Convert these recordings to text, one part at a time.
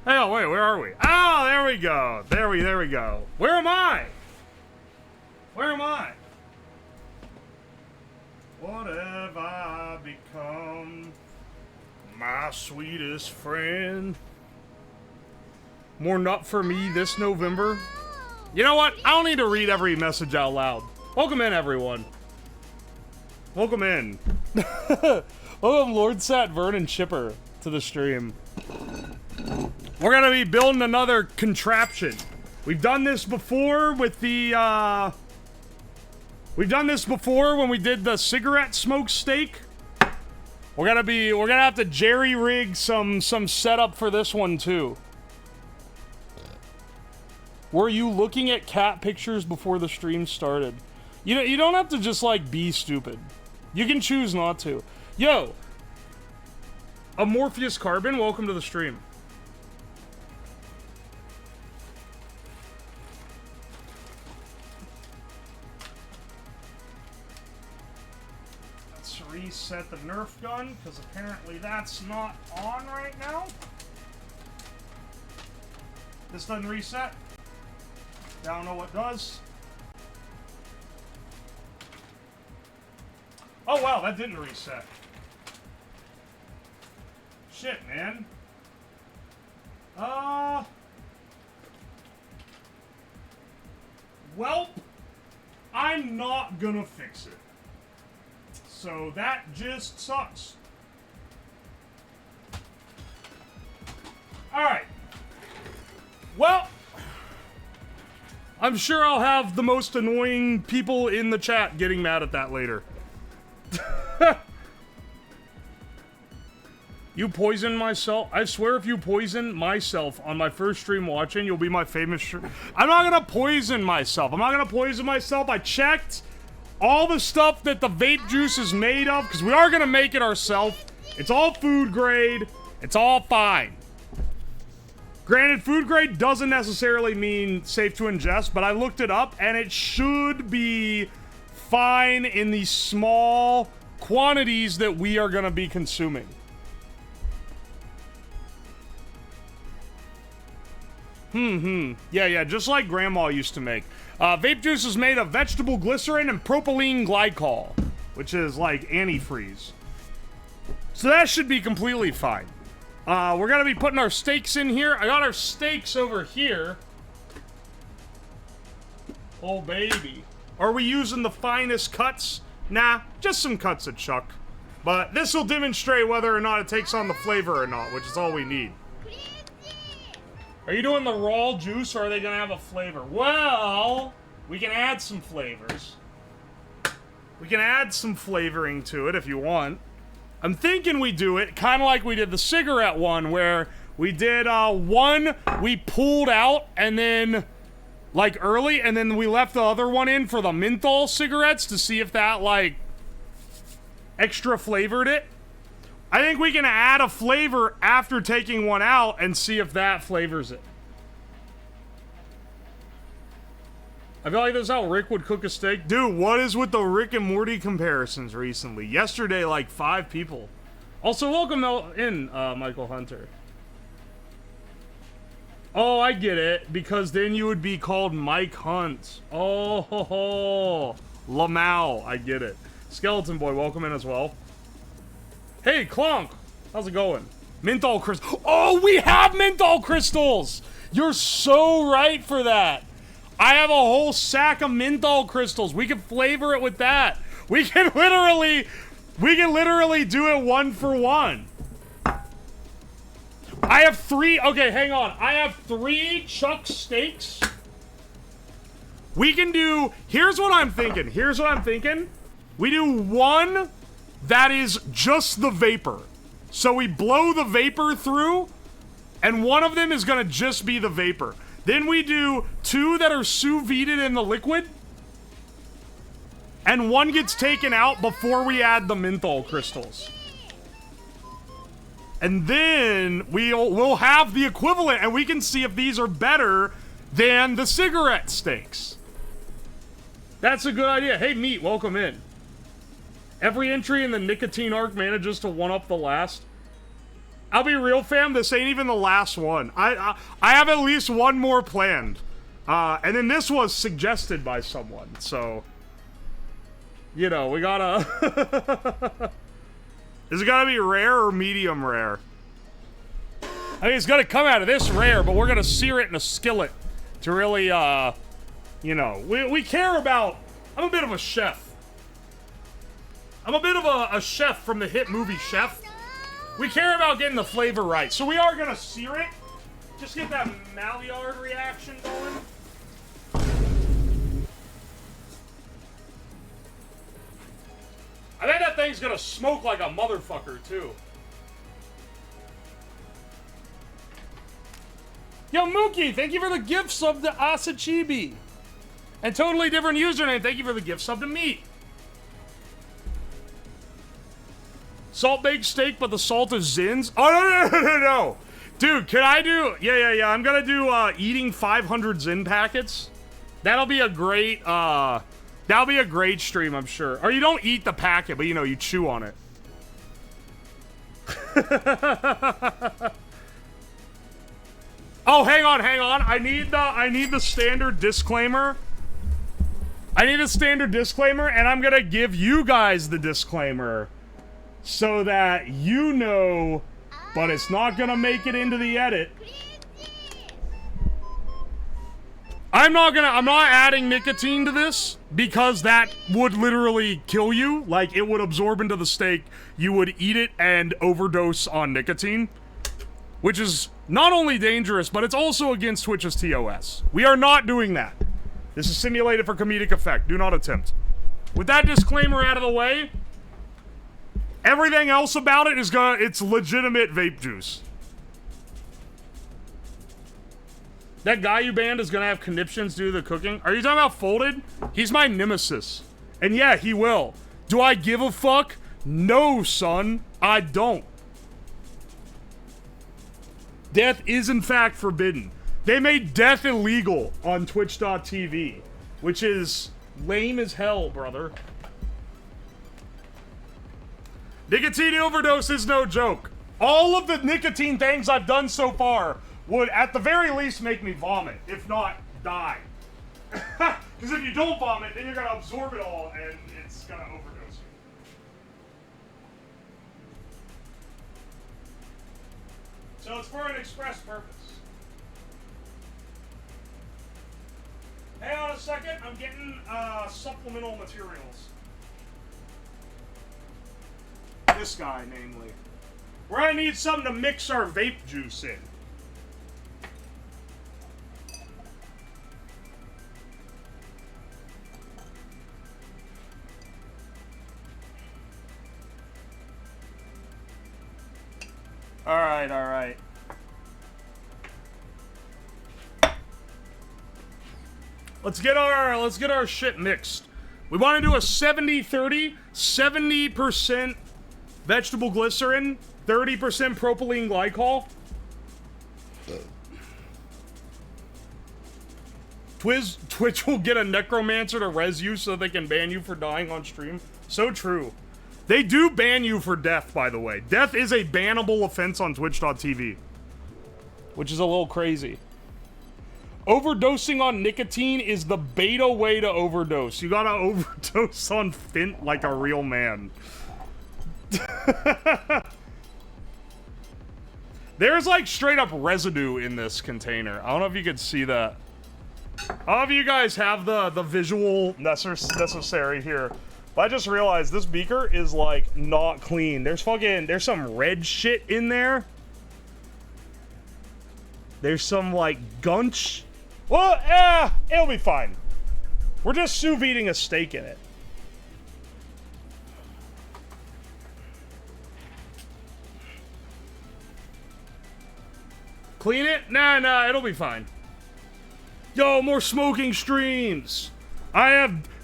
Oh, wait, where are we? Oh, there we go. There we go. Where am I? Where am I? What have I become? My sweetest friend. More nut for me this November. You know what? I don't need to read every message out loud. Welcome in, everyone. Welcome in. Welcome, Lord Sat Vernon Chipper, to the stream. We're gonna be building another contraption. We've done this before with the, we've done this before when we did the cigarette smoke steak. We're gonna have to jerry-rig some setup for this one, too. Were you looking at cat pictures before the stream started? You know, you don't have to just, like, be stupid. You can choose not to. Yo! Amorpheus Carbon, welcome to the stream. Let's reset the Nerf gun, because apparently that's not on right now. This doesn't reset. I don't know what does. Oh wow, that didn't reset. Shit, man. Well, I'm not gonna fix it. So that just sucks. Alright. Well, I'm sure I'll have the most annoying people in the chat getting mad at that later. You poison myself? I swear if you poison myself on my first stream watching, you'll be my famous I'm not gonna poison myself. I'm not gonna poison myself. I checked all the stuff that the vape juice is made of, because we are gonna make it ourselves. It's all food grade. It's all fine. Granted, food grade doesn't necessarily mean safe to ingest, but I looked it up, and it should be fine in the small quantities that we are going to be consuming. Yeah, just like Grandma used to make. Vape juice is made of vegetable glycerin and propylene glycol, which is like antifreeze. So that should be completely fine. We're gonna be putting our steaks in here. I got our steaks over here. Oh, baby. Are we using the finest cuts? Nah, just some cuts of chuck. But this will demonstrate whether or not it takes on the flavor or not, which is all we need. Are you doing the raw juice, or are they gonna have a flavor? Well, we can add some flavors. We can add some flavoring to it if you want. I'm thinking we do it kind of like we did the cigarette one, where we did one we pulled out and then like early, and then we left the other one in for the menthol cigarettes to see if that like extra flavored it. I think we can add a flavor after taking one out and see if that flavors it. I feel like this is how Rick would cook a steak. Dude, what is with the Rick and Morty comparisons recently? Yesterday, like 5 people. Also, welcome in, Michael Hunter. Oh, I get it. Because then you would be called Mike Hunt. Oh, ho, ho. Lamau. I get it. Skeleton Boy, welcome in as well. Hey, Clonk. How's it going? Menthol crystals. Oh, we have menthol crystals! You're so right for that. I have a whole sack of menthol crystals. We can flavor it with that. We can literally do it 1 for 1. I have 3, okay, hang on. I have 3 chuck steaks. We can do, here's what I'm thinking. We do 1 that is just the vapor. So we blow the vapor through, and one of them is gonna just be the vapor. Then we do 2 that are sous vide in the liquid, and 1 gets taken out before we add the menthol crystals. And then we'll have the equivalent, and we can see if these are better than the cigarette steaks. That's a good idea. Hey, Meat, welcome in. Every entry in the nicotine arc manages to one-up the last. I'll be real, fam. This ain't even the last one. I have at least one more planned. And then this was suggested by someone, so... You know, we gotta... Is it gotta be rare or medium rare? I mean, it's gonna come out of this rare, but we're gonna sear it in a skillet to really, you know, we care about... I'm a bit of a chef. I'm a bit of a chef from the hit movie Chef. We care about getting the flavor right, so we are gonna sear it. Just get that Maillard reaction going. I think that thing's gonna smoke like a motherfucker, too. Yo, Mookie, thank you for the gift sub to Asachibi. And totally different username, thank you for the gift sub to me. Salt baked steak, but the salt is Zins? Oh, no. Dude, can I do... Yeah. I'm gonna do, eating 500 Zin packets. That'll be a great, that'll be a great stream, I'm sure. Or you don't eat the packet, but, you know, you chew on it. Oh, hang on. I need the standard disclaimer. I need a standard disclaimer, and I'm gonna give you guys the disclaimer so that you know, but it's not gonna make it into the edit. I'm not adding nicotine to this because that would literally kill you. Like, it would absorb into the steak. You would eat it and overdose on nicotine, which is not only dangerous, but it's also against Twitch's TOS. We are not doing that. This is simulated for comedic effect. Do not attempt. With that disclaimer out of the way, everything else about it is it's legitimate vape juice. That guy you banned is gonna have conniptions do the cooking. Are you talking about Folded? He's my nemesis. And yeah, he will. Do I give a fuck? No, son. I don't. Death is in fact forbidden. They made death illegal on Twitch.tv, which is lame as hell, brother. Nicotine overdose is no joke. All of the nicotine things I've done so far would, at the very least, make me vomit, if not die. Because if you don't vomit, then you're going to absorb it all, and it's going to overdose you. So it's for an express purpose. Hang on a second, I'm getting supplemental materials. This guy, namely. We're gonna need something to mix our vape juice in. Alright. Let's get our shit mixed. We want to do a 70-30, 70% vegetable glycerin, 30% propylene glycol. Twitch will get a necromancer to res you so they can ban you for dying on stream. So true. They do ban you for death, by the way. Death is a bannable offense on Twitch.tv, which is a little crazy. Overdosing on nicotine is the beta way to overdose. You gotta overdose on Fint like a real man. There's like straight up residue in this container. I don't know if you can see that. I don't know if you guys have the visual necessary here. But I just realized this beaker is like not clean. There's some red shit in there. There's some like gunch. Well, it'll be fine. We're just sous videing a steak in it. Clean it? Nah, it'll be fine. Yo, more smoking streams.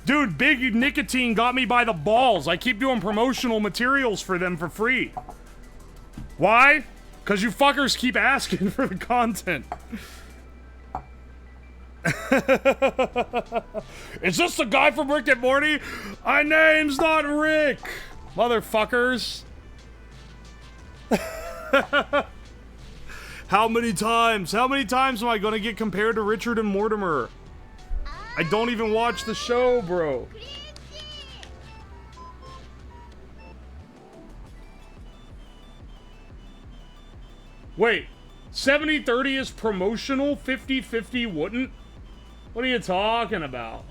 Dude, Big Nicotine got me by the balls. I keep doing promotional materials for them for free. Why? Because you fuckers keep asking for the content. Is this the guy from Rick and Morty? My name's not Rick, motherfuckers. How many times? How many times am I gonna get compared to Richard and Mortimer? I don't even watch the show, bro. Wait, 70-30 is promotional, 50-50 wouldn't? What are you talking about?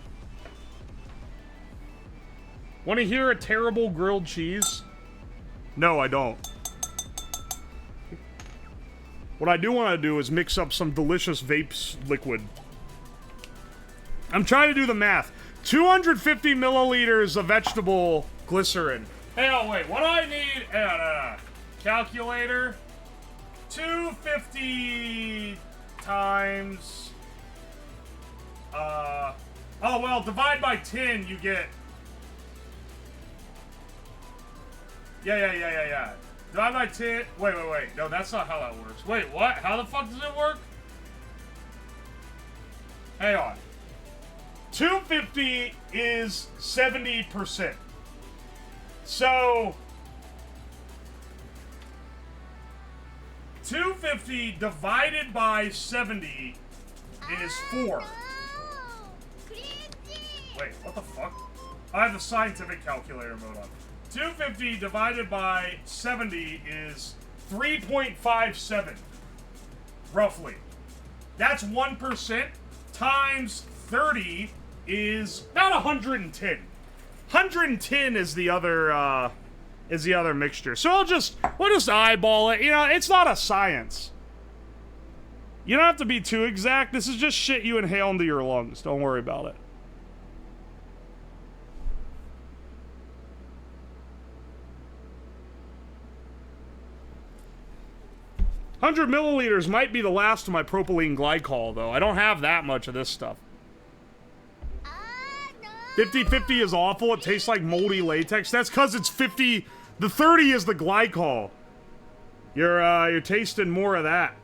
Want to hear a terrible grilled cheese? No, I don't. What I do want to do is mix up some delicious Vape's liquid. I'm trying to do the math. 250 milliliters of vegetable glycerin. Hey, oh, wait, what do I need? Calculator. 250 times... oh, well, divide by 10, you get... Yeah. Divide by 10... Wait. No, that's not how that works. Wait, what? How the fuck does it work? Hang on. 250 is 70%. So... 250 divided by 70 is 4. Wait, what the fuck? I have the scientific calculator mode on. 250 divided by 70 is 3.57. Roughly. That's 1%. Times 30 is about 110. 110 is the other, mixture. So we'll just eyeball it. You know, it's not a science. You don't have to be too exact. This is just shit you inhale into your lungs. Don't worry about it. $100 milliliters might be the last of my propylene glycol, though. I don't have that much of this stuff. 50-50 is awful. It tastes like moldy latex. That's because it's 50... The 30 is the glycol. You're tasting more of that.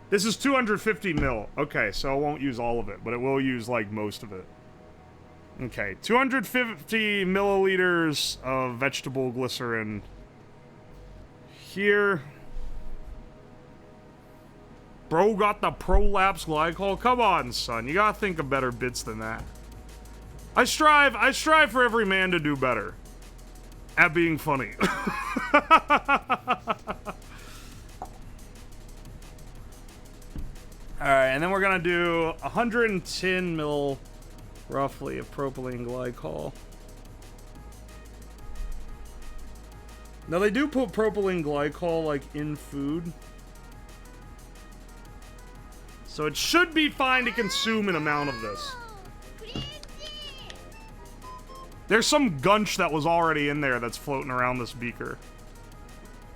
This is 250 mil. Okay, so I won't use all of it, but it will use, like, most of it. Okay, 250 milliliters of vegetable glycerin. Here. Bro got the prolapse glycol? Come on, son. You gotta think of better bits than that. I strive for every man to do better at being funny. Alright, and then we're gonna do 110 mil, roughly, of propylene glycol. Now, they do put propylene glycol, like, in food. So it should be fine to consume an amount of this. There's some gunch that was already in there that's floating around this beaker.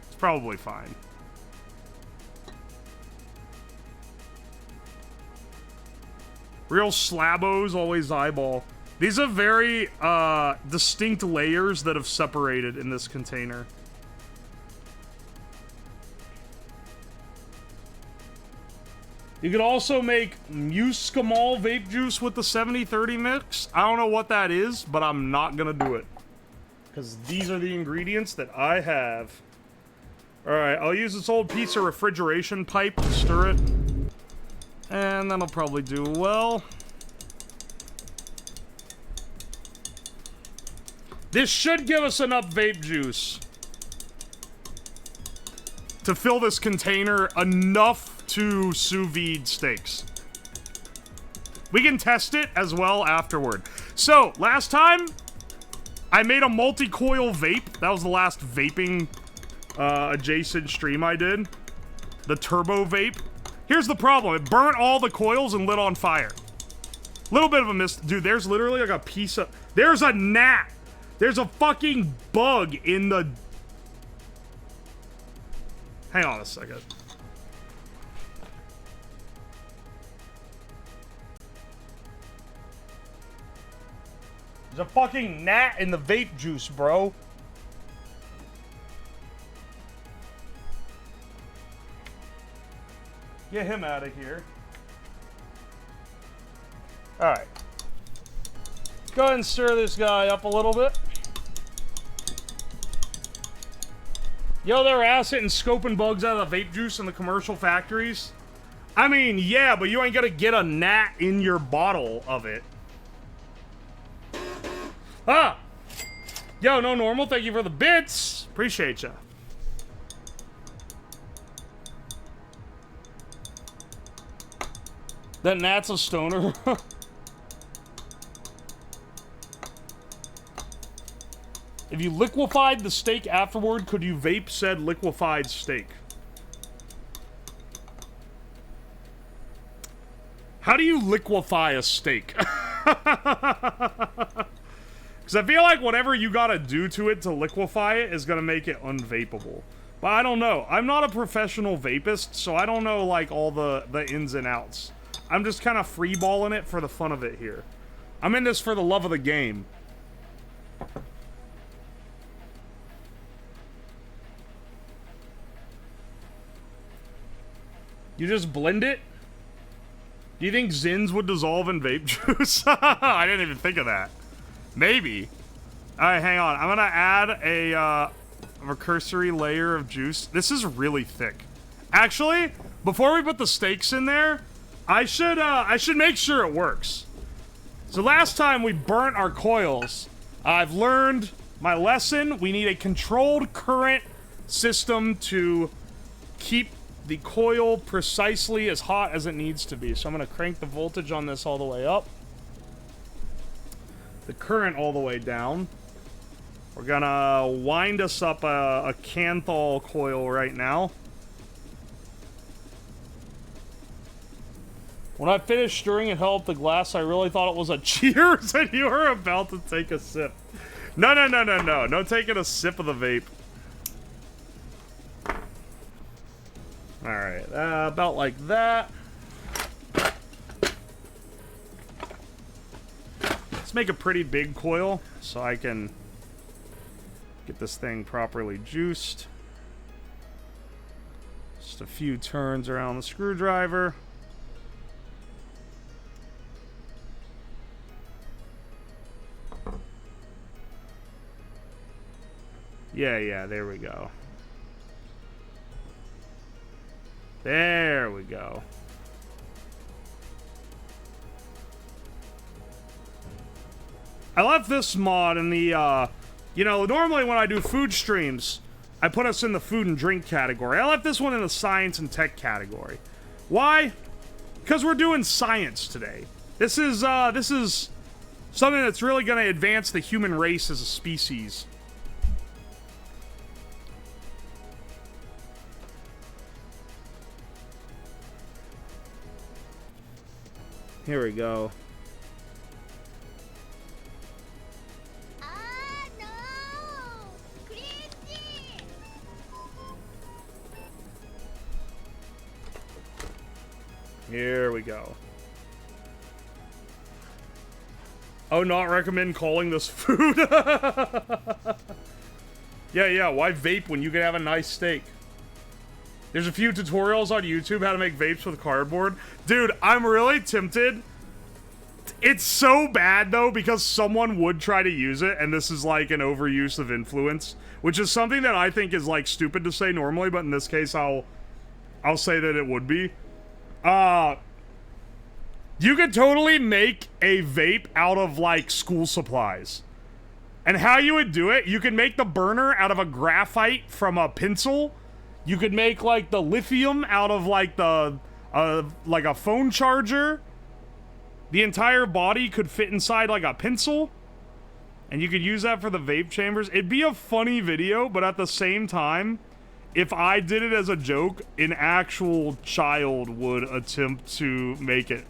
It's probably fine. Real slabos always eyeball. These are very distinct layers that have separated in this container. You could also make Muscamol vape juice with the 70-30 mix. I don't know what that is, but I'm not gonna do it. Because these are the ingredients that I have. Alright, I'll use this old piece of refrigeration pipe to stir it. And that'll probably do well. This should give us enough vape juice to fill this container enough to sous vide steaks. We can test it as well afterward. So, last time, I made a multi-coil vape. That was the last vaping adjacent stream I did. The turbo vape. Here's the problem. It burnt all the coils and lit on fire. Little bit of a miss. Dude, there's literally like a piece of... There's a gnat. There's a fucking bug in the... Hang on a second. There's a fucking gnat in the vape juice, bro. Get him out of here. Alright. Go ahead and stir this guy up a little bit. Yo, they're acid and scoping bugs out of the vape juice in the commercial factories. I mean, yeah, but you ain't gonna get a gnat in your bottle of it. Ah! Yo, no normal, thank you for the bits. Appreciate ya. That gnat's a stoner. If you liquefied the steak afterward, could you vape said liquefied steak? How do you liquefy a steak? Because I feel like whatever you gotta do to it to liquefy it is gonna make it unvapeable. But I don't know. I'm not a professional vapist, so I don't know, like, all the ins and outs. I'm just kind of freeballing it for the fun of it here. I'm in this for the love of the game. You just blend it? Do you think Zins would dissolve in vape juice? I didn't even think of that. Maybe. Alright, hang on. I'm gonna add a recursory layer of juice. This is really thick. Actually, before we put the steaks in there, I should make sure it works. So last time we burnt our coils. I've learned my lesson. We need a controlled current system to keep the coil precisely as hot as it needs to be. So I'm going to crank the voltage on this all the way up. The current all the way down. We're going to wind us up a Canthal coil right now. When I finished stirring and held up the glass, I really thought it was a cheers and you were about to take a sip. No, no, no, no, no. No taking a sip of the vape. Alright, about like that. Let's make a pretty big coil so I can get this thing properly juiced. Just a few turns around the screwdriver. Yeah, there we go. There we go. I left this mod in the, you know, normally when I do food streams, I put us in the food and drink category. I left this one in the science and tech category. Why? Because we're doing science today. This is something that's really going to advance the human race as a species. Here we go. No! Cringy! Here we go. Oh, not recommend calling this food? Yeah, why vape when you can have a nice steak? There's a few tutorials on YouTube how to make vapes with cardboard. Dude, I'm really tempted. It's so bad, though, because someone would try to use it, and this is, like, an overuse of influence, which is something that I think is, like, stupid to say normally, but in this case, I'll say that it would be. You could totally make a vape out of, like, school supplies. And how you would do it, you could make the burner out of a graphite from a pencil. You could make, like, the lithium out of, like, like a phone charger. The entire body could fit inside, like, a pencil. And you could use that for the vape chambers. It'd be a funny video, but at the same time, if I did it as a joke, an actual child would attempt to make it.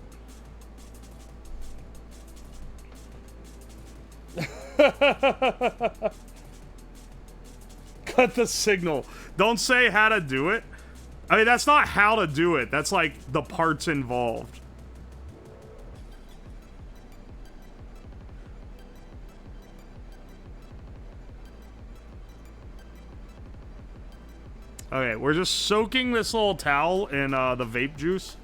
Cut the signal. Don't say how to do it. I mean, that's not how to do it. That's like the parts involved. Okay, we're just soaking this little towel in the vape juice.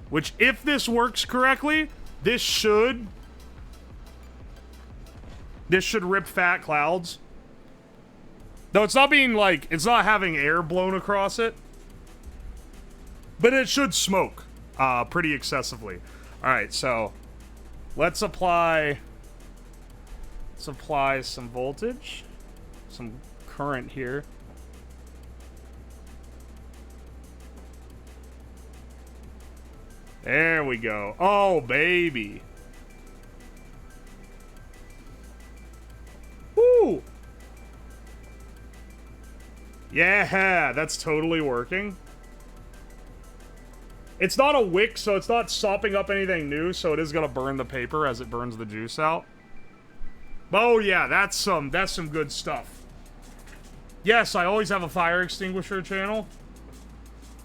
Which, if this works correctly, this should rip fat clouds. Though it's not being like, it's not having air blown across it. But it should smoke pretty excessively. Alright, so let's apply some voltage, some current here. There we go. Oh, baby. Woo! Yeah, that's totally working. It's not a wick, so it's not sopping up anything new, so it is gonna burn the paper as it burns the juice out. Oh yeah, that's some good stuff. Yes, I always have a fire extinguisher channel.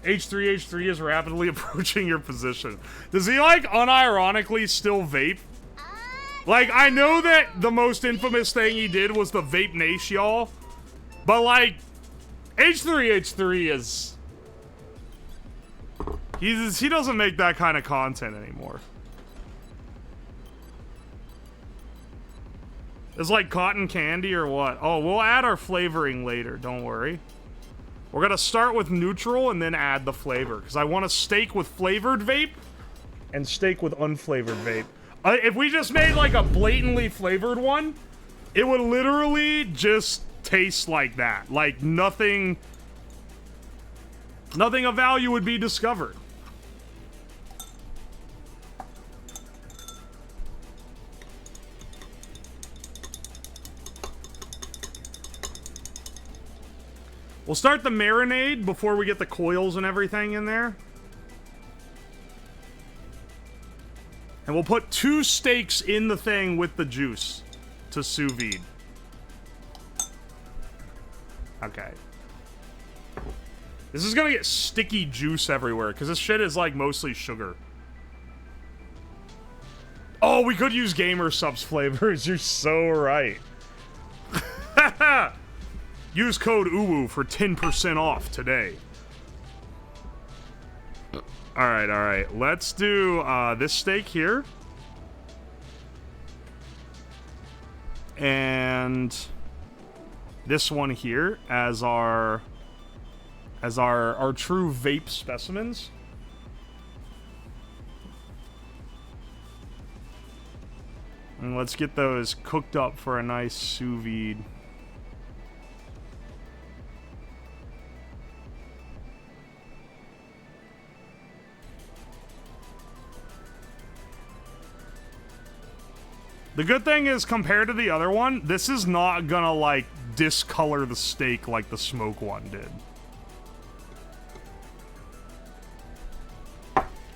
H3 is rapidly approaching your position. Does he, like, unironically still vape? Like, I know that the most infamous thing he did was the Vape Nash, y'all. But, like, H3 is... He doesn't make that kind of content anymore. It's like cotton candy or what? Oh, we'll add our flavoring later, don't worry. We're gonna start with neutral and then add the flavor, because I want a steak with flavored vape and steak with unflavored vape. If we just made like a blatantly flavored one, it would literally just taste like that. Like nothing of value would be discovered. We'll start the marinade before we get the coils and everything in there. And we'll put 2 steaks in the thing with the juice to sous vide. Okay. This is gonna get sticky juice everywhere, because this shit is like mostly sugar. Oh, we could use Gamer Subs flavors. You're so right. Use code UWU for 10% off today. Alright. Let's do this steak here. And this one here as our true vape specimens. And let's get those cooked up for a nice sous vide. The good thing is, compared to the other one, this is not gonna, like, discolor the steak like the smoke one did.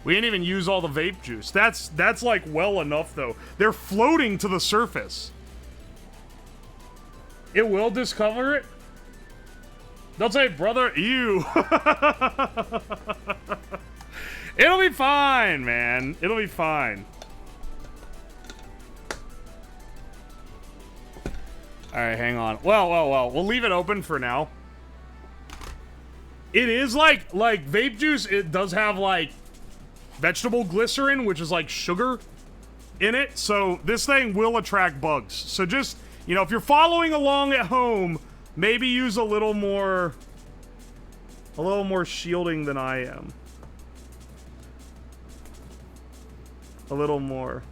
We didn't even use all the vape juice. That's like, well enough, though. They're floating to the surface. It will discolor it? Don't say, brother, ew. It'll be fine, man. It'll be fine. Alright, hang on. Well, we'll leave it open for now. It is like vape juice, it does have like vegetable glycerin, which is like sugar in it, so this thing will attract bugs. So just, you know, if you're following along at home, maybe use a little more shielding than I am. A little more.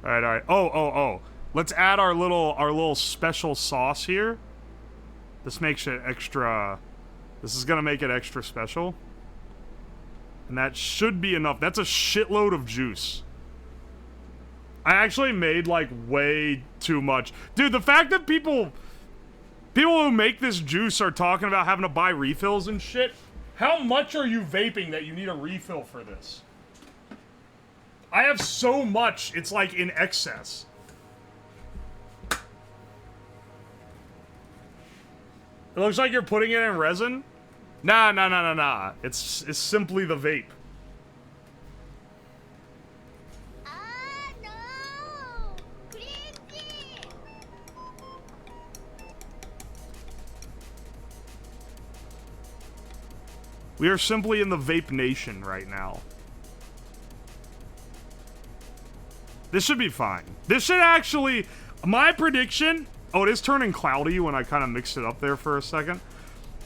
Alright. Oh. Let's add our little special sauce here. This makes it extra... This is gonna make it extra special. And that should be enough. That's a shitload of juice. I actually made, like, way too much. Dude, the fact that people who make this juice are talking about having to buy refills and shit. How much are you vaping that you need a refill for this? I have so much, it's like in excess. It looks like you're putting it in resin? Nah. It's simply the vape. No! Crazy! We are simply in the vape nation right now. This should be fine. This should actually... My prediction... Oh, it is turning cloudy when I kind of mixed it up there for a second.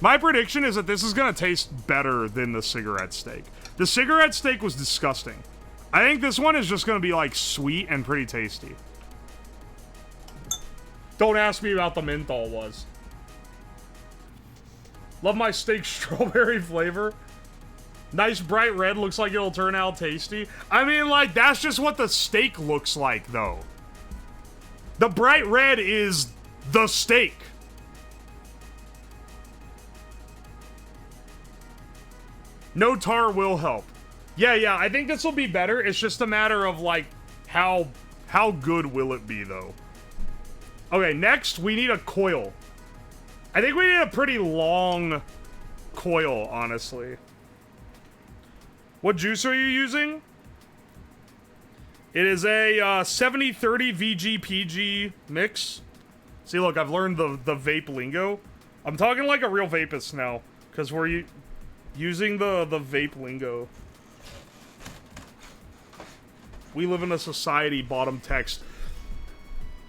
My prediction is that this is going to taste better than the cigarette steak. The cigarette steak was disgusting. I think this one is just going to be, like, sweet and pretty tasty. Don't ask me about the menthol was. Love my steak strawberry flavor. Nice bright red, looks like it'll turn out tasty. I mean, like, that's just what the steak looks like, though. The bright red is the steak. No tar will help. Yeah, I think this will be better. It's just a matter of, like, how good will it be, though? Okay, next, we need a coil. I think we need a pretty long coil, honestly. What juice are you using? It is a 70-30 VG-PG mix. See, look, I've learned the vape lingo. I'm talking like a real vapist now, because we're using the vape lingo. We live in a society, bottom text.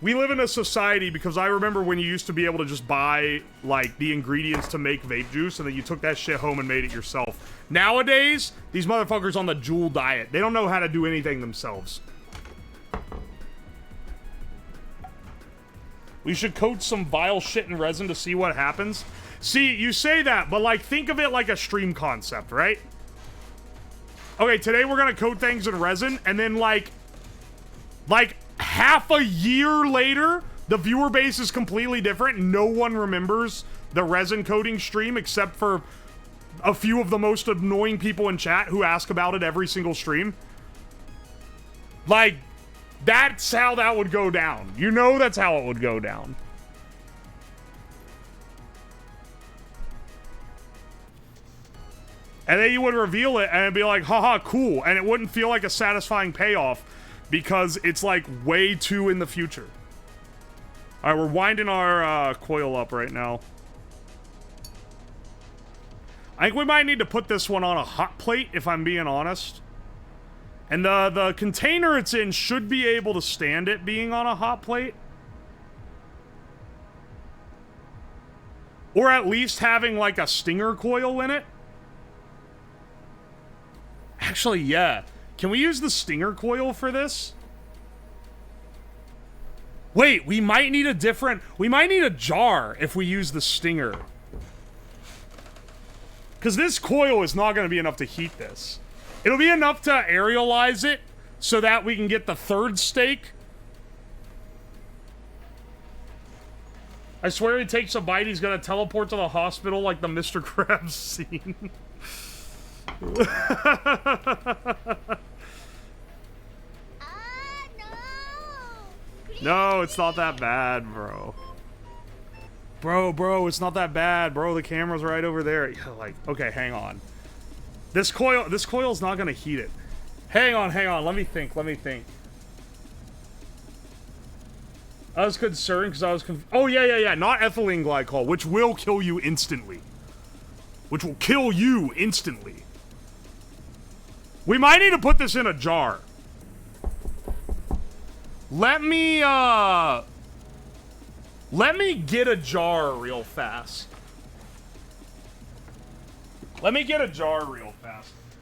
We live in a society because I remember when you used to be able to just buy, like, the ingredients to make vape juice, and then you took that shit home and made it yourself. Nowadays, these motherfuckers on the Juul diet, they don't know how to do anything themselves. We should coat some vile shit in resin to see what happens. See, you say that, but, like, think of it like a stream concept, right? Okay, today we're gonna coat things in resin, and then, like half a year later, the viewer base is completely different. No one remembers the resin coating stream except for a few of the most annoying people in chat who ask about it every single stream. Like, that's how that would go down. You know that's how it would go down. And then you would reveal it and it'd be like, haha, cool. And it wouldn't feel like a satisfying payoff because it's like way too in the future. All right, we're winding our coil up right now. I think we might need to put this one on a hot plate, if I'm being honest. And the container it's in should be able to stand it being on a hot plate. Or at least having like a stinger coil in it. Actually, yeah. Can we use the stinger coil for this? Wait, we might need a jar if we use the stinger. Because this coil is not going to be enough to heat this. It'll be enough to aerialize it so that we can get the third steak. I swear he takes a bite, he's going to teleport to the hospital like the Mr. Krabs scene. No, it's not that bad, bro. Bro, it's not that bad, bro. The camera's right over there. Yeah, like, okay, hang on. This coil's not gonna heat it. Hang on. Let me think. I was concerned because I was oh, yeah. Not ethylene glycol, which will kill you instantly. We might need to put this in a jar. Let me get a jar real fast.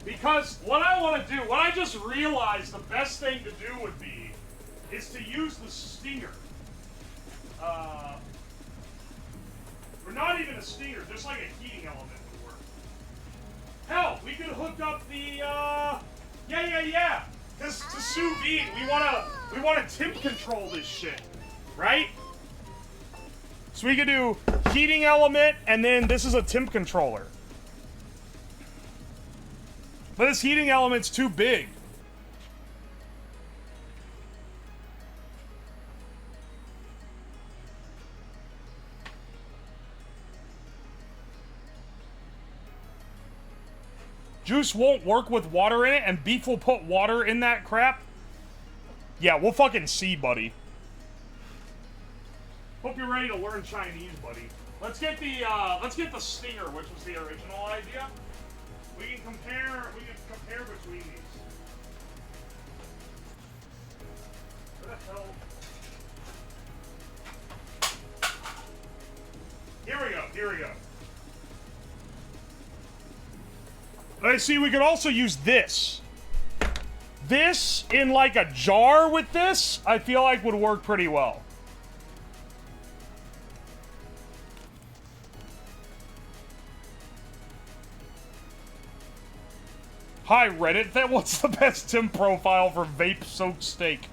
Because what I want to do, what I just realized the best thing to do would be, is to use the stinger. Or not even a stinger, just like a heating element would work. Hell, we could hook up the, yeah. Because to sous vide, we wanna temp control this shit, right? So we could do heating element, and then this is a temp controller. But this heating element's too big. Juice won't work with water in it, and beef will put water in that crap? Yeah, we'll fucking see, buddy. Hope you're ready to learn Chinese, buddy. Let's get the stinger, which was the original idea. We can compare between these. Here we go, here we go. I see, we could also use this. This in like a jar with this, I feel like would work pretty well. Hi Reddit, what's the best Tim profile for vape soaked steak?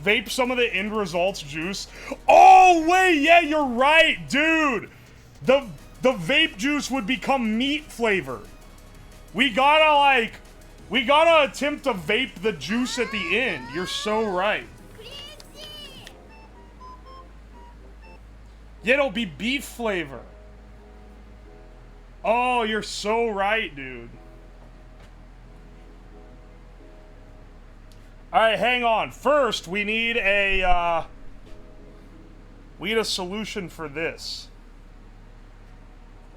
Vape some of the end results juice. Oh wait, yeah, you're right, dude. The vape juice would become meat flavor. We gotta attempt to vape the juice at the end. You're so right. Yeah, it'll be beef flavor. Oh, you're so right, dude. Alright, hang on. First, we need a solution for this.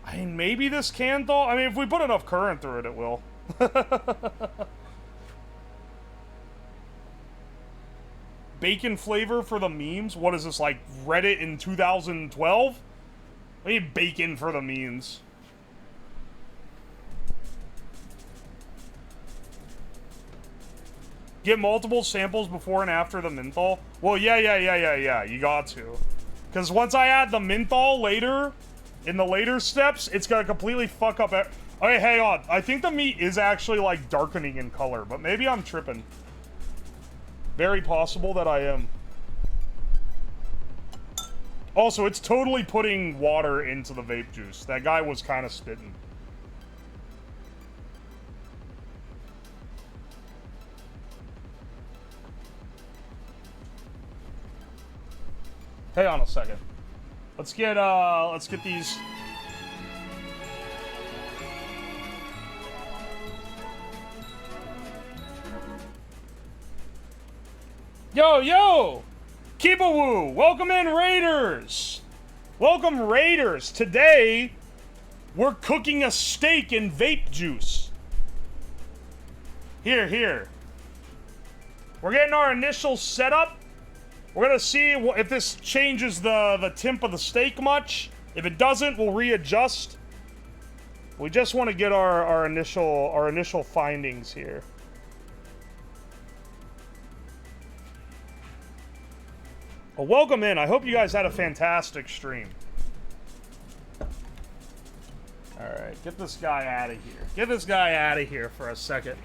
I mean, maybe this can thaw? I mean, if we put enough current through it, it will. Bacon flavor for the memes? What is this, like Reddit in 2012? I need bacon for the memes. Get multiple samples before and after the menthol? Well, yeah, you got to. Because once I add the menthol later, in the later steps, it's gonna completely fuck up. Okay, hang on. I think the meat is actually, like, darkening in color, but maybe I'm tripping. Very possible that I am. Also, it's totally putting water into the vape juice. That guy was kind of spitting. Hang on a second. Let's get these. Yo! Keep-a-woo! Welcome in, Raiders! Welcome, Raiders! Today, we're cooking a steak in vape juice. Here. We're getting our initial setup. We're gonna see if this changes the temp of the steak much. If it doesn't, we'll readjust. We just want to get our initial findings here. Well, welcome in. I hope you guys had a fantastic stream. Alright, get this guy out of here. Get this guy out of here for a second.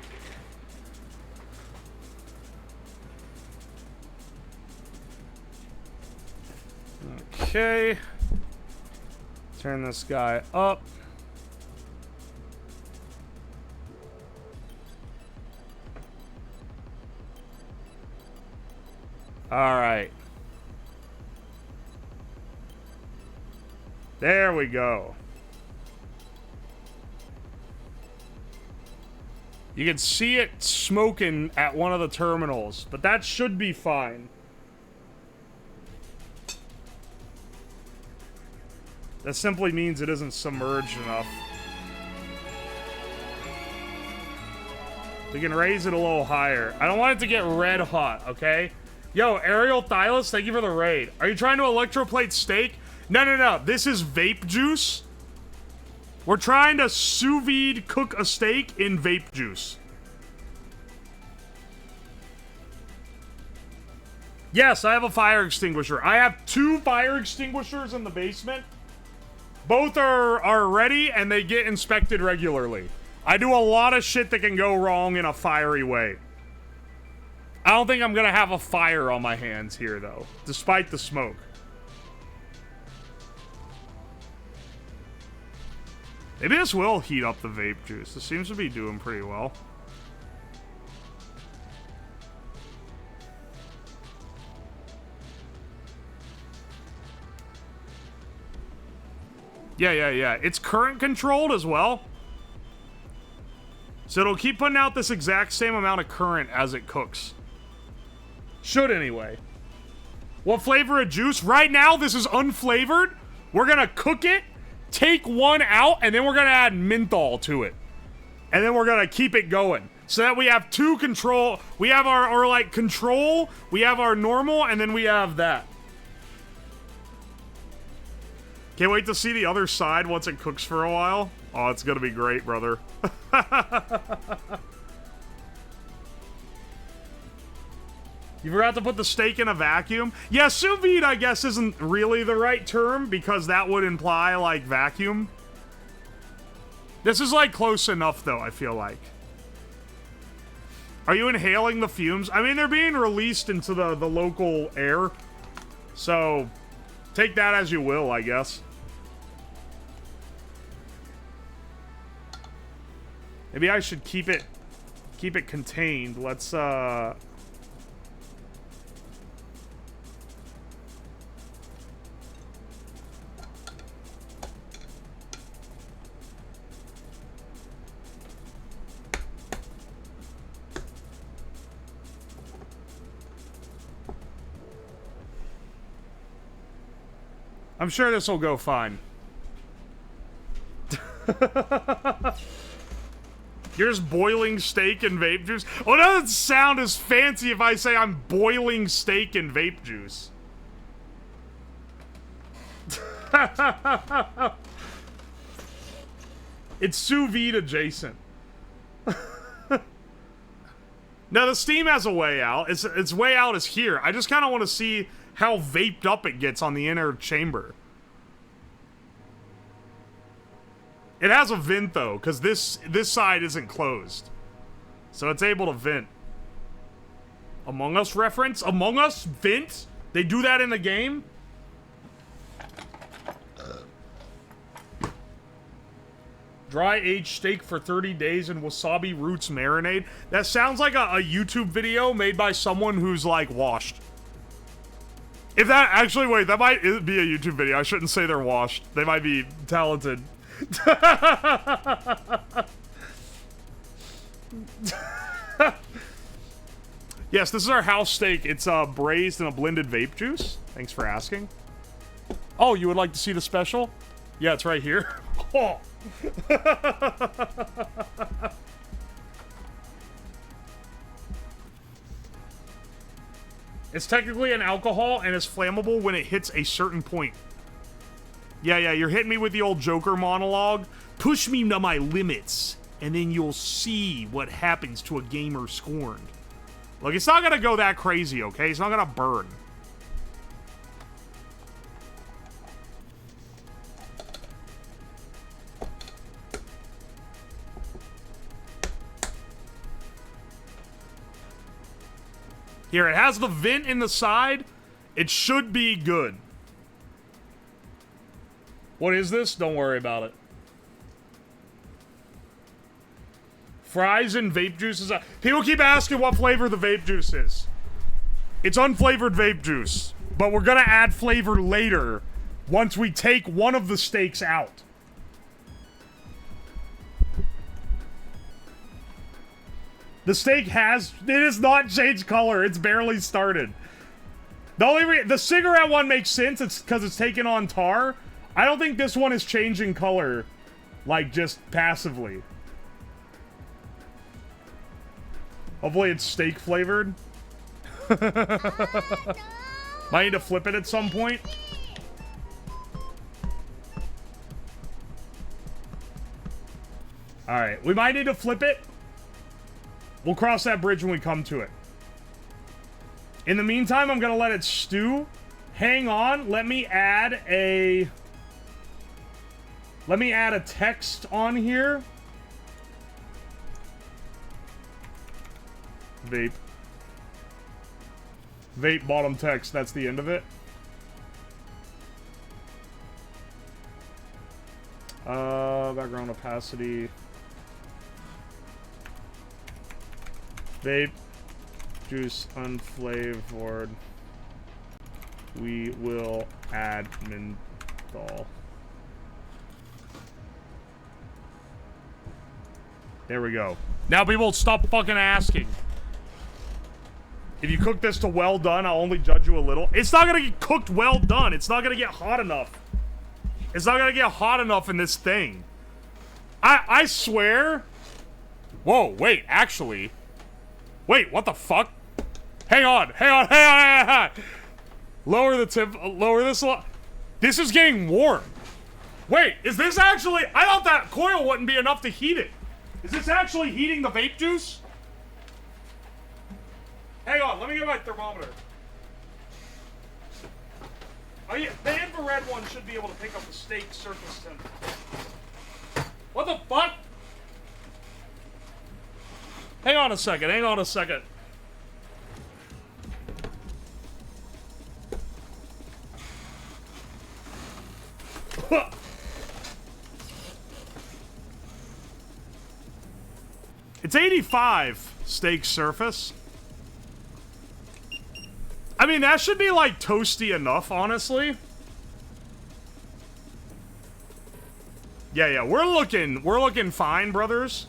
Okay. Turn this guy up. Alright. There we go. You can see it smoking at one of the terminals, but that should be fine. That simply means it isn't submerged enough. We can raise it a little higher. I don't want it to get red hot, okay? Yo, Ariel Thylus, thank you for the raid. Are you trying to electroplate steak? No. This is vape juice. We're trying to sous vide cook a steak in vape juice. Yes, I have a fire extinguisher. I have 2 fire extinguishers in the basement. Both are ready, and they get inspected regularly. I do a lot of shit that can go wrong in a fiery way. I don't think I'm gonna have a fire on my hands here, though, despite the smoke. Maybe this will heat up the vape juice. This seems to be doing pretty well. Yeah. It's current controlled as well. So it'll keep putting out this exact same amount of current as it cooks. Should anyway. What flavor of juice? Right now, this is unflavored. We're gonna cook it, take one out, and then we're gonna add menthol to it. And then we're gonna keep it going. So that we have two control, we have our like control, we have our normal, and then we have that. Can't wait to see the other side once it cooks for a while. Oh, it's gonna be great, brother. You forgot to put the steak in a vacuum? Yeah, sous vide, I guess, isn't really the right term because that would imply, like, vacuum. This is, like, close enough, though, I feel like. Are you inhaling the fumes? I mean, they're being released into the local air. So, take that as you will, I guess. Maybe I should keep it contained. Let's, I'm sure this will go fine. You're just boiling steak and vape juice? Oh, that doesn't sound as fancy if I say I'm boiling steak and vape juice. It's sous vide adjacent. Now, the steam has a way out. Its way out is here. I just kind of want to see how vaped up it gets on the inner chamber. It has a vent, though, because this side isn't closed. So it's able to vent. Among Us reference? Among Us vent? They do that in the game? Dry aged steak for 30 days in wasabi roots marinade. That sounds like a YouTube video made by someone who's, like, washed. If that, actually, wait, that might be a YouTube video. I shouldn't say they're washed. They might be talented. Yes, this is our house steak. It's braised in a blended vape juice. Thanks for asking. Oh, you would like to see the special? Yeah, it's right here. Oh. It's technically an alcohol and it's flammable when it hits a certain point. Yeah, you're hitting me with the old Joker monologue. Push me to my limits, and then you'll see what happens to a gamer scorned. Look, it's not gonna go that crazy, okay? It's not gonna burn. Here, it has the vent in the side. It should be good. What is this? Don't worry about it. Fries and vape juice is... People keep asking what flavor the vape juice is. It's unflavored vape juice. But we're gonna add flavor later once we take one of the steaks out. The steak has... It has not changed color. It's barely started. The only the cigarette one makes sense. It's because it's taken on tar. I don't think this one is changing color, like, just passively. Hopefully it's steak flavored. Might need to flip it at some point. Alright, we might need to flip it. We'll cross that bridge when we come to it. In the meantime, I'm gonna let it stew. Hang on, let me add a text on here. Vape. Vape bottom text, that's the end of it. Background opacity. Vape juice unflavored. We will add menthol. There we go. Now people stop fucking asking. If you cook this to well done, I'll only judge you a little. It's not gonna get cooked well done. It's not gonna get hot enough. It's not gonna get hot enough in this thing. I swear, Whoa, wait, actually. Wait, what the fuck? Hang on, hang on, hang on, hang on. Lower the tip, lower this a lot. This is getting warm. Wait, is this actually... I thought that coil wouldn't be enough to heat it. Is this actually heating the vape juice? Hang on, let me get my thermometer. Oh yeah, the infrared one should be able to pick up the steak surface temperature. What the fuck? Hang on a second, hang on a second. It's 85 steak surface. I mean, that should be like toasty enough, honestly. Yeah, we're looking fine, brothers.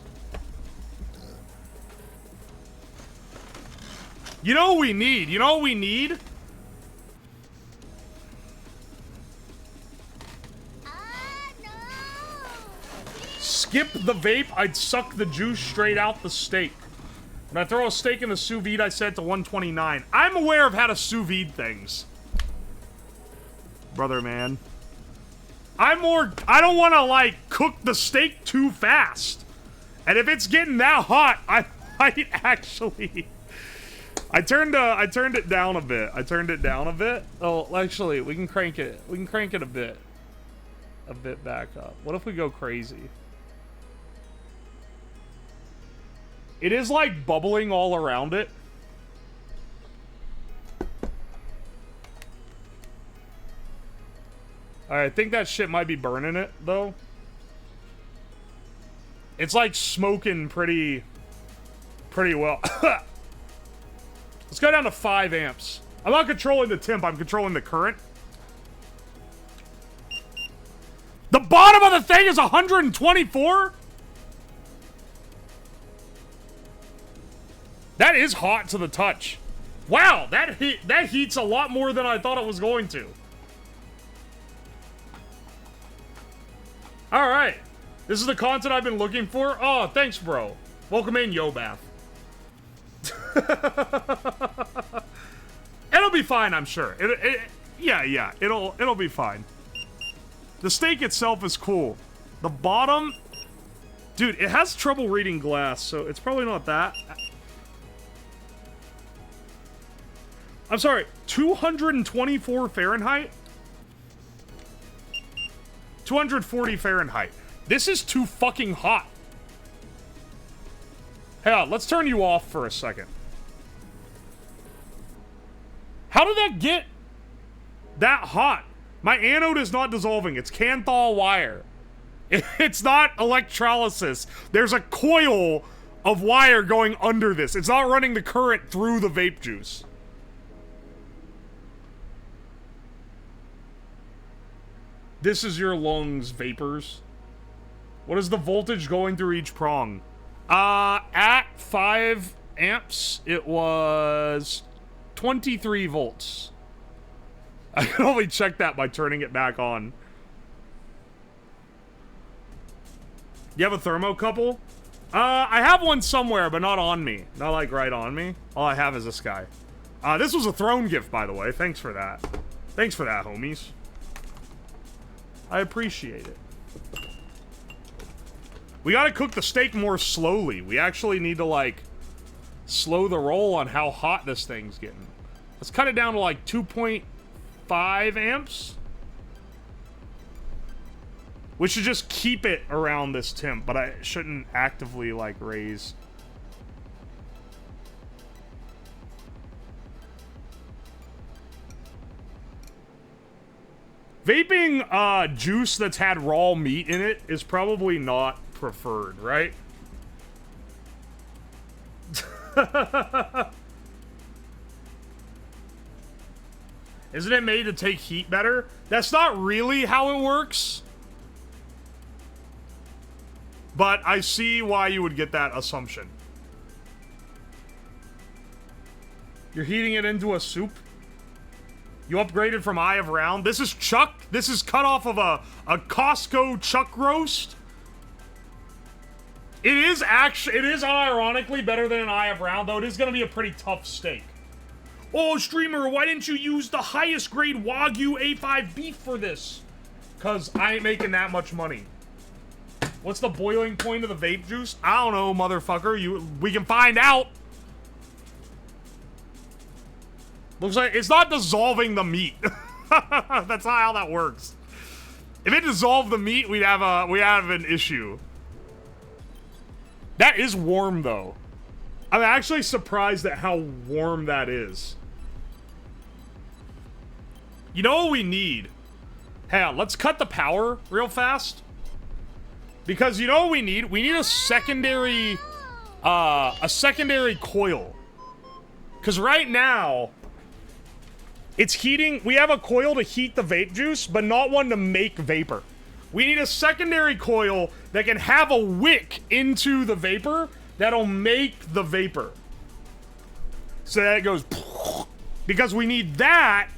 You know what we need? You know what we need? No. Skip the vape, I'd suck the juice straight out the steak. When I throw a steak in the sous vide, I set it to 129. I'm aware of how to sous vide things. Brother, man. I don't want to, like, cook the steak too fast. And if it's getting that hot, I might actually... I turned it down a bit. I turned it down a bit. Oh, actually, we can crank it. We can crank it a bit back up. What if we go crazy? It is like bubbling all around it. Alright, I think that shit might be burning it, though. It's like smoking pretty well. Let's go down to 5 amps. I'm not controlling the temp, I'm controlling the current. The bottom of the thing is 124? That is hot to the touch. Wow, that heats a lot more than I thought it was going to. Alright. This is the content I've been looking for. Oh, thanks, bro. Welcome in, Yobath. It'll be fine, I'm sure. Yeah, it'll be fine. The steak itself is cool. The bottom... Dude, it has trouble reading glass, so it's probably not that. I'm sorry, 224 Fahrenheit? 240 Fahrenheit. This is too fucking hot. Hang on, let's turn you off for a second. How did that get that hot? My anode is not dissolving. It's Canthal wire. It's not electrolysis. There's a coil of wire going under this. It's not running the current through the vape juice. This is your lungs, vapors. What is the voltage going through each prong? At 5 amps, it was 23 volts. I can only check that by turning it back on. You have a thermocouple? I have one somewhere, but not on me. Not, like, right on me. All I have is this guy. This was a throne gift, by the way. Thanks for that. Thanks for that, homies. I appreciate it. We gotta cook the steak more slowly. We actually need to, like, slow the roll on how hot this thing's getting. Let's cut it down to, like, 2.5 amps. We should just keep it around this temp, but I shouldn't actively, like, raise. Vaping juice that's had raw meat in it is probably not preferred, right? Isn't it made to take heat better? That's not really how it works. But I see why you would get that assumption. You're heating it into a soup? You upgraded from Eye of Round? This is chuck? This is cut off of a Costco chuck roast? It is unironically better than an eye of round, though it is going to be a pretty tough steak. Oh, streamer, why didn't you use the highest grade Wagyu A5 beef for this? Because I ain't making that much money. What's the boiling point of the vape juice? I don't know, motherfucker. We can find out. Looks like it's not dissolving the meat. That's not how that works. If it dissolved the meat, we'd have an issue. That is warm, though. I'm actually surprised at how warm that is. You know what we need? Hang on, let's cut the power real fast. Because you know what we need? We need a secondary coil. Because right now, it's heating. We have a coil to heat the vape juice, but not one to make vapor. We need a secondary coil that can have a wick into the vapor that'll make the vapor. So that it goes... Because we need that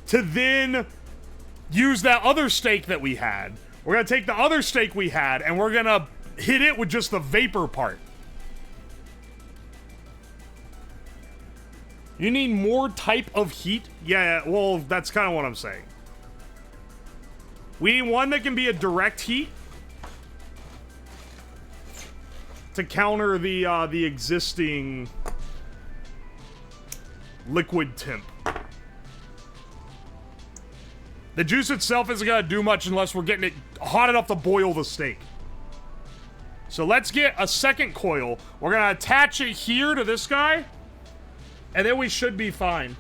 to then use that other steak that we had. We're going to take the other steak we had, and we're going to hit it with just the vapor part. You need more type of heat? Yeah, well, that's kind of what I'm saying. We need one that can be a direct heat to counter the existing liquid temp. The juice itself isn't gonna do much unless we're getting it hot enough to boil the steak. So let's get a second coil. We're gonna attach it here to this guy, and then we should be fine.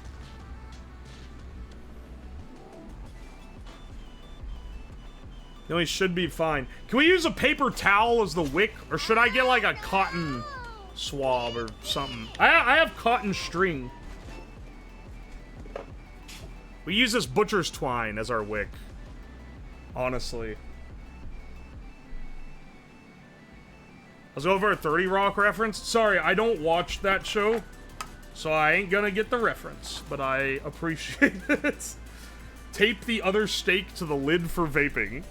Then we should be fine. Can we use a paper towel as the wick, or should I get like a cotton swab or something? I have cotton string. We use this butcher's twine as our wick. Honestly. Let's go over a 30 Rock reference. Sorry, I don't watch that show, so I ain't gonna get the reference, but I appreciate it. Tape the other steak to the lid for vaping.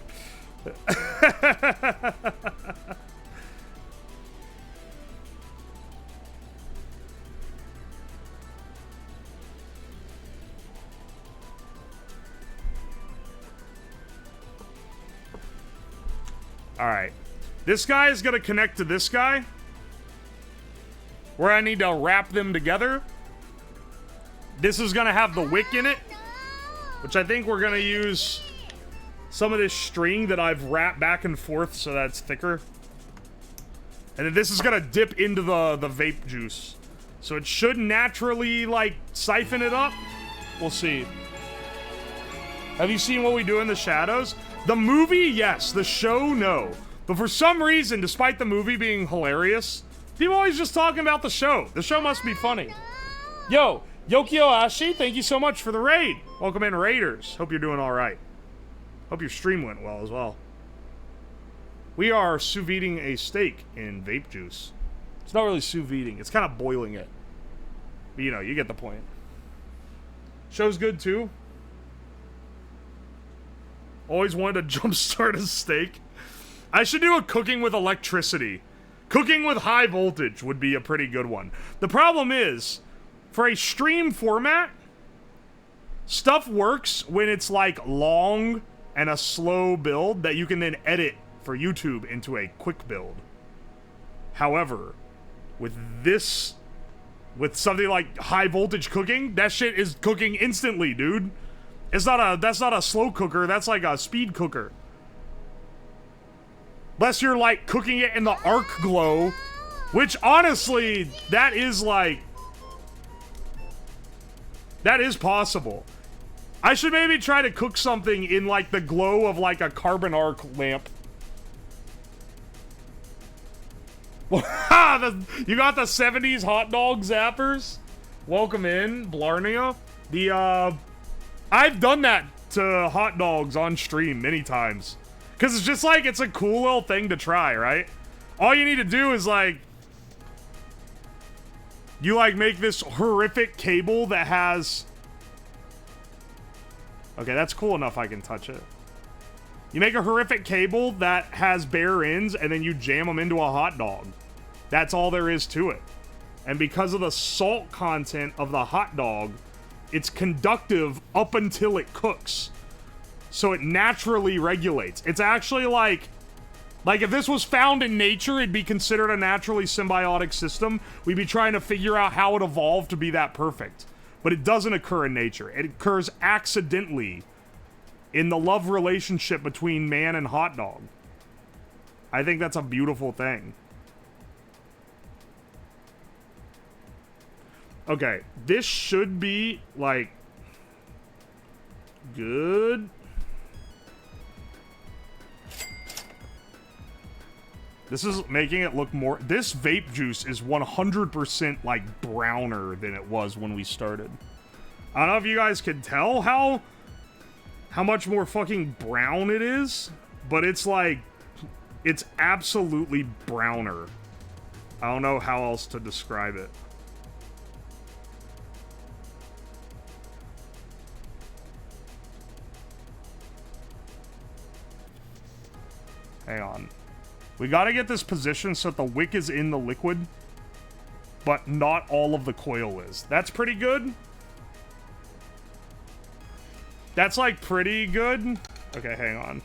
Alright. This guy is gonna connect to this guy, where I need to wrap them together. This is gonna have the wick in it, which I think we're gonna use some of this string that I've wrapped back and forth so that it's thicker. And then this is gonna dip into the vape juice. So it should naturally, like, siphon it up. We'll see. Have you seen What We Do in the Shadows? The movie, yes. The show, no. But for some reason, despite the movie being hilarious, people always just talking about the show. The show must be funny. Yo, Yokio Ashi, thank you so much for the raid. Welcome in, Raiders. Hope you're doing all right. Hope your stream went well as well. We are sous videing a steak in vape juice. It's not really sous videing. It's kind of boiling it. But, you know, you get the point. Show's good, too. Always wanted to jumpstart a steak. I should do a cooking with electricity. Cooking with high voltage would be a pretty good one. The problem is, for a stream format, stuff works when it's like long and a slow build that you can then edit for YouTube into a quick build. However, with something like high voltage cooking, that shit is cooking instantly, dude. That's not a slow cooker, that's like a speed cooker. Unless you're like cooking it in the arc glow, which honestly, that is possible. I should maybe try to cook something in like the glow of like a carbon arc lamp. You got the 70s hot dog zappers? Welcome in, Blarnea. I've done that to hot dogs on stream many times. Because it's just like, it's a cool little thing to try, right? All you need to do is like, you like make this horrific cable that has... Okay, that's cool enough I can touch it. You make a horrific cable that has bare ends, and then you jam them into a hot dog. That's all there is to it. And because of the salt content of the hot dog, it's conductive up until it cooks. So it naturally regulates. It's actually like if this was found in nature, it'd be considered a naturally symbiotic system. We'd be trying to figure out how it evolved to be that perfect. But it doesn't occur in nature. It occurs accidentally in the love relationship between man and hot dog. I think that's a beautiful thing. Okay, this should be, like, good. This is making it look more... This vape juice is 100% like browner than it was when we started. I don't know if you guys can tell how much more fucking brown it is, but it's like... It's absolutely browner. I don't know how else to describe it. Hang on. We gotta get this positioned so that the wick is in the liquid, but not all of the coil is. That's pretty good. That's, like, pretty good. Okay, hang on.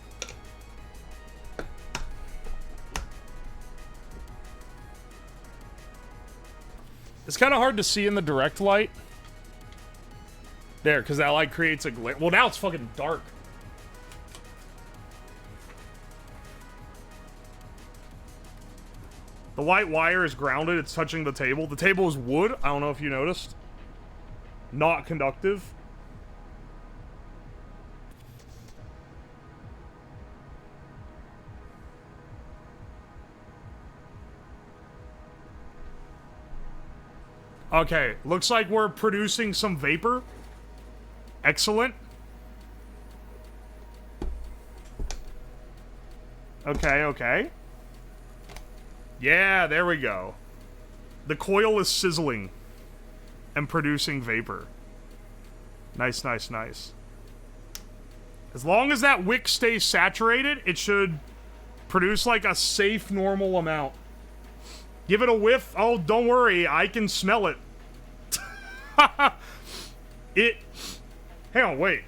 It's kind of hard to see in the direct light. There, because that light creates a glare. Well, now it's fucking dark. The white wire is grounded. It's touching the table. The table is wood. I don't know if you noticed. Not conductive. Okay, looks like we're producing some vapor. Excellent. Okay, okay. Yeah, there we go. The coil is sizzling and producing vapor. Nice, nice, nice. As long as that wick stays saturated, it should produce like a safe, normal amount. Give it a whiff. Oh, don't worry. I can smell it. Hang on, wait.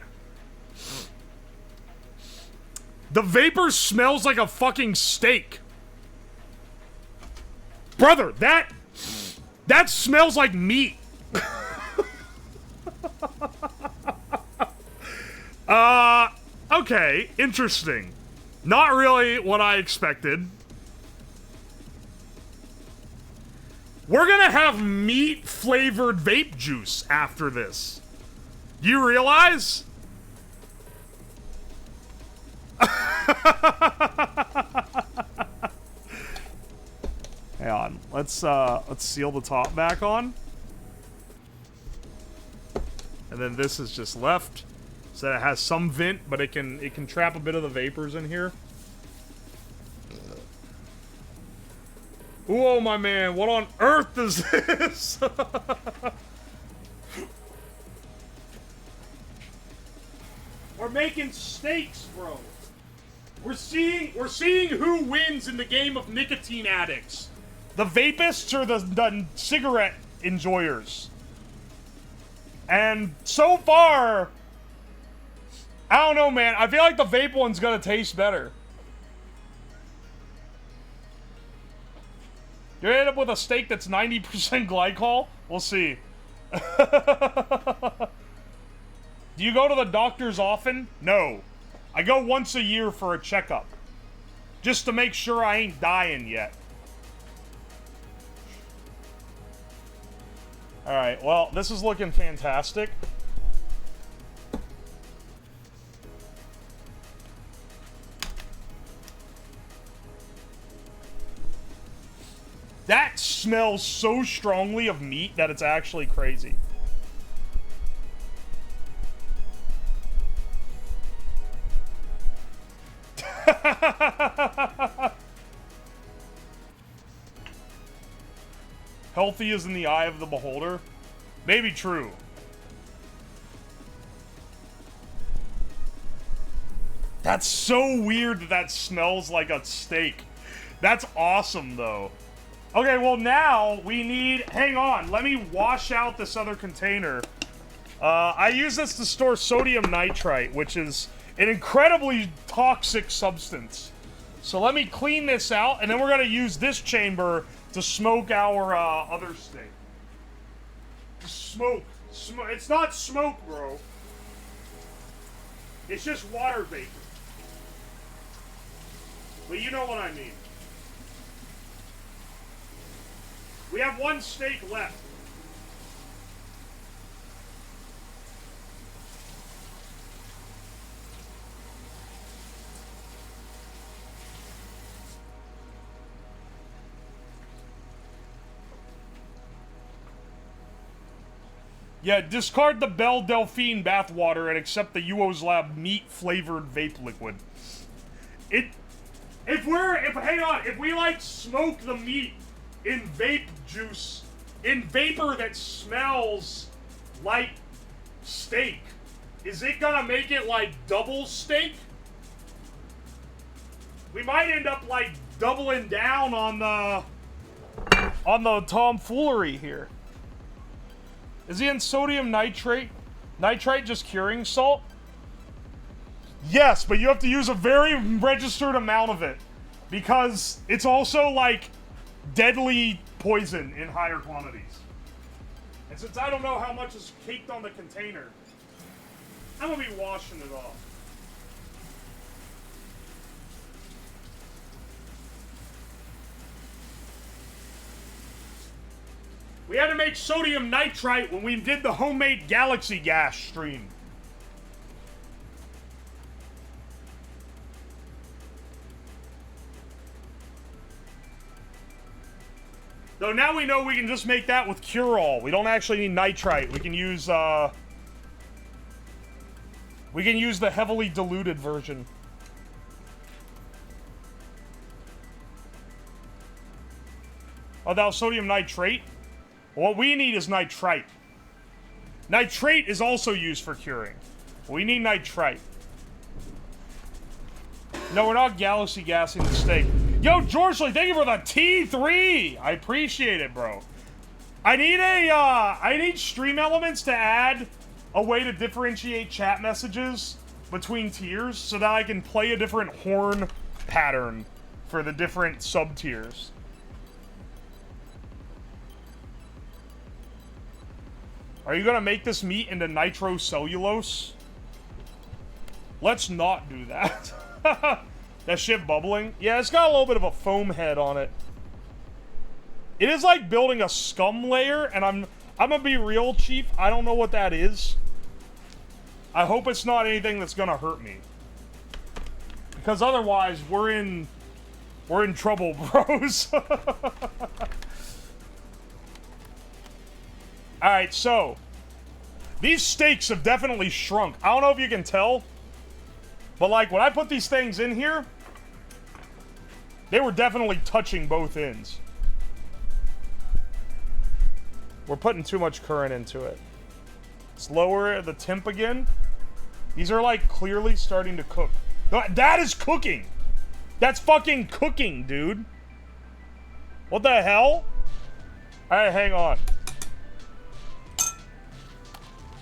The vapor smells like a fucking steak. Brother, that smells like meat. Okay, interesting. Not really what I expected. We're gonna have meat-flavored vape juice after this. You realize? Hang on. Let's seal the top back on. And then this is just left. So that it has some vent, but it can trap a bit of the vapors in here. Whoa, my man, what on earth is this? We're making steaks, bro. We're seeing who wins in the game of nicotine addicts. The vapists or the cigarette enjoyers. And so far, I don't know, man. I feel like the vape one's gonna taste better. You're gonna end up with a steak that's 90% glycol? We'll see. Do you go to the doctors often? No. I go once a year for a checkup. Just to make sure I ain't dying yet. Alright, well, this is looking fantastic. That smells so strongly of meat that it's actually crazy. Healthy is in the eye of the beholder. Maybe true. That's so weird that that smells like a steak. That's awesome, though. Okay, well, now we need... Hang on. Let me wash out this other container. I use this to store sodium nitrite, which is an incredibly toxic substance. So let me clean this out, and then we're going to use this chamber to smoke our other steak. Smoke. It's not smoke, bro. It's just water vapor. But you know what I mean. We have one steak left. Yeah, discard the Belle Delphine bathwater and accept the UO's Lab meat-flavored vape liquid. If we like smoke the meat in vape juice, in vapor that smells like steak, is it gonna make it like double steak? We might end up like doubling down on the tomfoolery here. Is he in sodium nitrate? Nitrite just curing salt? Yes, but you have to use a very registered amount of it. Because it's also, like, deadly poison in higher quantities. And since I don't know how much is caked on the container, I'm gonna be washing it off. We had to make sodium nitrite when we did the homemade Galaxy Gas stream. So now we know we can just make that with Cure-All. We don't actually need nitrite. We can use the heavily diluted version. Oh, that was sodium nitrate? What we need is nitrite. Nitrate is also used for curing. We need nitrite. No, we're not galaxy gassing the steak. Yo, George Lee, thank you for the T3! I appreciate it, bro. I need Stream Elements to add a way to differentiate chat messages between tiers so that I can play a different horn pattern for the different sub-tiers. Are you gonna make this meat into nitrocellulose? Let's not do that. That shit bubbling? Yeah, it's got a little bit of a foam head on it. It is like building a scum layer, and I'm gonna be real, Chief. I don't know what that is. I hope it's not anything that's gonna hurt me. Because otherwise, we're in trouble, bros. Alright, so these steaks have definitely shrunk. I don't know if you can tell, but like when I put these things in here, they were definitely touching both ends. We're putting too much current into it. Let's lower the temp again. These are like clearly starting to cook. No, that is cooking. That's fucking cooking, dude. What the hell? Alright, hang on.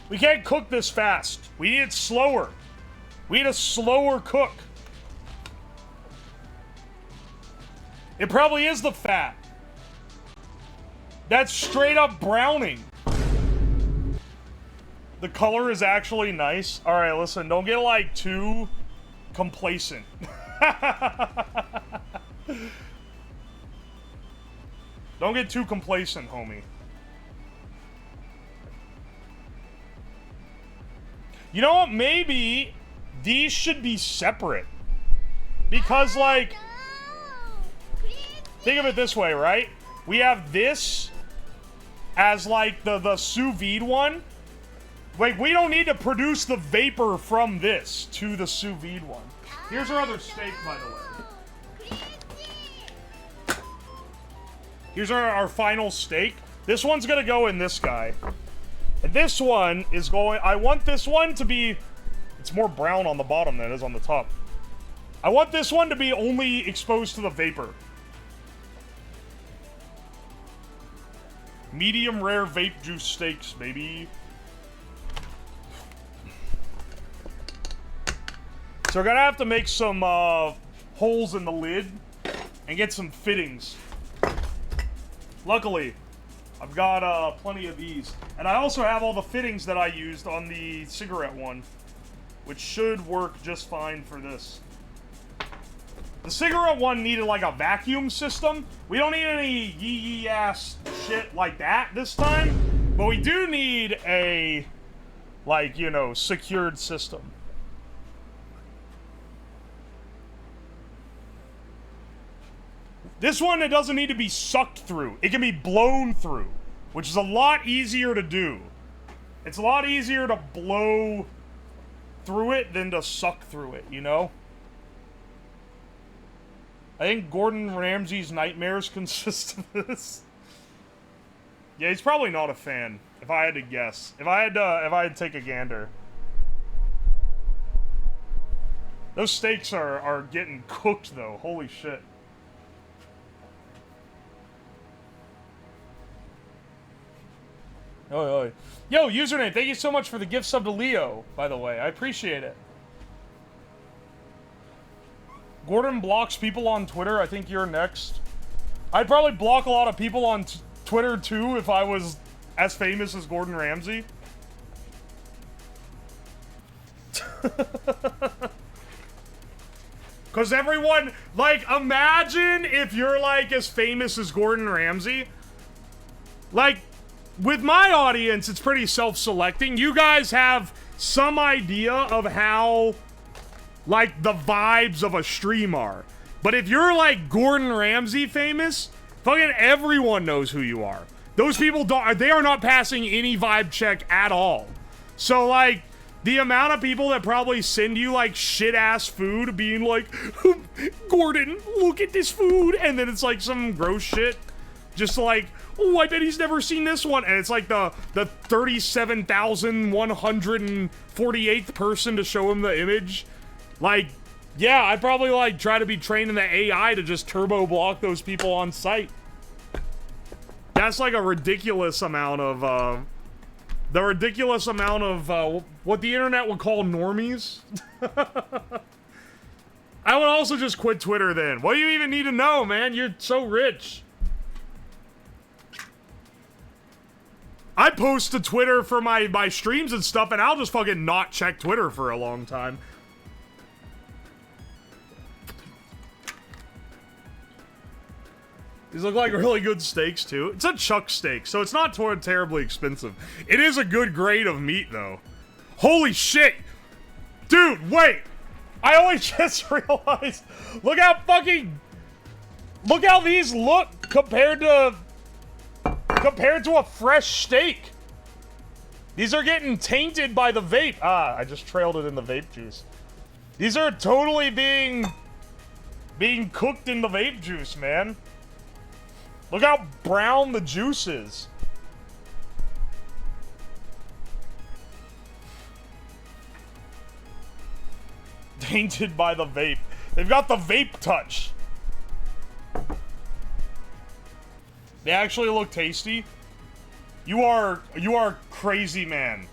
We can't cook this fast. We need it slower. We need a slower cook. It probably is the fat. That's straight up browning. The color is actually nice. Alright, listen, don't get like too complacent. Don't get too complacent, homie. You know what? Maybe these should be separate. Because, like, think of it this way, right? We have this as, like, the sous vide one. Like, we don't need to produce the vapor from this to the sous vide one. Here's our other steak, by the way. Here's our final steak. This one's gonna go in this guy. And this one is going... I want this one to be... It's more brown on the bottom than it is on the top. I want this one to be only exposed to the vapor. Medium rare vape juice steaks, baby. So we're gonna have to make some holes in the lid and get some fittings. Luckily, I've got plenty of these. And I also have all the fittings that I used on the cigarette one, which should work just fine for this. The cigarette one needed like a vacuum system. We don't need any yee ass shit like that this time, but we do need a, like, you know, secured system. This one, it doesn't need to be sucked through. It can be blown through, which is a lot easier to do. It's a lot easier to blow through it than to suck through it, you know? I think Gordon Ramsay's nightmares consist of this. Yeah, he's probably not a fan, if I had to guess. If I had to take a gander. Those steaks are getting cooked, though. Holy shit. Oi, oi. Yo, username, thank you so much for the gift sub to Leo, by the way. I appreciate it. Gordon blocks people on Twitter. I think you're next. I'd probably block a lot of people on Twitter, too, if I was as famous as Gordon Ramsay. Because everyone, like, imagine if you're, like, as famous as Gordon Ramsay. Like, with my audience, it's pretty self-selecting. You guys have some idea of how, like, the vibes of a stream are. But if you're, like, Gordon Ramsay famous, fucking everyone knows who you are. Those people they are not passing any vibe check at all. So, like, the amount of people that probably send you, like, shit-ass food being like, Gordon, look at this food. And then it's, like, some gross shit. Just like, oh, I bet he's never seen this one. And it's like the 37,148th person to show him the image. Like, yeah, I'd probably, like, try to be trained in the AI to just turbo block those people on sight. That's, like, a ridiculous amount of, what the internet would call normies. I would also just quit Twitter then. What do you even need to know, man? You're so rich. I post to Twitter for my streams and stuff, and I'll just fucking not check Twitter for a long time. These look like really good steaks, too. It's a chuck steak, so it's not terribly expensive. It is a good grade of meat, though. Holy shit! Dude, wait! I only just realized... Look how these look compared to a fresh steak. These are getting tainted by the vape. Ah, I just trailed it in the vape juice. These are totally being cooked in the vape juice, man. Look how brown the juice is. Tainted by the vape. They've got the vape touch. They actually look tasty. You are crazy, man.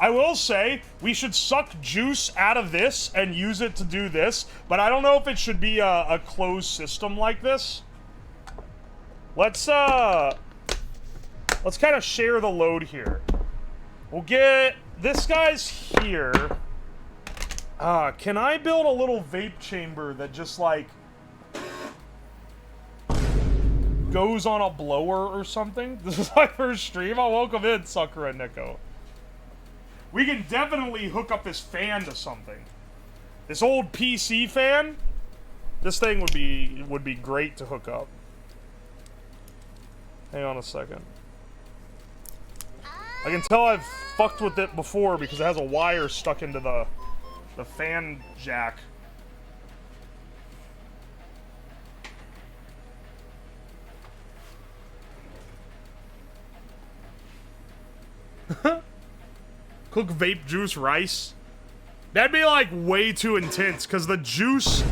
I will say, we should suck juice out of this and use it to do this, but I don't know if it should be a closed system like this. Let's kind of share the load here. We'll get this guy's here. Can I build a little vape chamber that just, like, goes on a blower or something? This is my first stream. I'll welcome in, Sakura and Neko. We can definitely hook up this fan to something. This old PC fan, this thing would be great to hook up. Hang on a second. I can tell I've fucked with it before because it has a wire stuck into the fan jack. Cook vape juice rice. That'd be like way too intense because the juice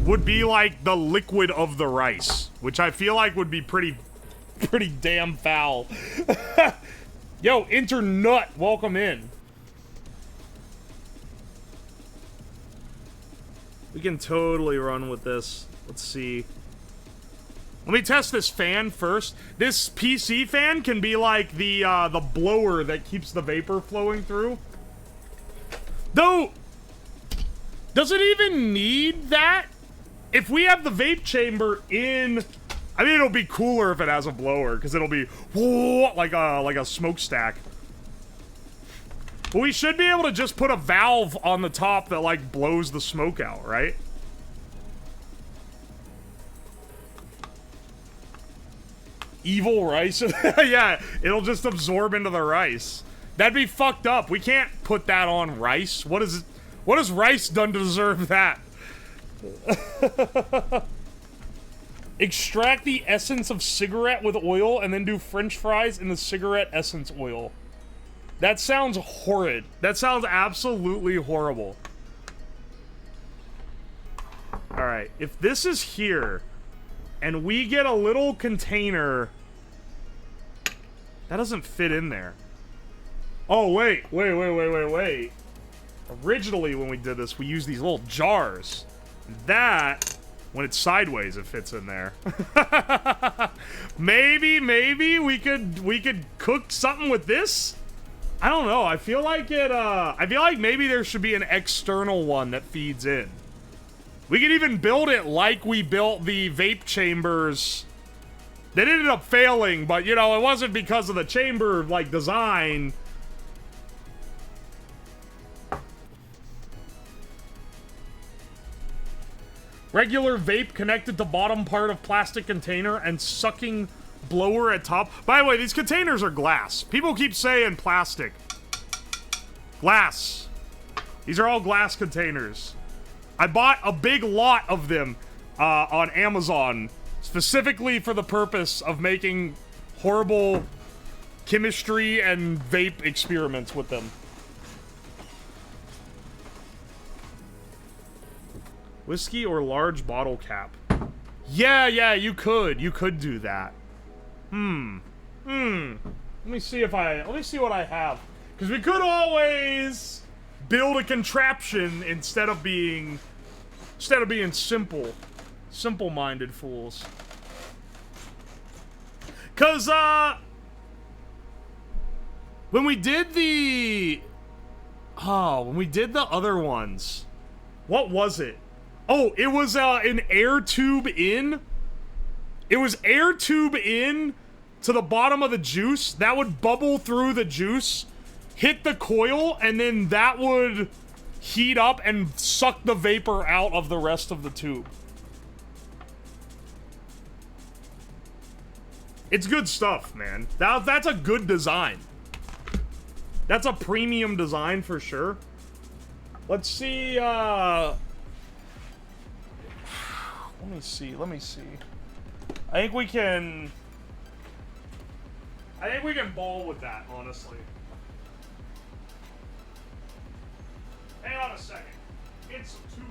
would be like the liquid of the rice, which I feel like would be pretty damn foul. Yo, Internut, welcome in. We can totally run with this. Let's see. Let me test this fan first. This PC fan can be like the blower that keeps the vapor flowing through. Though, does it even need that? If we have the vape chamber in, I mean, it'll be cooler if it has a blower, because it'll be whoa, like a smokestack. But we should be able to just put a valve on the top that like blows the smoke out, right? Evil rice? Yeah, it'll just absorb into the rice. That'd be fucked up. We can't put that on rice. What has rice done to deserve that? Extract the essence of cigarette with oil and then do french fries in the cigarette essence oil. That sounds horrid. That sounds absolutely horrible. Alright, if this is here, and we get a little container... That doesn't fit in there. Oh, wait. Originally, when we did this, we used these little jars. That, when it's sideways, it fits in there. Maybe we could cook something with this? I don't know. I feel like maybe there should be an external one that feeds in. We could even build it like we built the vape chambers. That ended up failing, but, you know, it wasn't because of the chamber, like, design. Regular vape connected to bottom part of plastic container and sucking blower at top. By the way, these containers are glass. People keep saying plastic. Glass. These are all glass containers. I bought a big lot of them on Amazon specifically for the purpose of making horrible chemistry and vape experiments with them. Whiskey or large bottle cap? Yeah, you could do that. Let me see what I have. Because we could always build a contraption instead of being simple-minded fools. Cause when we did the other ones, what was it? Oh, it was an air tube in. It was air tube in to the bottom of the juice. That would bubble through the juice, hit the coil, and then that would heat up and suck the vapor out of the rest of the tube. It's good stuff, man. That's a good design. That's a premium design for sure. Let's see, let me see. I think we can ball with that, honestly. Hang on a second. Get some tubing.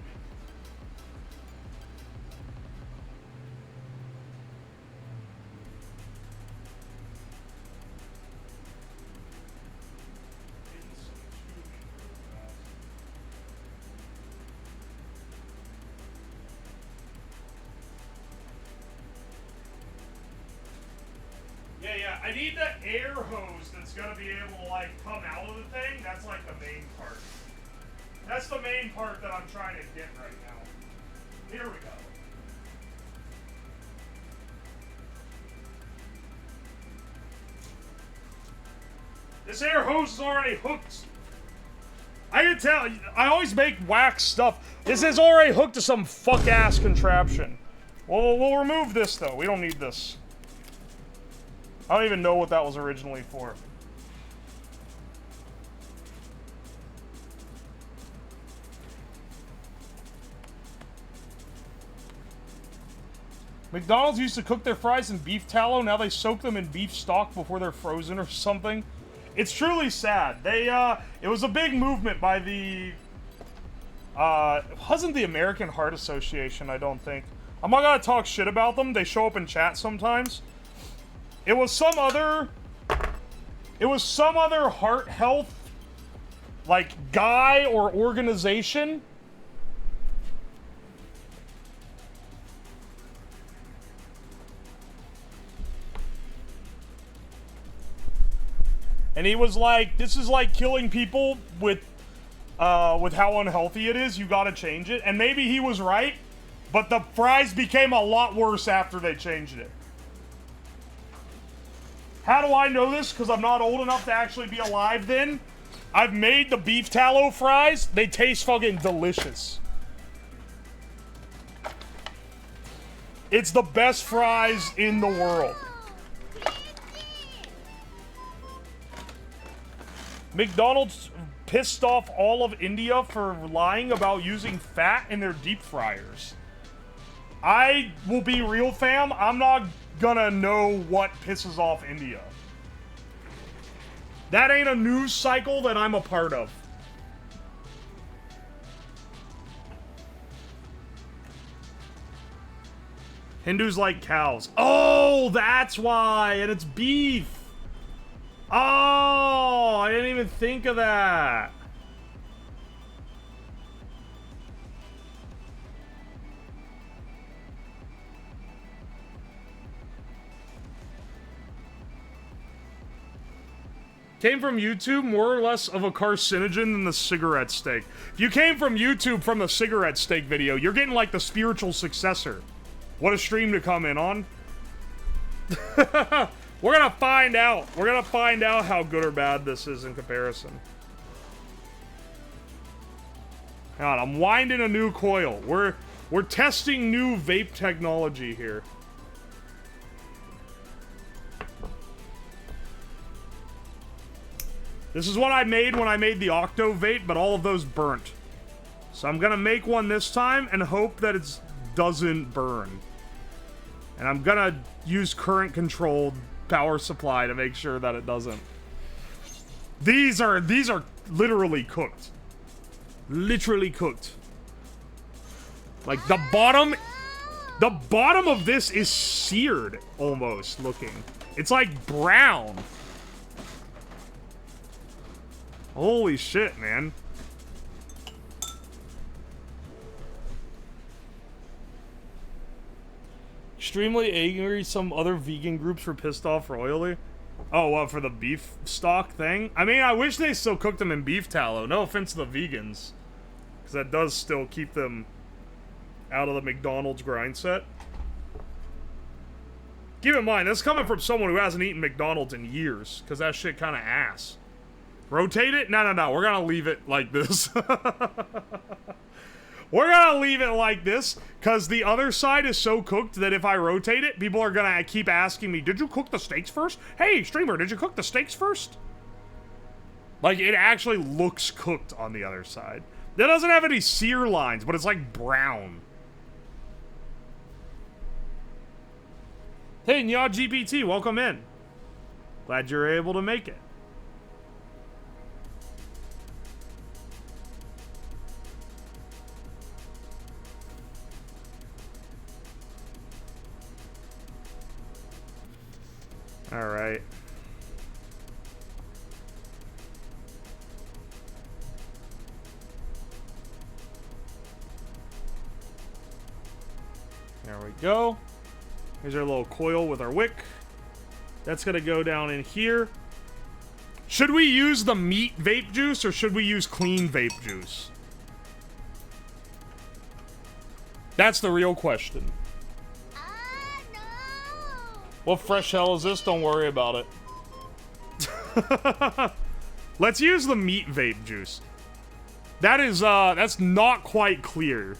Yeah, I need the air hose that's gonna be able to, like, come out of the thing. That's, like, the main part. That's the main part that I'm trying to get right now. Here we go. This air hose is already hooked. I can tell, I always make wax stuff. This is already hooked to some fuck-ass contraption. Well, we'll remove this, though. We don't need this. I don't even know what that was originally for. McDonald's used to cook their fries in beef tallow. Now they soak them in beef stock before they're frozen or something. It's truly sad. They, it was a big movement by the, it wasn't the American Heart Association, I don't think. I'm not gonna talk shit about them. They show up in chat sometimes. It was some other heart health, like, guy or organization. And he was like, this is like killing people with how unhealthy it is. You gotta change it. And maybe he was right, but the fries became a lot worse after they changed it. How do I know this? Because I'm not old enough to actually be alive then. I've made the beef tallow fries. They taste fucking delicious. It's the best fries in the world. McDonald's pissed off all of India for lying about using fat in their deep fryers. I will be real, fam. I'm not gonna know what pisses off India. That ain't a news cycle that I'm a part of. Hindus like cows. Oh, that's why. And it's beef. Oh, I didn't even think of that. Came from YouTube, more or less of a carcinogen than the cigarette steak. If you came from YouTube from the cigarette steak video, you're getting like the spiritual successor. What a stream to come in on. We're gonna find out. We're gonna find out how good or bad this is in comparison. Hang on, I'm winding a new coil. We're testing new vape technology here. This is what I made when I made the Octo Vape, but all of those burnt. So I'm gonna make one this time and hope that it doesn't burn. And I'm gonna use current controlled power supply to make sure that it doesn't. These are literally cooked. Literally cooked. Like the bottom of this is seared almost looking. It's like brown. Holy shit, man. Extremely angry some other vegan groups were pissed off royally. Oh, what, for the beef stock thing? I mean, I wish they still cooked them in beef tallow. No offense to the vegans. Because that does still keep them out of the McDonald's grind set. Keep in mind, this is coming from someone who hasn't eaten McDonald's in years. Because that shit kind of ass. Rotate it? No. We're going to leave it like this. We're gonna leave it like this, because the other side is so cooked that if I rotate it, people are gonna keep asking me, did you cook the steaks first? Hey, streamer, did you cook the steaks first? Like, it actually looks cooked on the other side. It doesn't have any sear lines, but it's like brown. Hey, Nya GPT, welcome in. Glad you're able to make it. All right. There we go. Here's our little coil with our wick. That's gonna go down in here. Should we use the meat vape juice or should we use clean vape juice? That's the real question. What fresh hell is this? Don't worry about it. Let's use the meat vape juice. That is, that's not quite clear.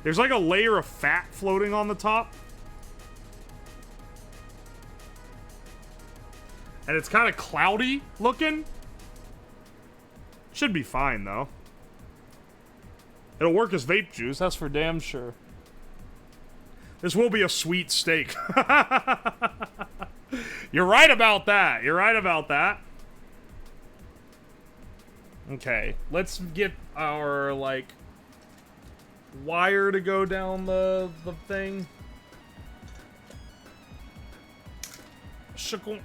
There's like a layer of fat floating on the top. And it's kind of cloudy looking. Should be fine, though. It'll work as vape juice, that's for damn sure. This will be a sweet steak. You're right about that. You're right about that. Okay, let's get our, like, wire to go down the thing. Shickle.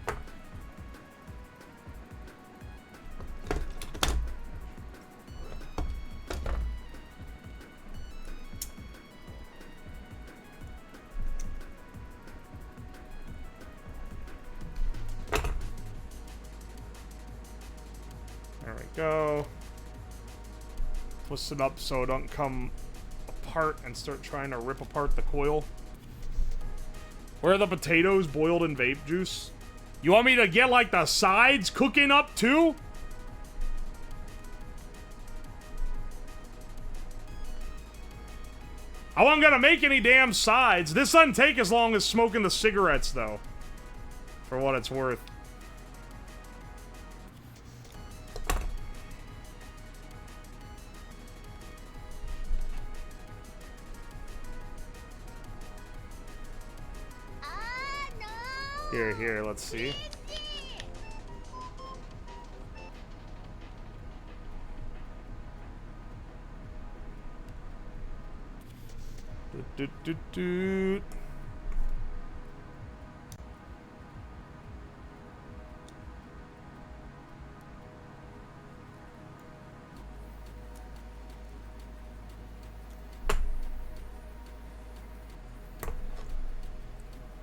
There we go. Twist it up so it don't come apart and start trying to rip apart the coil. Where are the potatoes boiled in vape juice? You want me to get, like, the sides cooking up, too? I wasn't gonna make any damn sides. This doesn't take as long as smoking the cigarettes, though. For what it's worth. Here, let's see. Doot.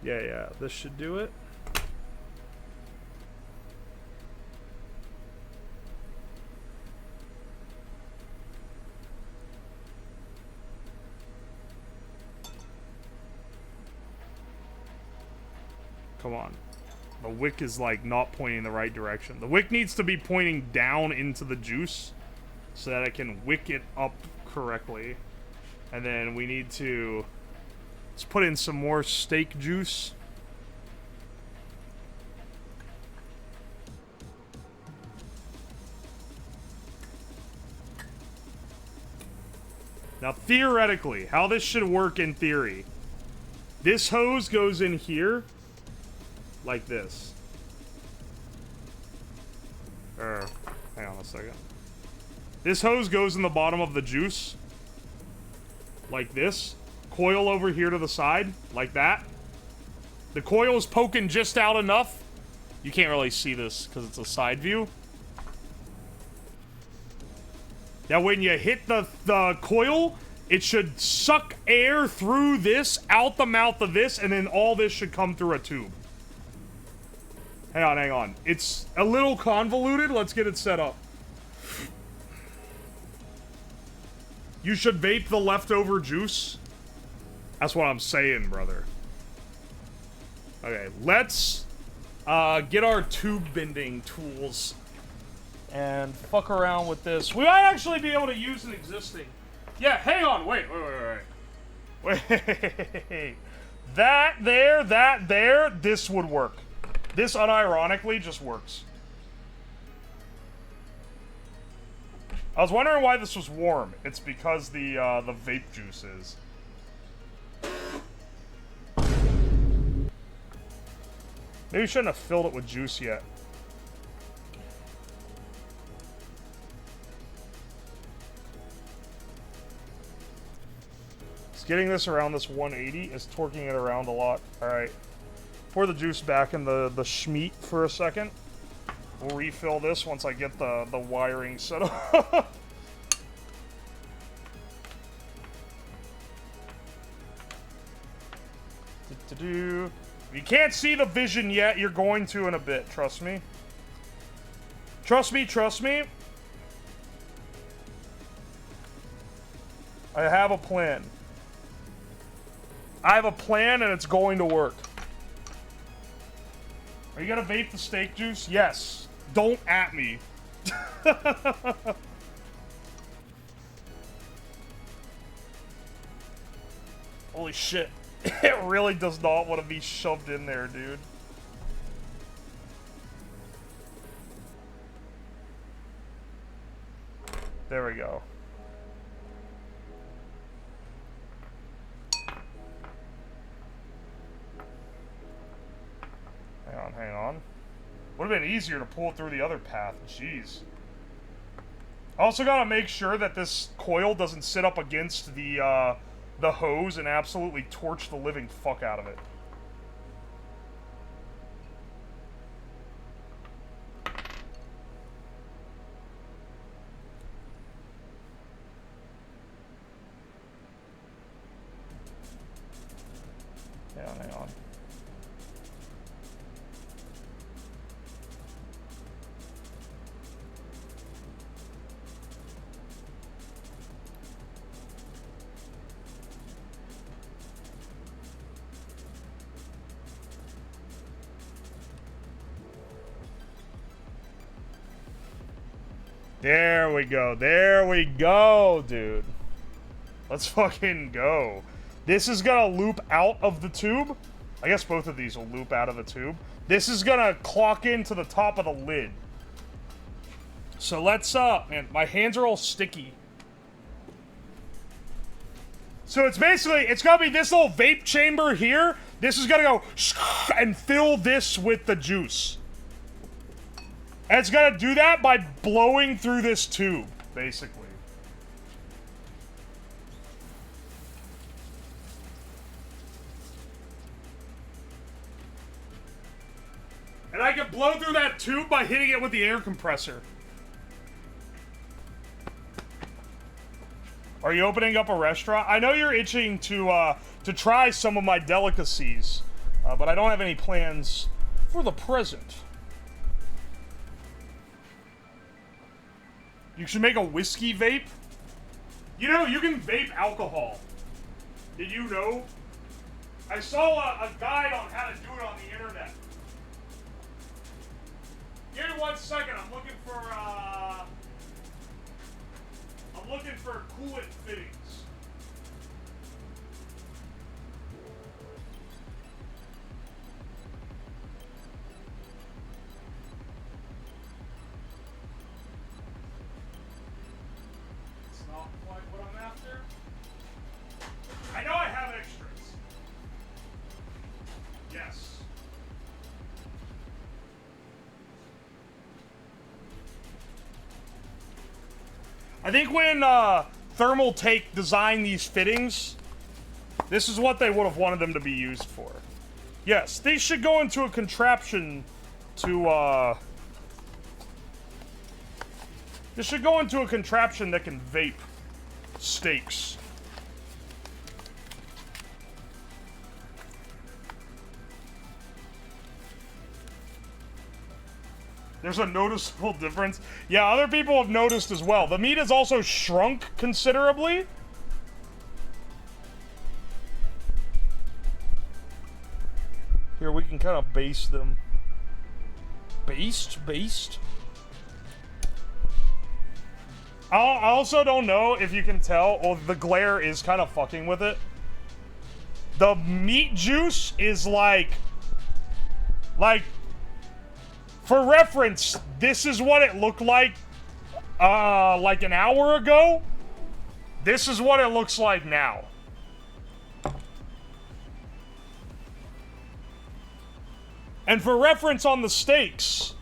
Yeah, this should do it. Come on. The wick is, like, not pointing in the right direction. The wick needs to be pointing down into the juice so that I can wick it up correctly. And then we need to... let's put in some more steak juice. Now, theoretically, how this should work in theory. This hose goes in here. Like this. Hang on a second. This hose goes in the bottom of the juice. Like this. Coil over here to the side. Like that. The coil is poking just out enough. You can't really see this because it's a side view. Now when you hit the coil, it should suck air through this, out the mouth of this, and then all this should come through a tube. Hang on. It's a little convoluted. Let's get it set up. You should vape the leftover juice. That's what I'm saying, brother. Okay, let's get our tube bending tools and fuck around with this. We might actually be able to use an existing. Yeah, hang on. Wait. That there, this would work. This, unironically, just works. I was wondering why this was warm. It's because the vape juice is. Maybe we shouldn't have filled it with juice yet. Just getting this around this 180 is torquing it around a lot. Alright. Pour the juice back in the schmeat for a second. We'll refill this once I get the wiring set up. If you can't see the vision yet, you're going to in a bit. Trust me. Trust me. I have a plan. I have a plan and it's going to work. Are you gonna vape the steak juice? Yes. Don't at me. Holy shit. It really does not want to be shoved in there, dude. There we go. hang on. Would have been easier to pull it through the other path. Jeez. I also gotta make sure that this coil doesn't sit up against the hose and absolutely torch the living fuck out of it. Yeah, hang on. There we go. There we go, dude. Let's fucking go. This is gonna loop out of the tube. I guess both of these will loop out of the tube. This is gonna clock into the top of the lid. So let's, man, my hands are all sticky. So it's basically, it's gonna be this little vape chamber here. This is gonna go and fill this with the juice. And it's gonna do that by blowing through this tube, basically. And I can blow through that tube by hitting it with the air compressor. Are you opening up a restaurant? I know you're itching to try some of my delicacies, but I don't have any plans for the present. You should make a whiskey vape. You know, you can vape alcohol. Did you know? I saw a guide on how to do it on the internet. Give me 1 second. I'm looking for coolant fittings. It's not quite what I'm after. I know I have extras. Yes. I think when Thermal Take designed these fittings, this is what they would have wanted them to be used for. Yes, these should go into a contraption to, this should go into a contraption that can vape steaks. There's a noticeable difference. Yeah, other people have noticed as well. The meat has also shrunk considerably. Here, we can kind of baste them. Baste? I also don't know if you can tell. Well, the glare is kind of fucking with it. The meat juice is like... For reference, this is what it looked like an hour ago. This is what it looks like now. And for reference on the steaks,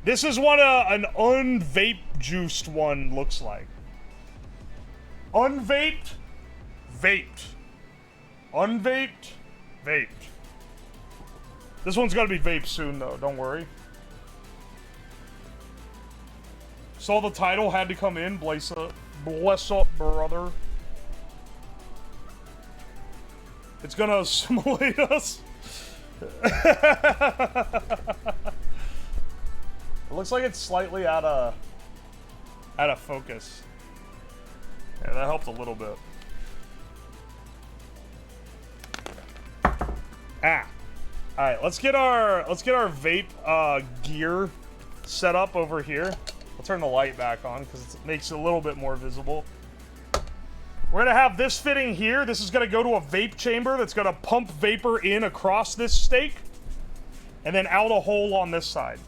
this is what an unvape juiced one looks like. Unvaped, vaped. Unvaped, vaped. This one's gotta be vape soon, though. Don't worry. Saw the title had to come in. Bless up, brother. It's gonna assimilate us. It looks like it's slightly out of focus. Yeah, that helped a little bit. Ah. All right, let's get our vape gear set up over here. I'll turn the light back on because it makes it a little bit more visible. We're gonna have this fitting here. This is gonna go to a vape chamber that's gonna pump vapor in across this steak, and then out a hole on this side.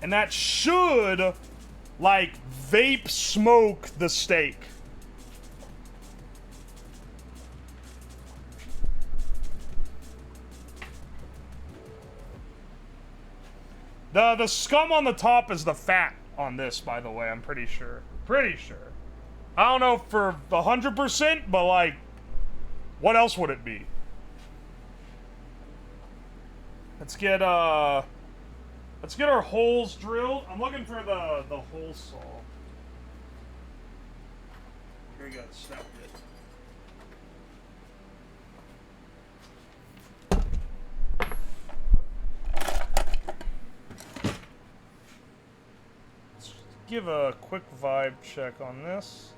And that should, like, vape smoke the steak. The scum on the top is the fat on this, by the way, I'm pretty sure. Pretty sure. I don't know for 100%, but like, what else would it be? Let's get our holes drilled. I'm looking for the hole saw. Here we go, step it. Let's give a quick vibe check on this.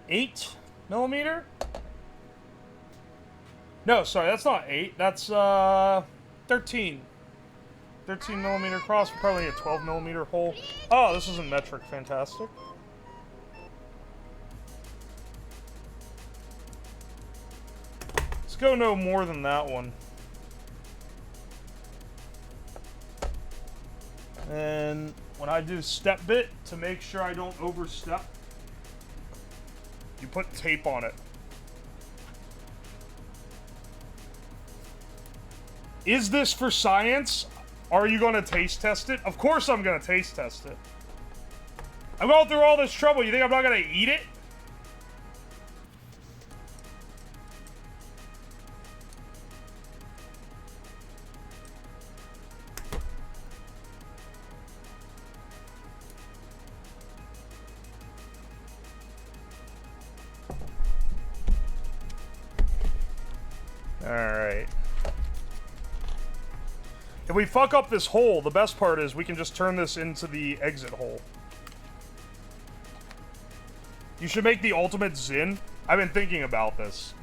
8 millimeter? No, sorry, that's not 8. That's 13. 13 millimeter cross, probably a 12 millimeter hole. Oh, this isn't metric. Fantastic. Let's go no more than that one. And when I do step bit, to make sure I don't overstep, you put tape on it. Is this for science? Are you going to taste test it? Of course I'm going to taste test it. I'm going through all this trouble. You think I'm not going to eat it? Alright. If we fuck up this hole, the best part is we can just turn this into the exit hole. You should make the ultimate Zin. I've been thinking about this.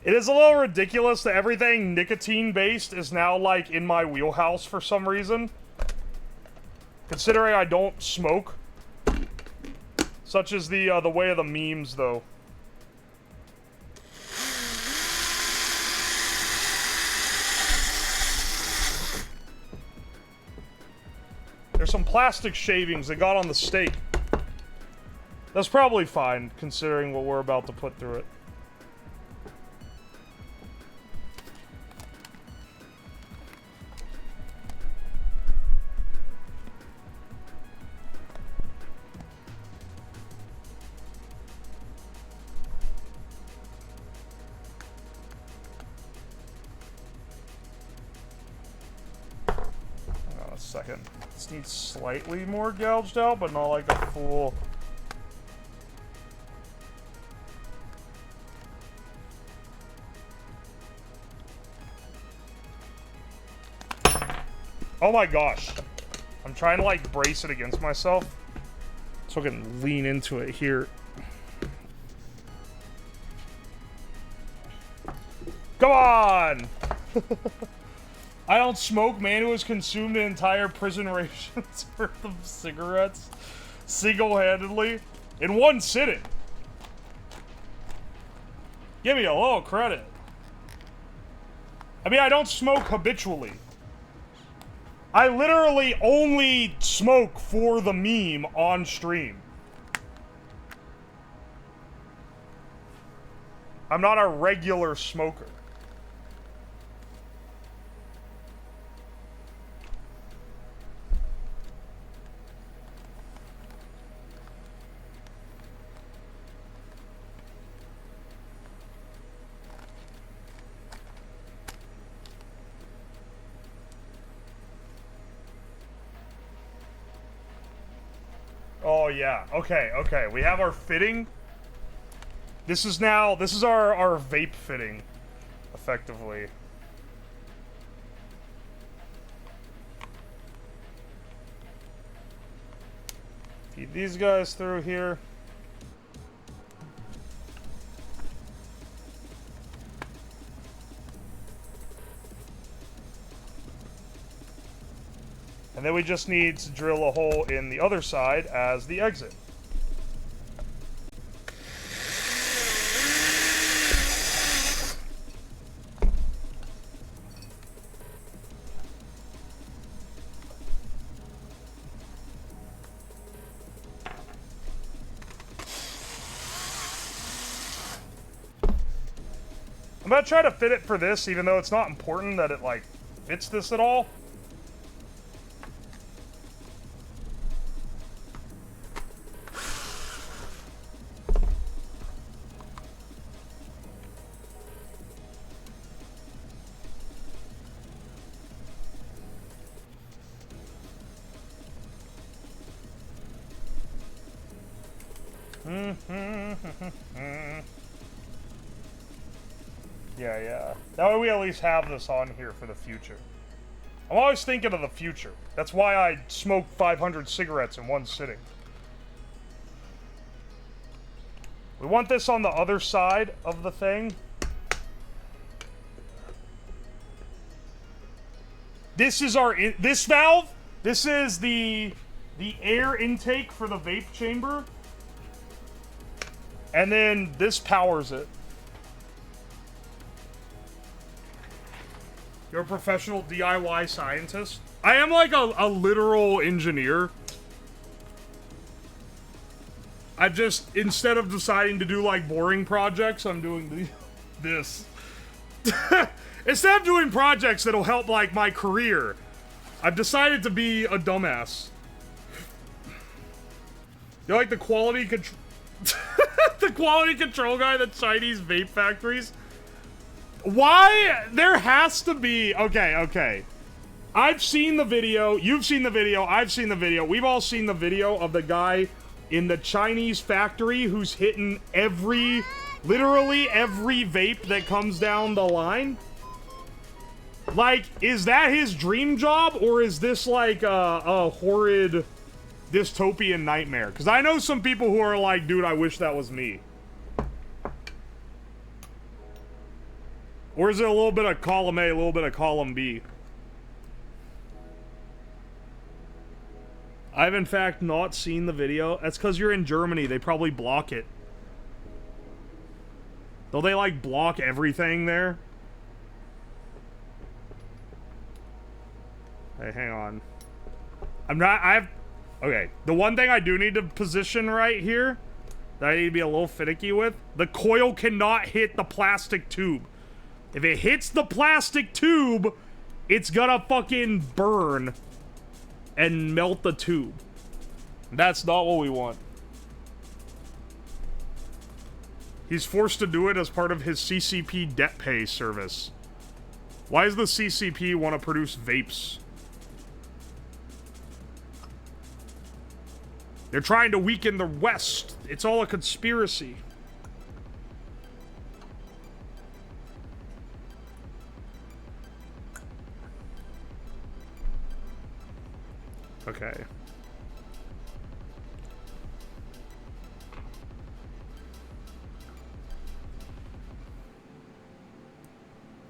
It is a little ridiculous that everything nicotine-based is now, like, in my wheelhouse for some reason. Considering I don't smoke. Such is the way of the memes, though. There's some plastic shavings that got on the steak. That's probably fine, considering what we're about to put through it. Hang on a second. This needs slightly more gouged out, but not like a full... Oh my gosh. I'm trying to, like, brace it against myself so I can lean into it here. Come on! I don't smoke. Man who has consumed an entire prison ration's worth of cigarettes single-handedly in one sitting. Give me a little credit. I mean, I don't smoke habitually. I literally only smoke for the meme on stream. I'm not a regular smoker. Oh yeah, okay, okay. We have our fitting. This is our vape fitting, effectively. Feed these guys through here. And then we just need to drill a hole in the other side as the exit. I'm gonna try to fit it for this, even though it's not important that it, like, fits this at all. Yeah. That way we at least have this on here for the future. I'm always thinking of the future. That's why I smoke 500 cigarettes in one sitting. We want this on the other side of the thing. This is this valve. This is the air intake for the vape chamber. And then this powers it. You're a professional DIY scientist? I am like a literal engineer. I just, instead of deciding to do like boring projects, I'm doing this. Instead of doing projects that'll help like my career, I've decided to be a dumbass. You're like the quality control... the quality control guy at the Chinese vape factories? Why? There has to be... Okay. I've seen the video. You've seen the video. I've seen the video. We've all seen the video of the guy in the Chinese factory who's hitting literally every vape that comes down the line. Like, is that his dream job, or is this like a horrid dystopian nightmare? Because I know some people who are like, dude, I wish that was me. Or is it a little bit of column A, a little bit of column B? I've in fact not seen the video. That's because you're in Germany. They probably block it. Don't they like block everything there? Hey, hang on. Okay, the one thing I do need to position right here, that I need to be a little finicky with, the coil cannot hit the plastic tube. If it hits the plastic tube, it's gonna fucking burn and melt the tube. That's not what we want. He's forced to do it as part of his CCP debt pay service. Why does the CCP want to produce vapes? They're trying to weaken the West. It's all a conspiracy. Okay.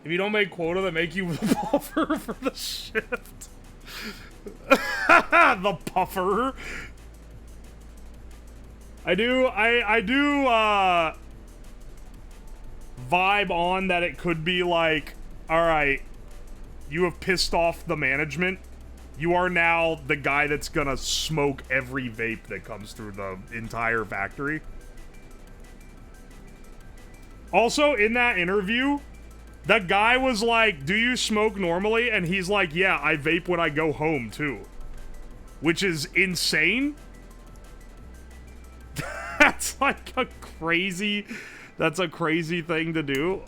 If you don't make quota, they make you the puffer for the shift. The puffer. I do vibe on that it could be like, alright, you have pissed off the management. You are now the guy that's gonna smoke every vape that comes through the entire factory. Also, in that interview, the guy was like, do you smoke normally? And he's like, yeah, I vape when I go home, too. Which is insane. That's like a crazy... That's a crazy thing to do.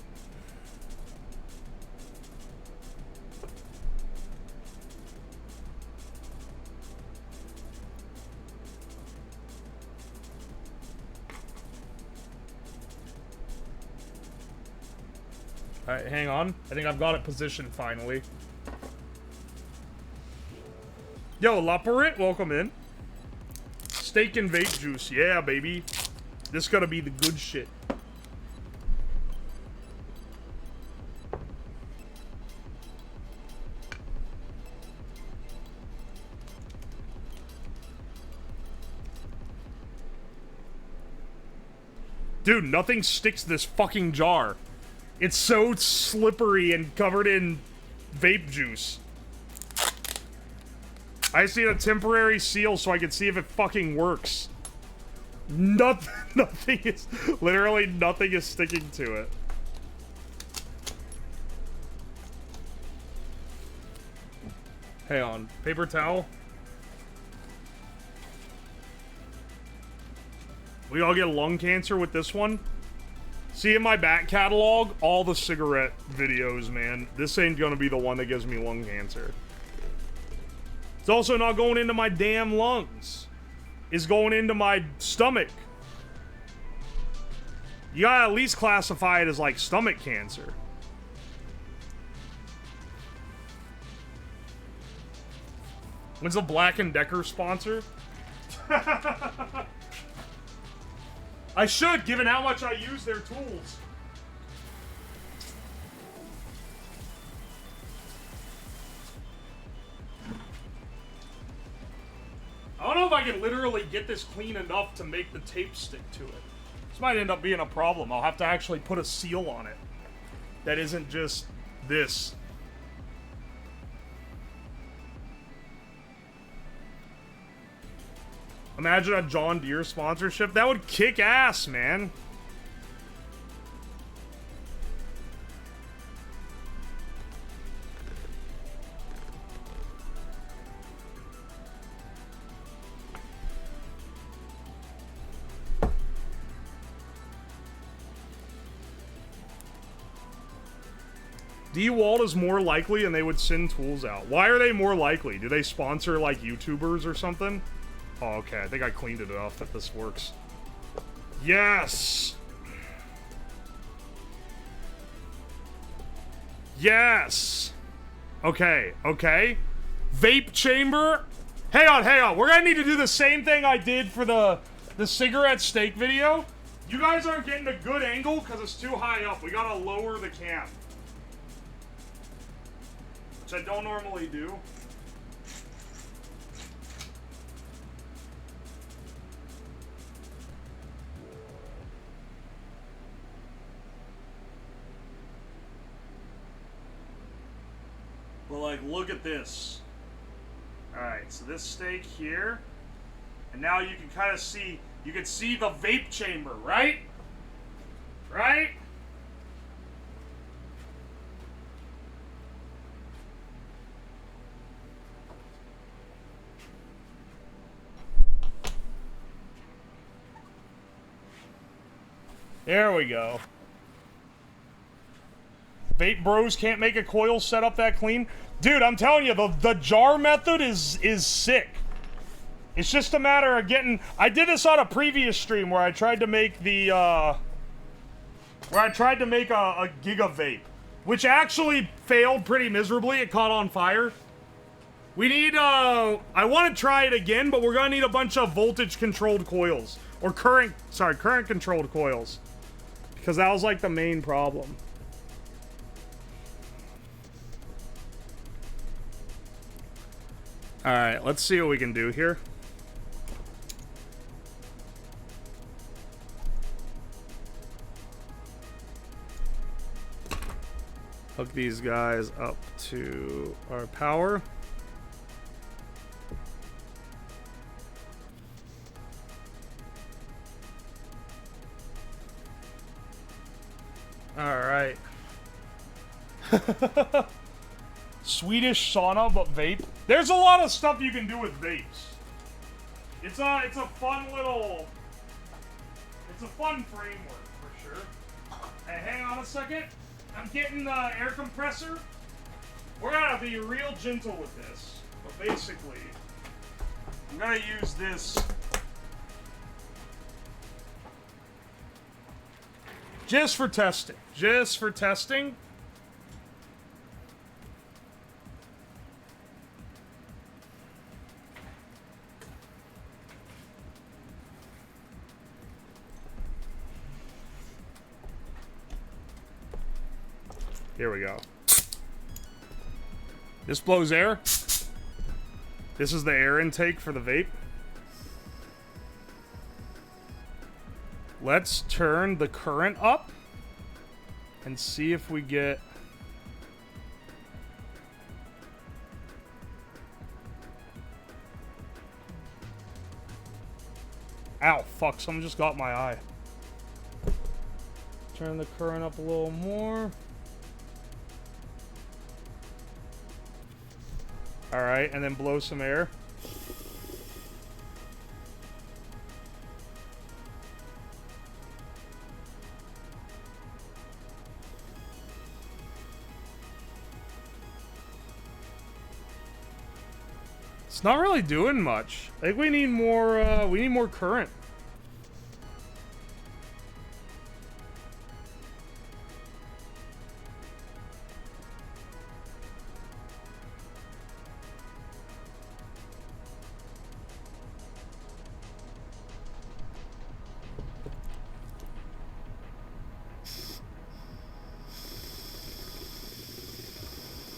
Alright, hang on. I think I've got it positioned finally. Yo, Laparit, welcome in. Steak and vape juice. Yeah, baby. This gotta be the good shit. Dude, nothing sticks to this fucking jar. It's so slippery and covered in vape juice. I just need a temporary seal so I can see if it fucking works. Nothing is... Literally nothing is sticking to it. Hang on. Paper towel. We all get lung cancer with this one. See, in my back catalog, all the cigarette videos, man. This ain't gonna be the one that gives me lung cancer. It's also not going into my damn lungs. It's going into my stomach. You gotta at least classify it as like stomach cancer. When's the Black & Decker sponsor? I should, given how much I use their tools. I don't know if I can literally get this clean enough to make the tape stick to it. This might end up being a problem. I'll have to actually put a seal on it. That isn't just this. Imagine a John Deere sponsorship. That would kick ass, man. DeWalt is more likely and they would send tools out. Why are they more likely? Do they sponsor like YouTubers or something? Oh, okay. I think I cleaned it enough that this works. Yes! Yes! Okay, okay. Vape chamber. Hang on. We're gonna need to do the same thing I did for the cigarette steak video. You guys aren't getting a good angle because it's too high up. We gotta lower the cam. Which I don't normally do. But like, look at this. Alright, so this steak here. And now you can kind of see, you can see the vape chamber, right? Right? There we go. Vape bros can't make a coil setup that clean. Dude, I'm telling you, the jar method is sick. It's just a matter of getting... I did this on a previous stream where I tried to make the, a Giga Vape, which actually failed pretty miserably. It caught on fire. We need, I want to try it again, but we're gonna need a bunch of voltage-controlled coils. Or current-controlled coils. Because that was, like, the main problem. Alright, let's see what we can do here. Hook these guys up to our power. Alright. Swedish sauna, but vape. There's a lot of stuff you can do with vapes. It's a fun little... It's a fun framework, for sure. Hey, hang on a second. I'm getting the air compressor. We're gonna be real gentle with this. But basically, I'm gonna use this... just for testing. Just for testing. Here we go. This blows air. This is the air intake for the vape. Let's turn the current up and see if we get... Ow, fuck, someone just got my eye. Turn the current up a little more. Alright, and then blow some air. It's not really doing much. I think we need more current.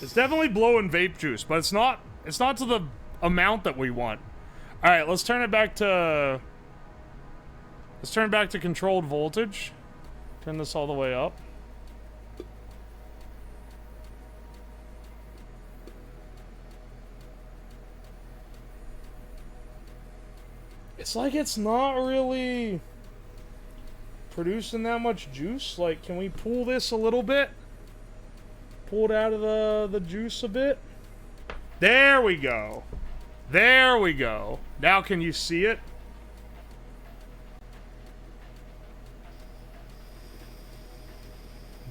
It's definitely blowing vape juice, but it's not to the amount that we want. All right, let's turn it back to controlled voltage. Turn this all the way up. It's like it's not really producing that much juice. Like, can we pull this a little bit? Pull it out of the juice a bit. There we go. There we go. Now can you see it?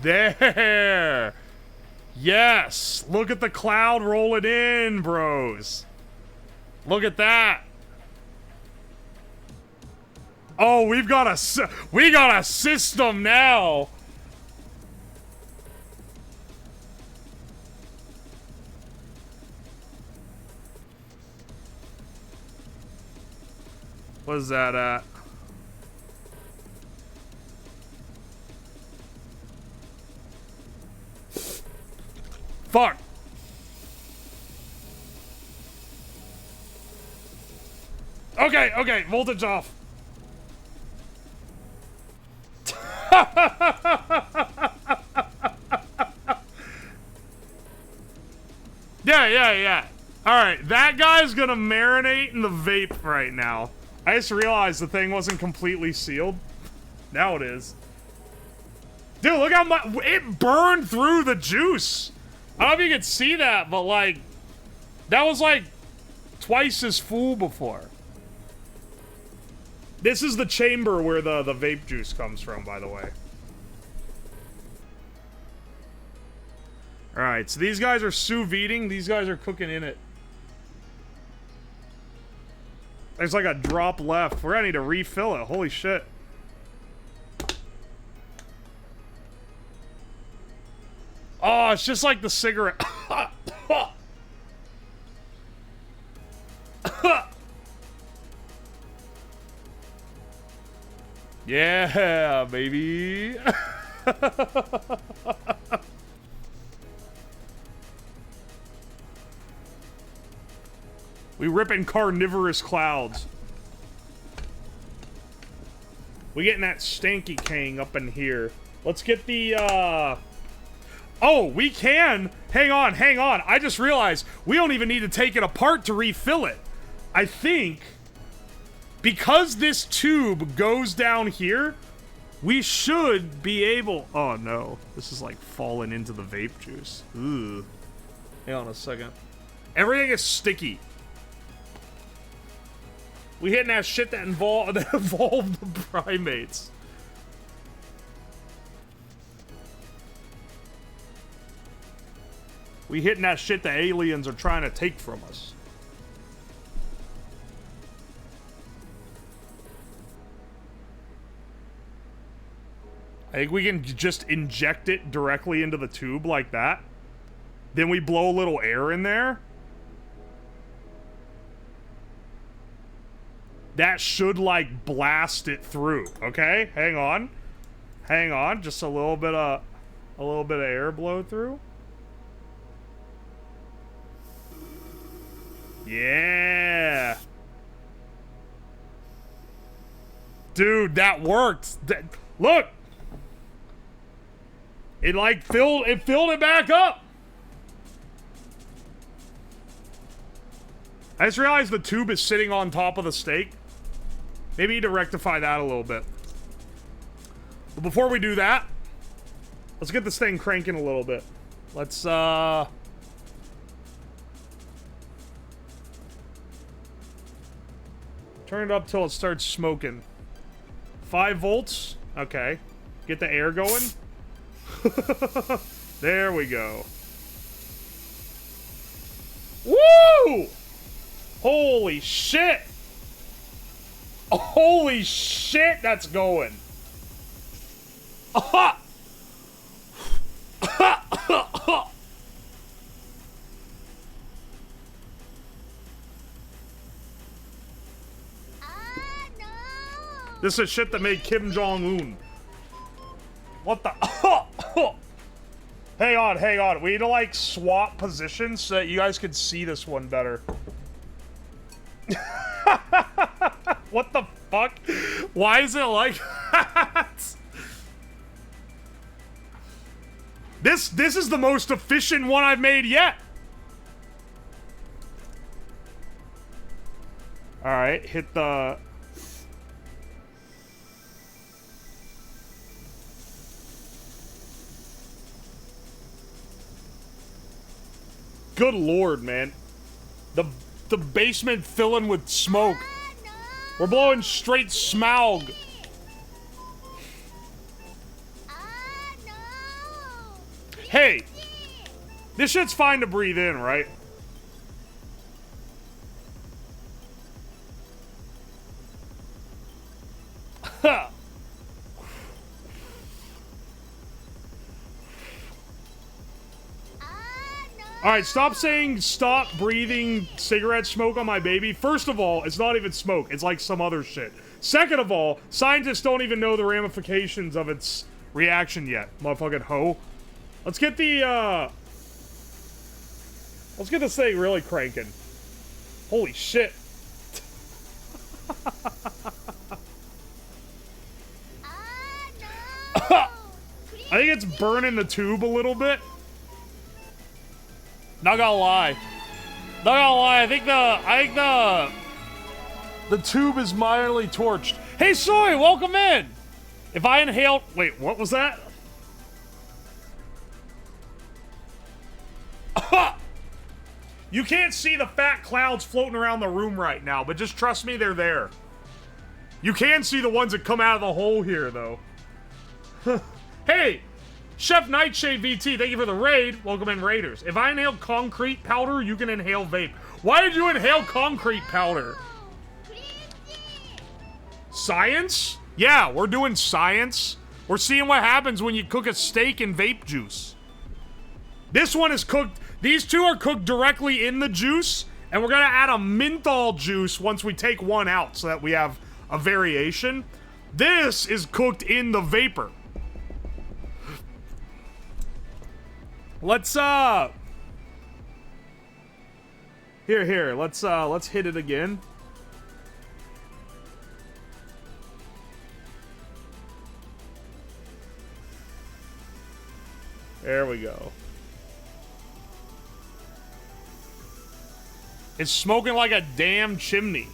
There. Yes. Look at the cloud rolling in, bros. Look at that. Oh, we got a system now. What's that at? Fuck. Okay, okay, voltage off. Yeah. Alright, that guy's gonna marinate in the vape right now. I just realized the thing wasn't completely sealed. Now it is. Dude, look how much it burned through the juice. I don't know if you could see that, but like, that was like twice as full before. This is the chamber where the vape juice comes from, by the way. Alright, so these guys are sous videing. These guys are cooking in it. There's like a drop left. We're gonna need to refill it. Holy shit. Oh, it's just like the cigarette. Yeah, baby. We ripping carnivorous clouds. We getting that stanky king up in here. Let's get the, Oh, we can! Hang on. I just realized we don't even need to take it apart to refill it. I think, because this tube goes down here, we should be able... Oh, no. This is, like, falling into the vape juice. Ugh. Hang on a second. Everything is sticky. We hitting that shit that evolved the primates. We hitting that shit the aliens are trying to take from us. I think we can just inject it directly into the tube like that. Then we blow a little air in there. That should, like, blast it through, okay? Hang on. Just a little bit of air blow through. Yeah. Dude, that worked. Look. It, like, filled it back up. I just realized the tube is sitting on top of the steak. Maybe need to rectify that a little bit. But before we do that, let's get this thing cranking a little bit. Let's Turn it up till it starts smoking. 5 volts. Okay. Get the air going. There we go. Woo! Holy shit! Holy shit, that's going. Aha! No! This is shit that made Kim Jong-un. What the? Hang on, hang on. We need to, like, swap positions so that you guys can see this one better. What the fuck? Why is it like that? This is the most efficient one I've made yet. Alright, hit the... Good lord, man. The basement filling with smoke. No! We're blowing straight smaug. No! Hey, this shit's fine to breathe in, right? Ha! Alright, stop saying stop breathing cigarette smoke on my baby. First of all, it's not even smoke. It's like some other shit. Second of all, scientists don't even know the ramifications of its reaction yet. Motherfucking hoe. Let's get the, let's get this thing really cranking. Holy shit. I think it's burning the tube a little bit. Not gonna lie. Not gonna lie, I think the tube is mildly torched. Hey Soy, welcome in! If I inhale... Wait, what was that? You can't see the fat clouds floating around the room right now, but just trust me, they're there. You can see the ones that come out of the hole here, though. Hey! Chef Nightshade VT, thank you for the raid. Welcome in, Raiders. If I inhale concrete powder, you can inhale vape. Why did you inhale concrete powder? Science? Yeah, we're doing science. We're seeing what happens when you cook a steak in vape juice. This one is cooked... These two are cooked directly in the juice, and we're gonna add a menthol juice once we take one out so that we have a variation. This is cooked in the vapor. Let's here, let's hit it again. There we go. It's smoking like a damn chimney.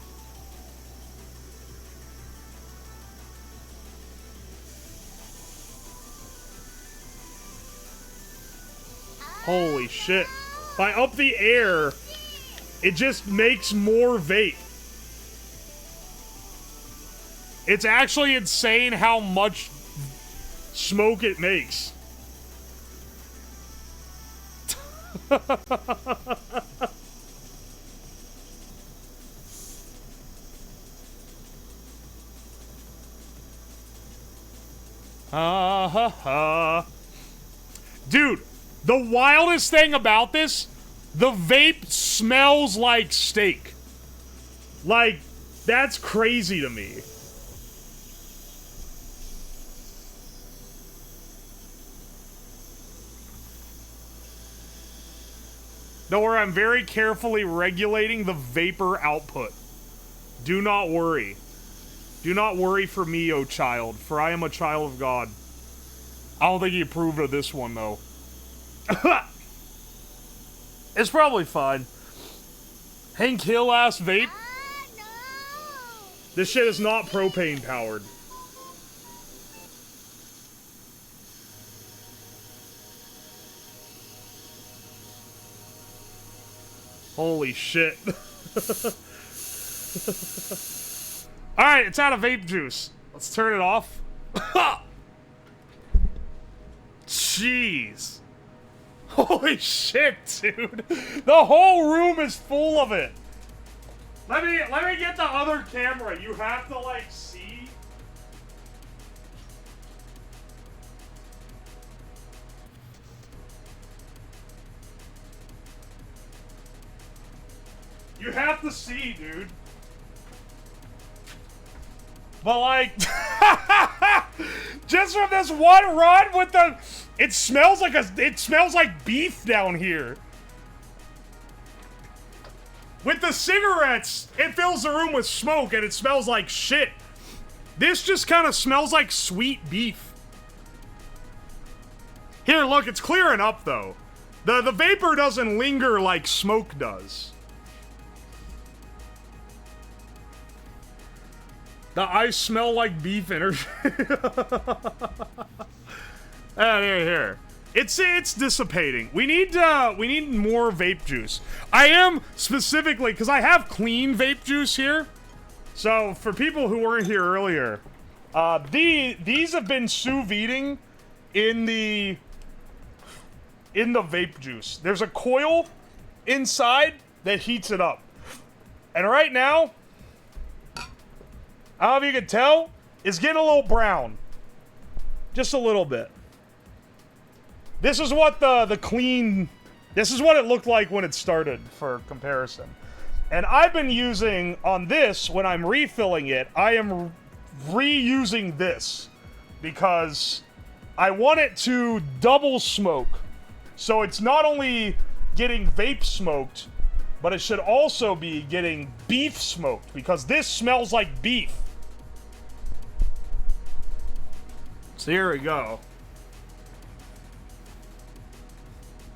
Holy shit. If I up the air, it just makes more vape. It's actually insane how much smoke it makes. Ha ha ha. Dude, the wildest thing about this, the vape smells like steak. Like, that's crazy to me. Don't worry, I'm very carefully regulating the vapor output. Do not worry. Do not worry for me, O child, for I am a child of God. I don't think he approved of this one, though. It's probably fine. Hank Hill ass vape. No! This shit is not propane powered. Holy shit. Alright, it's out of vape juice. Let's turn it off. Jeez. Holy shit, dude. The whole room is full of it. Let me get the other camera. You have to, like, see. You have to see, dude. But, like, just from this one run with the, it smells like beef down here. With the cigarettes, it fills the room with smoke and it smells like shit. This just kind of smells like sweet beef. Here, look, it's clearing up though. The vapor doesn't linger like smoke does. The eyes smell like beef energy. Here. It's dissipating. We need more vape juice. I am specifically, because I have clean vape juice here. So for people who weren't here earlier, these have been sous videing in the vape juice. There's a coil inside that heats it up. And right now, I don't know if you can tell, it's getting a little brown. Just a little bit. This is what this is what it looked like when it started, for comparison. And I've been using, on this, when I'm refilling it, I am reusing this. Because I want it to double smoke. So it's not only getting vape smoked, but it should also be getting beef smoked. Because this smells like beef. So here we go.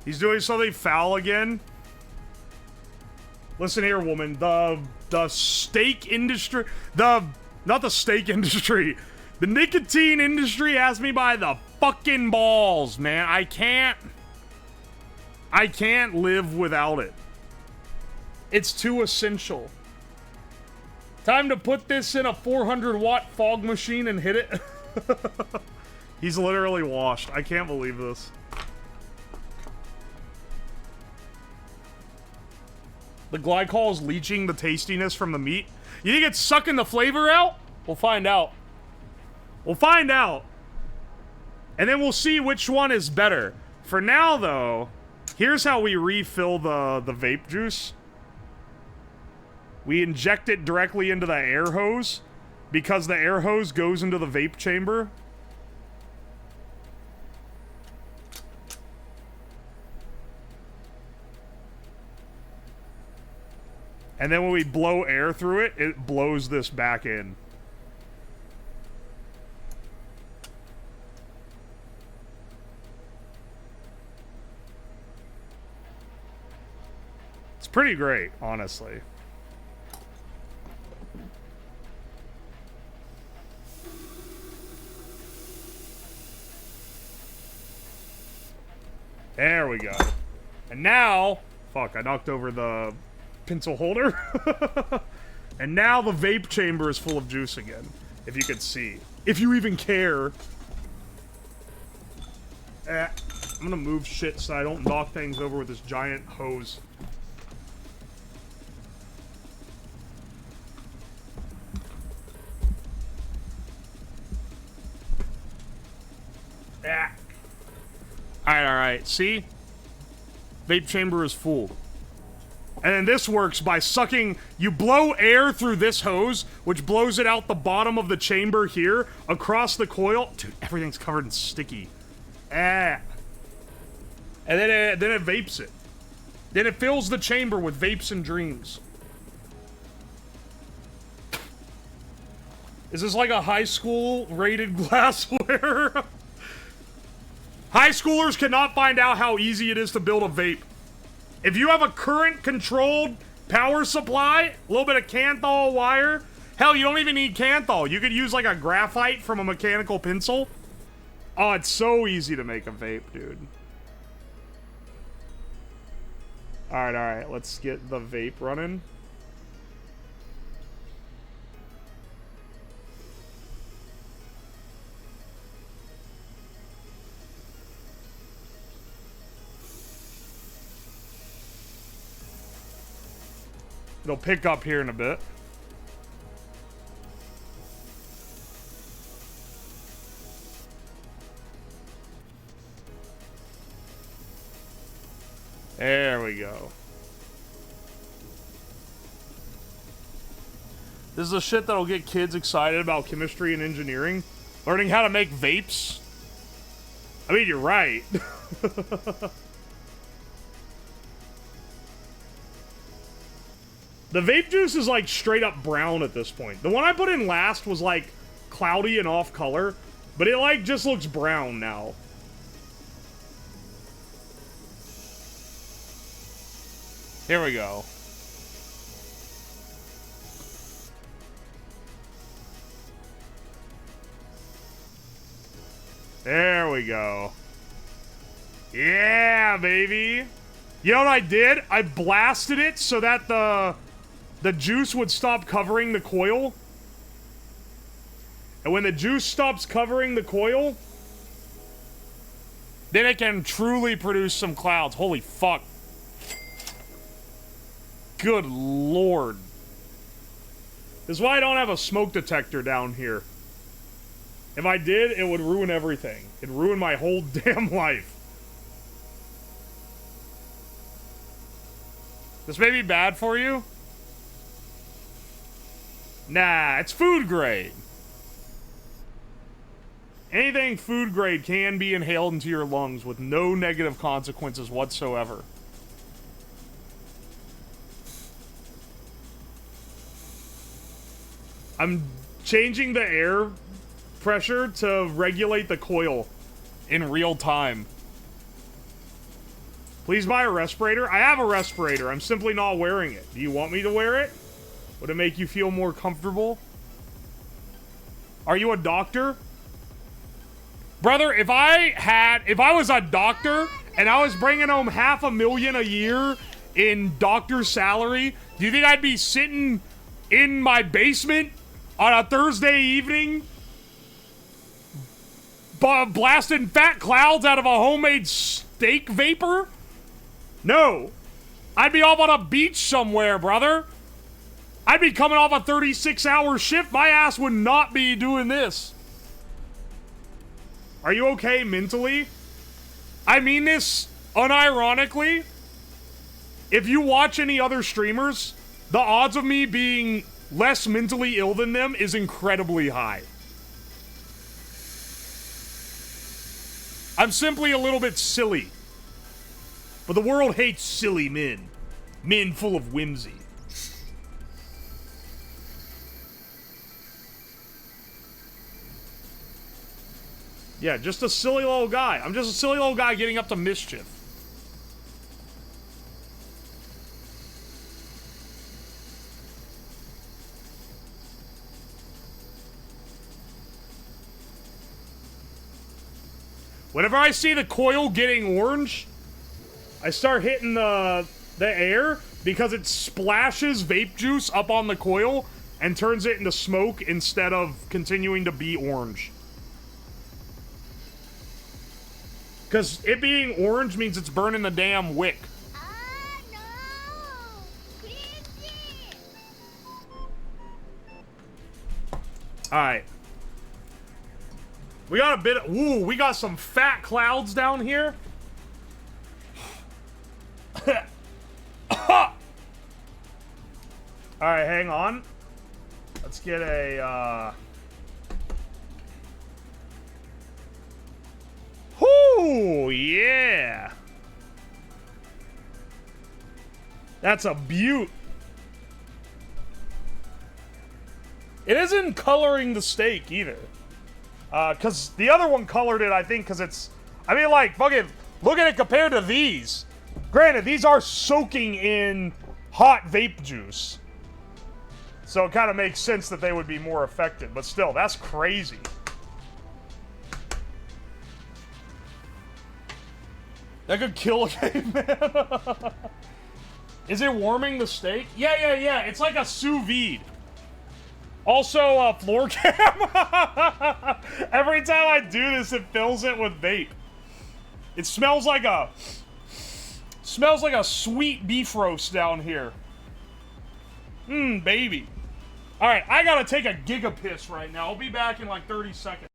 He's doing something foul again. Listen here, woman. The steak industry... Not the steak industry. The nicotine industry has me by the fucking balls, man. I can't live without it. It's too essential. Time to put this in a 400-watt fog machine and hit it. He's literally washed. I can't believe this. The glycol is leaching the tastiness from the meat. You think it's sucking the flavor out? We'll find out. We'll find out. And then we'll see which one is better. For now, though, here's how we refill the vape juice. We inject it directly into the air hose, because the air hose goes into the vape chamber. And then when we blow air through it, it blows this back in. It's pretty great, honestly. There we go. And now... Fuck, I knocked over the pencil holder. And now the vape chamber is full of juice again. If you can see. If you even care. I'm gonna move shit so I don't knock things over with this giant hose. Alright. See? Vape chamber is full. And then this works by sucking... You blow air through this hose, which blows it out the bottom of the chamber here, across the coil. Dude, everything's covered in sticky. And then it vapes it. Then it fills the chamber with vapes and dreams. Is this like a high school rated glassware? High schoolers cannot find out how easy it is to build a vape. If you have a current-controlled power supply, a little bit of Kanthal wire, hell, you don't even need Kanthal. You could use, like, a graphite from a mechanical pencil. Oh, it's so easy to make a vape, dude. Alright, let's get the vape running. It'll pick up here in a bit. There we go. This is the shit that'll get kids excited about chemistry and engineering. Learning how to make vapes. I mean, you're right. The vape juice is like straight up brown at this point. The one I put in last was like cloudy and off color, but it like just looks brown now. Here we go. There we go. Yeah, baby. You know what I did? I blasted it so that the juice would stop covering the coil. And when the juice stops covering the coil, then it can truly produce some clouds. Holy fuck. Good lord. This is why I don't have a smoke detector down here. If I did, it would ruin everything. It'd ruin my whole damn life. This may be bad for you. Nah, it's food grade. Anything food grade can be inhaled into your lungs with no negative consequences whatsoever. I'm changing the air pressure to regulate the coil in real time. Please buy a respirator. I have a respirator. I'm simply not wearing it. Do you want me to wear it? Would it make you feel more comfortable? Are you a doctor? Brother, if I was a doctor and I was bringing home $500,000 a year in doctor salary, do you think I'd be sitting in my basement on a Thursday evening blasting fat clouds out of a homemade steak vapor? No. I'd be off on a beach somewhere, brother. I'd be coming off a 36-hour shift. My ass would not be doing this. Are you okay mentally? I mean this unironically. If you watch any other streamers, the odds of me being less mentally ill than them is incredibly high. I'm simply a little bit silly. But the world hates silly men. Men full of whimsy. Yeah, just a silly little guy. I'm just a silly little guy getting up to mischief. Whenever I see the coil getting orange, I start hitting the air because it splashes vape juice up on the coil and turns it into smoke instead of continuing to be orange. Because it being orange means it's burning the damn wick. No! Crazy! Alright. We got a bit of... Ooh, we got some fat clouds down here. Alright, hang on. Let's get a, Whoo, yeah. That's a beaut. It isn't coloring the steak either. Because the other one colored it, I think, because it's... I mean, like, fucking... Look at it compared to these. Granted, these are soaking in hot vape juice. So it kind of makes sense that they would be more effective. But still, that's crazy. That could kill a caveman. Is it warming the steak? Yeah. It's like a sous vide. Also, floor cam. Every time I do this, it fills it with vape. It smells like a... sweet beef roast down here. Baby. Alright, I gotta take a giga piss right now. I'll be back in like 30 seconds.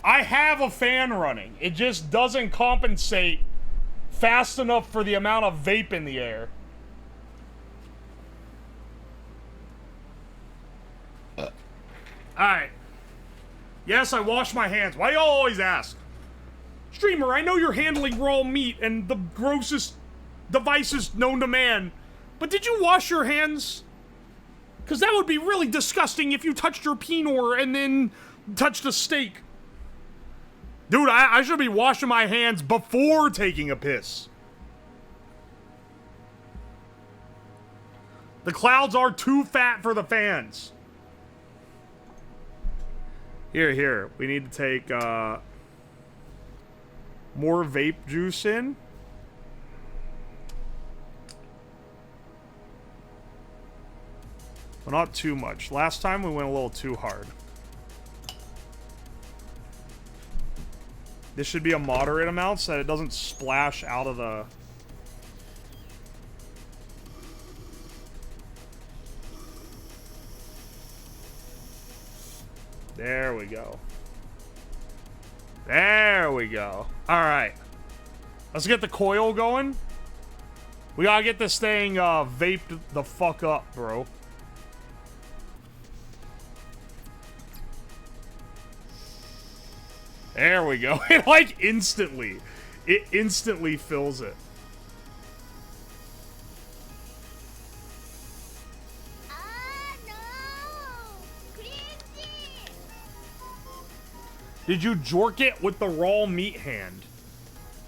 I have a fan running. It just doesn't compensate fast enough for the amount of vape in the air. Alright. Yes, I wash my hands. Why y'all always ask? Streamer, I know you're handling raw meat and the grossest devices known to man, but did you wash your hands? Because that would be really disgusting if you touched your penor and then touched a steak. Dude, I should be washing my hands before taking a piss. The clouds are too fat for the fans. Here. We need to take, more vape juice in. Well, not too much. Last time we went a little too hard. This should be a moderate amount so that it doesn't splash out of the... There we go. There we go. Alright. Let's get the coil going. We gotta get this thing vaped the fuck up, bro. There we go. It like instantly. It instantly fills it. Did you jork it with the raw meat hand?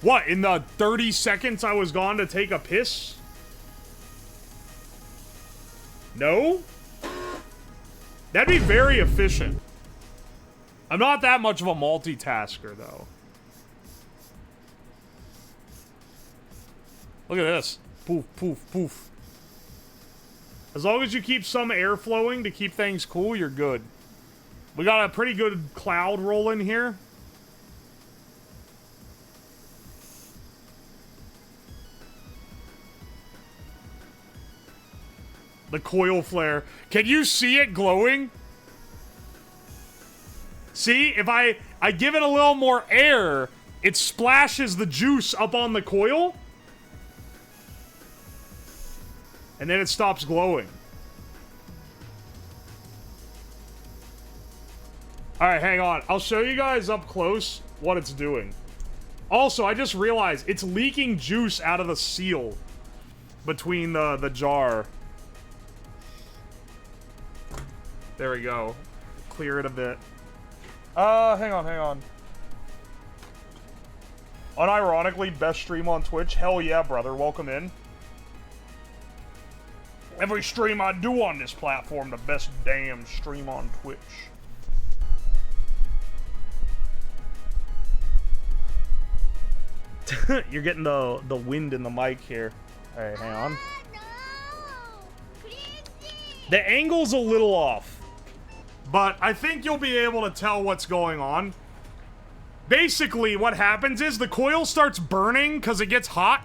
What, in the 30 seconds I was gone to take a piss? No? That'd be very efficient. I'm not that much of a multitasker, though. Look at this. Poof, poof, poof. As long as you keep some air flowing to keep things cool, you're good. We got a pretty good cloud rolling here. The coil flare. Can you see it glowing? See, if I give it a little more air, it splashes the juice up on the coil. And then it stops glowing. Alright, hang on. I'll show you guys up close what it's doing. Also, I just realized it's leaking juice out of the seal between the jar. There we go. Clear it a bit. Hang on. Unironically, best stream on Twitch. Hell yeah, brother. Welcome in. Every stream I do on this platform, the best damn stream on Twitch. You're getting the wind in the mic here. Alright, hang on. The angle's a little off, but I think you'll be able to tell what's going on. Basically, what happens is the coil starts burning because it gets hot,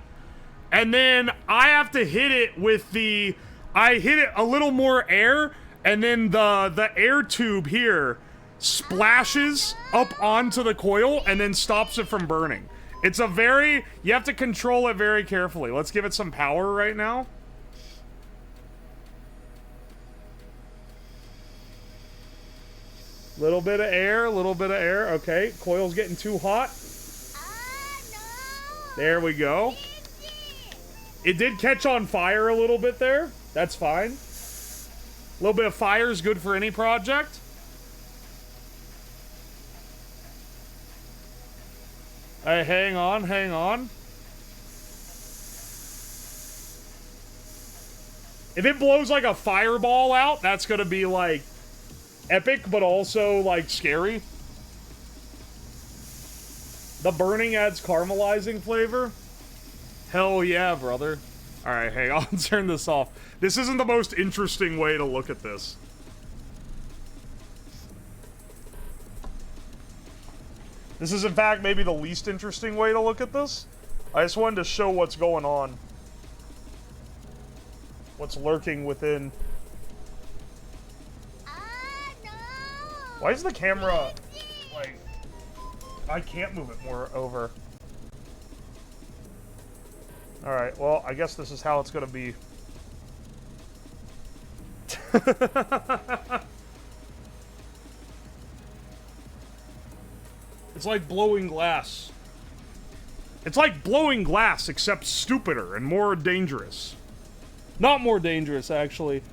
and then I have to hit it with the... I hit it a little more air, and then the air tube here splashes up onto the coil and then stops it from burning. It's a very... You have to control it very carefully. Let's give it some power right now. Little bit of air, Okay, coil's getting too hot. There we go. It did catch on fire a little bit there. That's fine. A little bit of fire is good for any project. Hey, hang on. If it blows like a fireball out, that's gonna be like epic, but also like scary. The burning adds caramelizing flavor. Hell yeah, brother. Alright, hang on, turn this off. This isn't the most interesting way to look at this. This is, in fact, maybe the least interesting way to look at this. I just wanted to show what's going on. what's lurking within. No. Why is the camera, like, I can't move it more over. Alright, well, I guess this is how it's gonna be. It's like blowing glass. It's like blowing glass, except stupider and more dangerous. Not more dangerous, actually.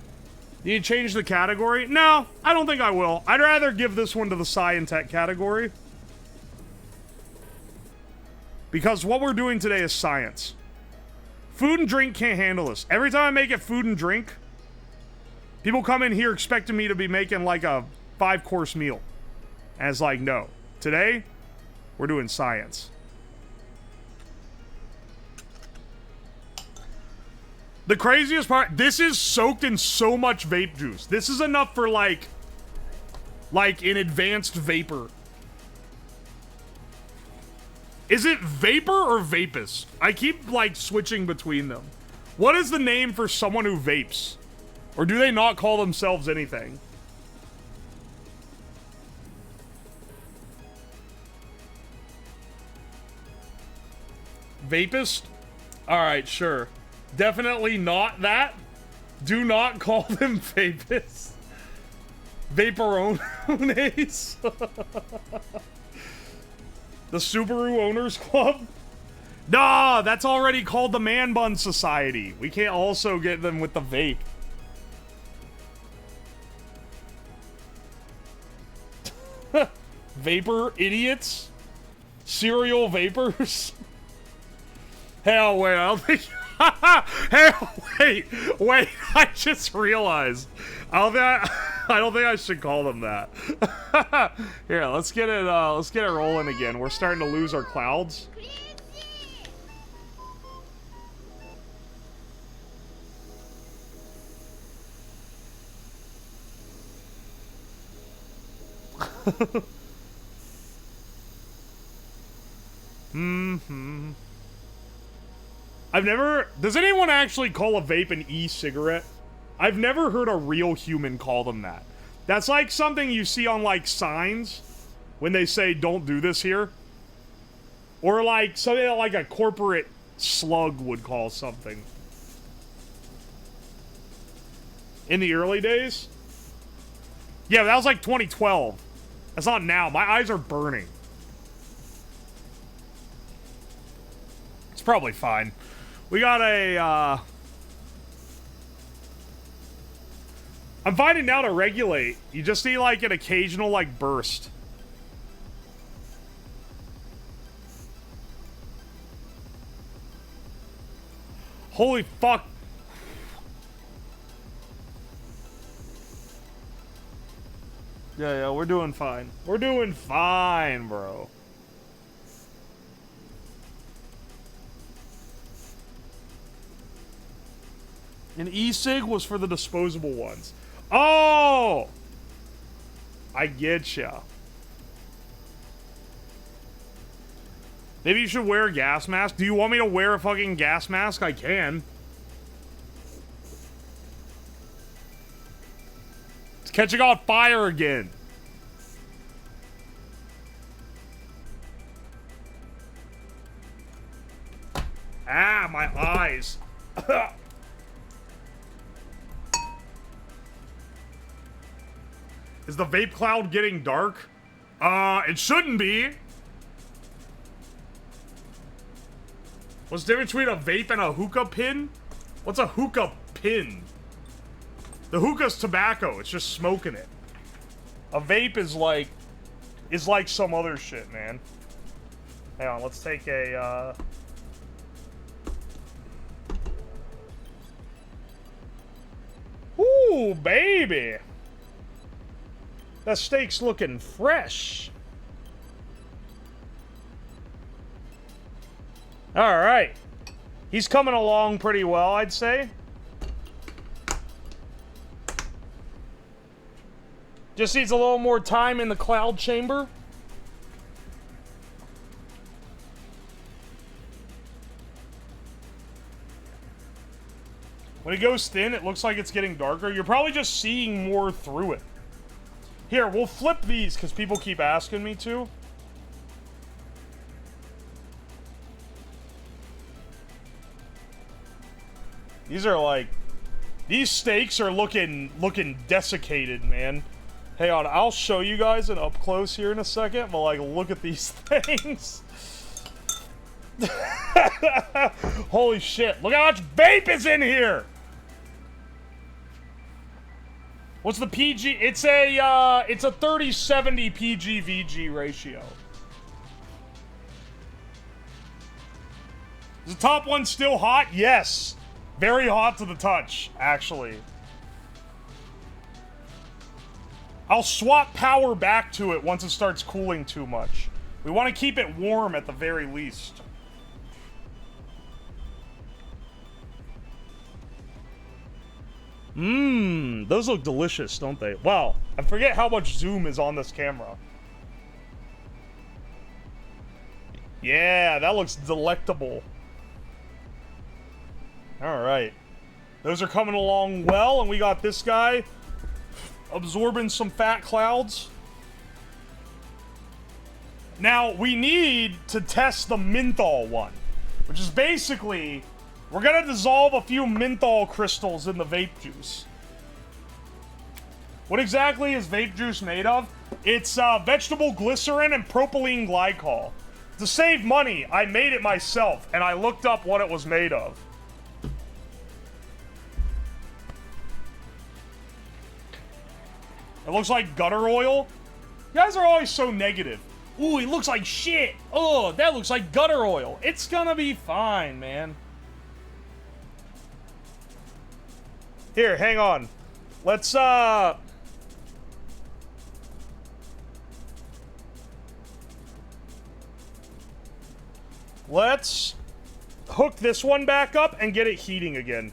Do you change the category? No, I don't think I will. I'd rather give this one to the Sci and Tech category. Because what we're doing today is science. Food and drink can't handle this. Every time I make it food and drink, people come in here expecting me to be making like a 5-course meal. And it's like, no. Today, we're doing science. The craziest part, this is soaked in so much vape juice. This is enough for like an advanced vapor. Is it vapor or vapist? I keep like switching between them. What is the name for someone who vapes? Or do they not call themselves anything? Vapist? Alright, sure. Definitely not that. Do not call them vapists. Vaperones. The Subaru Owners Club? Nah, that's already called the Man Bun Society. We can't also get them with the vape. Vapor idiots? Serial vapors? Hell, wait, I don't think... Hell, wait, I just realized. I don't think I should call them that. Here, let's get it rolling again. We're starting to lose our clouds. I've never... Does anyone actually call a vape an e-cigarette? I've never heard a real human call them that. That's like something you see on, like, signs when they say, don't do this here. Or, like, something that, like, a corporate slug would call something. In the early days? Yeah, that was, like, 2012. That's not now. My eyes are burning. It's probably fine. We got a, I'm finding now to regulate, you just need, like, an occasional, like, burst. Holy fuck. Yeah, we're doing fine. We're doing fine, bro. An e-cig was for the disposable ones. Oh! I get ya. Maybe you should wear a gas mask. Do you want me to wear a fucking gas mask? I can. It's catching on fire again. Ah, my eyes. Is the vape cloud getting dark? It shouldn't be. What's the difference between a vape and a hookah pin? What's a hookah pin? The hookah's tobacco. It's just smoking it. A vape is like some other shit, man. Hang on, let's take a, Ooh, baby. That steak's looking fresh. All right. He's coming along pretty well, I'd say. Just needs a little more time in the cloud chamber. When When it goes thin, it looks like it's getting darker. You're probably just seeing more through it. Here, we'll flip these because people keep asking me to. These are like... These steaks are looking desiccated, man. Hang on, I'll show you guys an up close here in a second, but like, look at these things. Holy shit, look how much vape is in here! What's the PG? It's a 30-70 PG-VG ratio. Is the top one still hot? Yes. Very hot to the touch, actually. I'll swap power back to it once it starts cooling too much. We want to keep it warm at the very least. Mmm, those look delicious, don't they? Wow, I forget how much zoom is on this camera. Yeah, that looks delectable. Alright. Those are coming along well, and we got this guy absorbing some fat clouds. Now, we need to test the menthol one, which is basically, we're gonna dissolve a few menthol crystals in the vape juice. What exactly is vape juice made of? It's vegetable glycerin and propylene glycol. To save money, I made it myself, and I looked up what it was made of. It looks like gutter oil. You guys are always so negative. Ooh, it looks like shit. Oh, that looks like gutter oil. It's gonna be fine, man. Here, hang on. Let's, let's hook this one back up and get it heating again.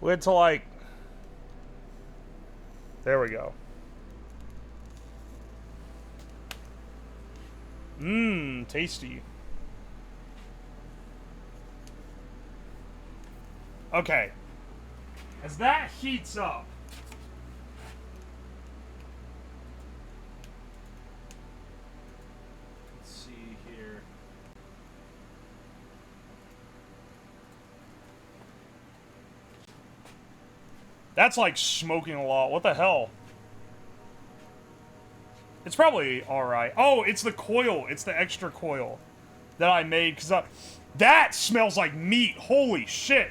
Wait till like... There we go. Mmm, tasty. Okay. As that heats up... Let's see here. That's like smoking a lot. What the hell? It's probably alright. Oh, it's the coil. It's the extra coil that I made. Because that smells like meat. Holy shit.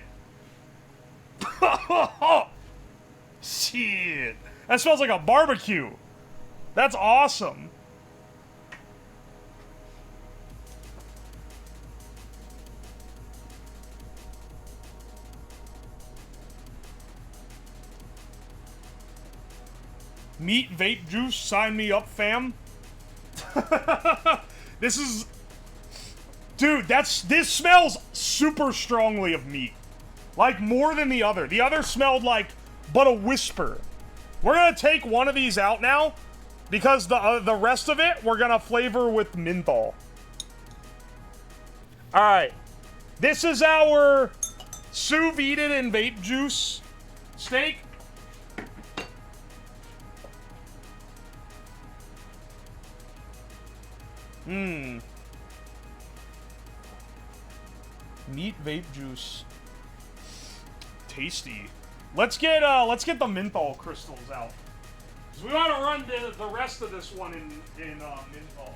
Shit. That smells like a barbecue. That's awesome. Meat vape juice, sign me up, fam. This is... Dude, this smells super strongly of meat. Like, more than the other. The other smelled like but a whisper. We're gonna take one of these out now, because the rest of it, we're gonna flavor with menthol. Alright. This is our sous vide in vape juice steak. Mmm. Meat vape juice. Tasty. Let's get the menthol crystals out. 'Cause we want to run the rest of this one in menthol.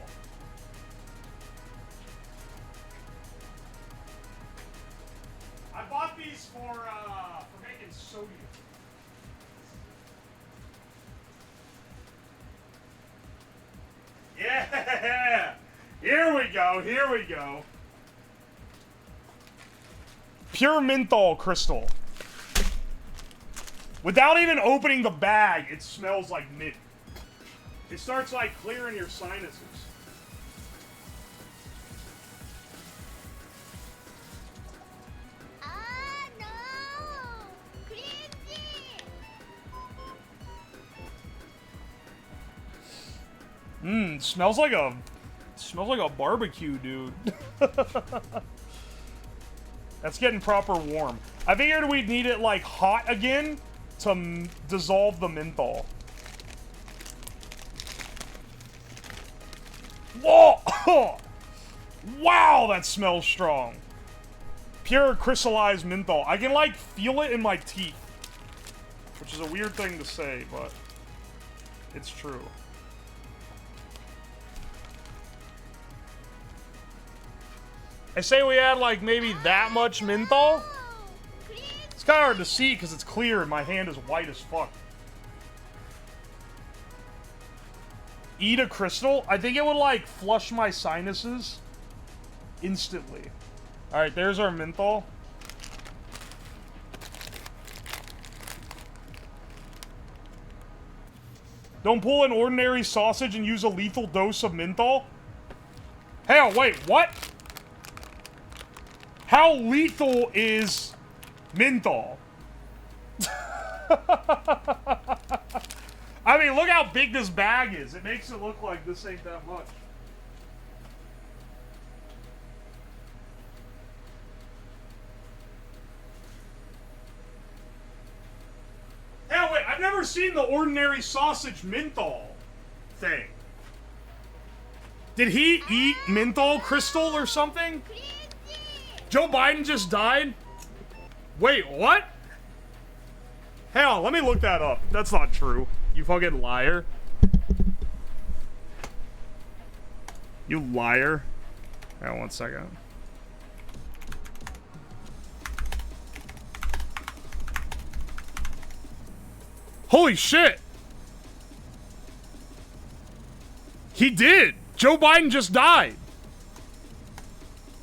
I bought these for making sodium. Yeah! Here we go, here we go. Pure menthol crystal. Without even opening the bag, it smells like mint. It starts like clearing your sinuses. Ah, no! Cringy! Mmm, smells like smells like a barbecue, dude. That's getting proper warm. I figured we'd need it, like, hot again to dissolve the menthol. Whoa! Wow, that smells strong. Pure crystallized menthol. I can, like, feel it in my teeth. Which is a weird thing to say, but it's true. I say we add, like, maybe that much menthol. It's kind of hard to see because it's clear and my hand is white as fuck. Eat a crystal? I think it would, like, flush my sinuses instantly. Alright, there's our menthol. Don't pull an ordinary sausage and use a lethal dose of menthol? Hell, wait, what? How lethal is menthol? I mean, look how big this bag is. It makes it look like this ain't that much. Hell, wait, I've never seen the ordinary sausage menthol thing. Did he eat menthol crystal or something? Joe Biden just died? Wait, what? Hell, let me look that up. That's not true. You fucking liar. You liar. Hang on 1 second. Holy shit! He did! Joe Biden just died!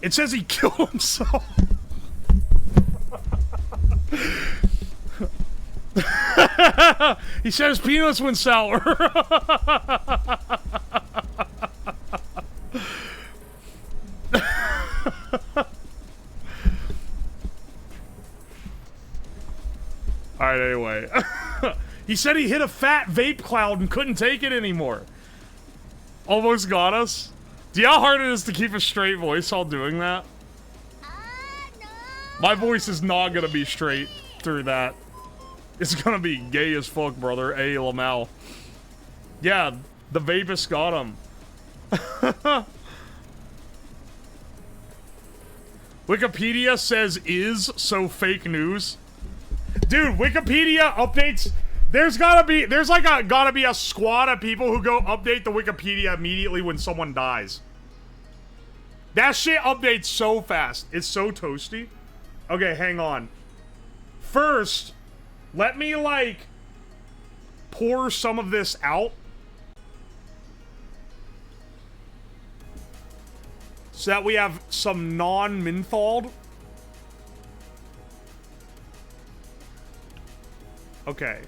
It says he killed himself. He said his peanuts went sour. Alright, anyway. He said he hit a fat vape cloud and couldn't take it anymore. Almost got us. Do you know how hard it is to keep a straight voice while doing that? My voice is not gonna be straight through that. It's gonna be gay as fuck, brother. A. Lamau. Yeah, the vapist got him. Wikipedia says is, so fake news. Dude, Wikipedia updates. There's gotta be a squad of people who go update the Wikipedia immediately when someone dies. That shit updates so fast. It's so toasty. Okay, hang on. First, let me, like, pour some of this out. So that we have some non-mentholed. Okay.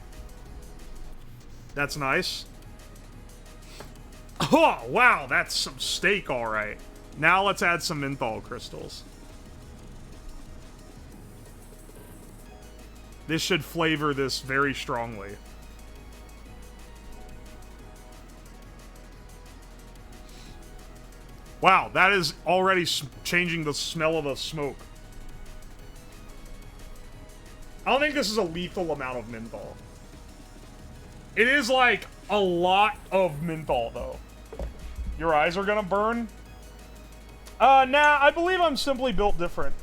That's nice. Oh, wow, that's some steak, alright. Now let's add some menthol crystals. This should flavor this very strongly. Wow, that is already changing the smell of the smoke. I don't think this is a lethal amount of menthol. It is, like, a lot of menthol, though. Your eyes are gonna burn? Nah, I believe I'm simply built different.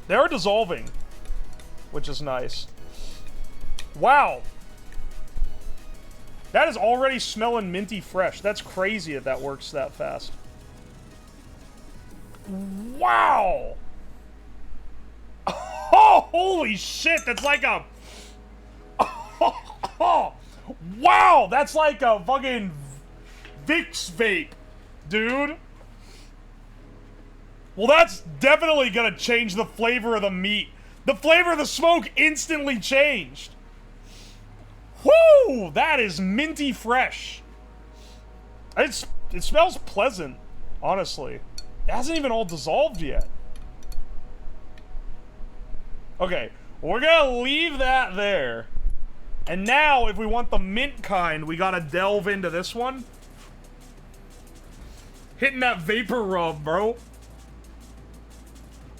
They are dissolving, which is nice. Wow. That is already smelling minty fresh. That's crazy that that works that fast. Wow! Oh, holy shit, that's like a... Oh, wow, that's like a fucking Vicks vape, dude. Well, that's definitely gonna change the flavor of the meat. The flavor of the smoke instantly changed. Whoo! That is minty fresh. It smells pleasant, honestly. It hasn't even all dissolved yet. Okay, we're gonna leave that there. And now, if we want the mint kind, we gotta delve into this one. Hitting that vapor rub, bro.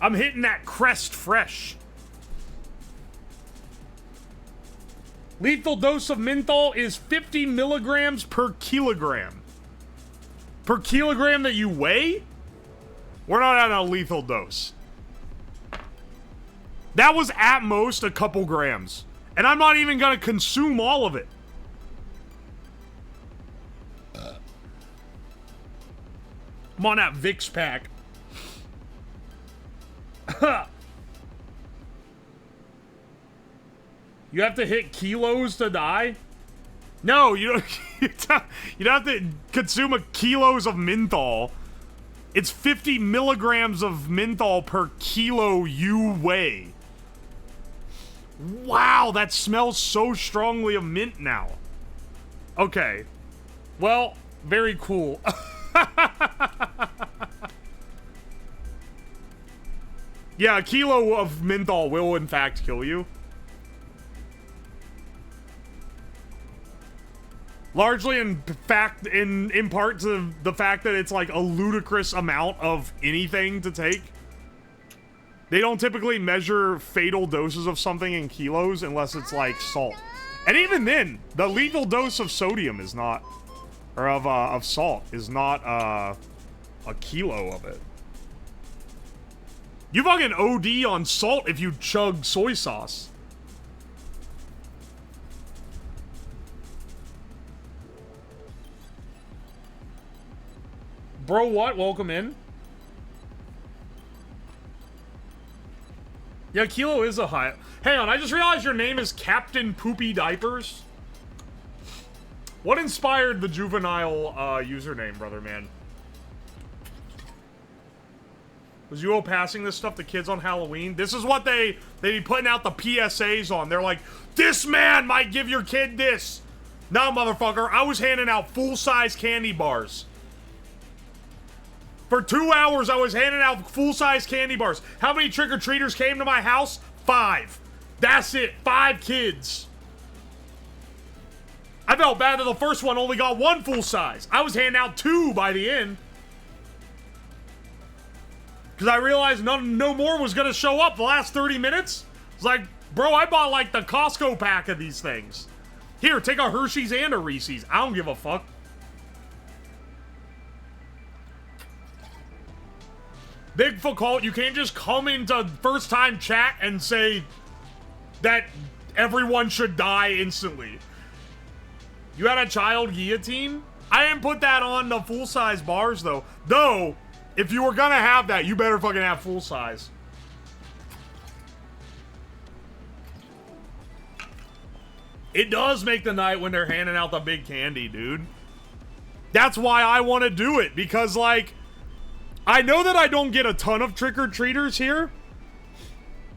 I'm hitting that Crest Fresh. Lethal dose of menthol is 50 milligrams per kilogram. Per kilogram that you weigh? We're not at a lethal dose. That was at most a couple grams. And I'm not even gonna consume all of it. I'm on that Vicks pack. You have to hit kilos to die? No, you don't. You don't have to consume kilos of menthol. It's 50 milligrams of menthol per kilo you weigh. Wow, that smells so strongly of mint now. Okay. Well, very cool. Yeah, a kilo of menthol will in fact kill you. Largely in part to the fact that it's like a ludicrous amount of anything to take. They don't typically measure fatal doses of something in kilos unless it's like salt. And even then, the lethal dose of sodium is not, or of salt is not a kilo of it. You fucking OD on salt if you chug soy sauce. Bro, what? Welcome in. Yeah, kilo is a high. Hang on, I just realized your name is Captain Poopy Diapers. What inspired the juvenile username, brother man? Was you all passing this stuff to kids on Halloween? This is what they be putting out the PSAs on. They're like, this man might give your kid this. No, motherfucker, I was handing out full-size candy bars. For 2 hours, I was handing out full-size candy bars. How many trick-or-treaters came to my house? 5. That's it. 5 kids. I felt bad that the first one only got 1 full size. I was handing out 2 by the end. Because I realized no more was going to show up the last 30 minutes. It's like, bro, I bought like the Costco pack of these things. Here, take a Hershey's and a Reese's. I don't give a fuck. Bigfoot cult, you can't just come into first time chat and say that everyone should die instantly. You had a child guillotine? I didn't put that on the full-size bars though. Though, if you were gonna have that, you better fucking have full size. It does make the night when they're handing out the big candy, dude. That's why I want to do it, because like, I know that I don't get a ton of trick-or-treaters here.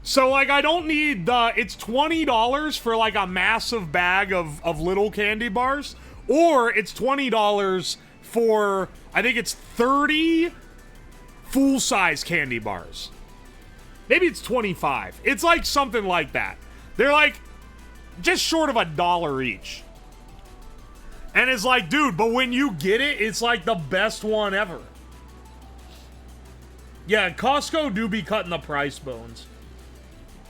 So, like, I don't need the... It's $20 for, like, a massive bag of little candy bars. Or it's $20 for, I think it's 30 full-size candy bars. Maybe it's 25. It's, like, something like that. They're, like, just short of $1 each. And it's like, dude, but when you get it, it's, like, the best one ever. Yeah, Costco do be cutting the price bones.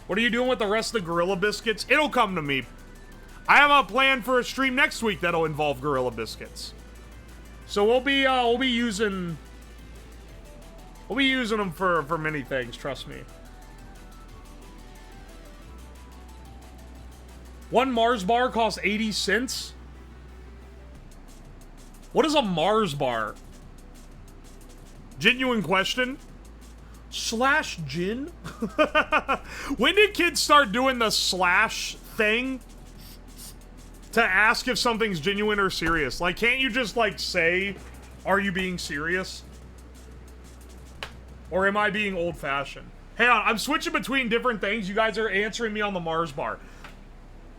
What are you doing with the rest of the Gorilla Biscuits? It'll come to me. I have a plan for a stream next week that'll involve Gorilla Biscuits. So we'll be using them for many things, trust me. One Mars bar costs 80 cents. What is a Mars bar? Genuine question. Slash gin? When did kids start doing the slash thing to ask if something's genuine or serious? Like, can't you just, like, say, are you being serious? Or am I being old-fashioned? Hang on, I'm switching between different things. You guys are answering me on the Mars bar.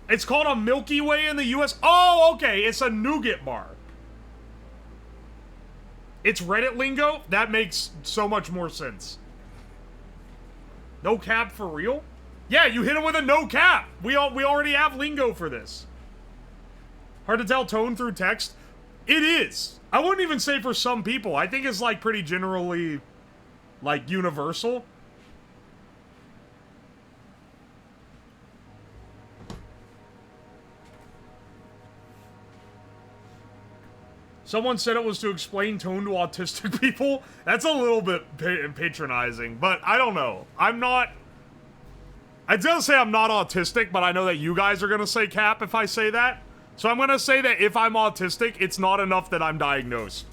It's called a Milky Way in the US. Oh, okay, it's a nougat bar. It's Reddit lingo? That makes so much more sense. No cap for real? Yeah, you hit him with a no cap. We already have lingo for this. Hard to tell tone through text. It is. I wouldn't even say for some people. I think it's like pretty generally like universal. Someone said it was to explain tone to autistic people. That's a little bit patronizing, but I don't know. I'm not... I'd say I'm not autistic, but I know that you guys are going to say cap if I say that. So I'm going to say that if I'm autistic, it's not enough that I'm diagnosed.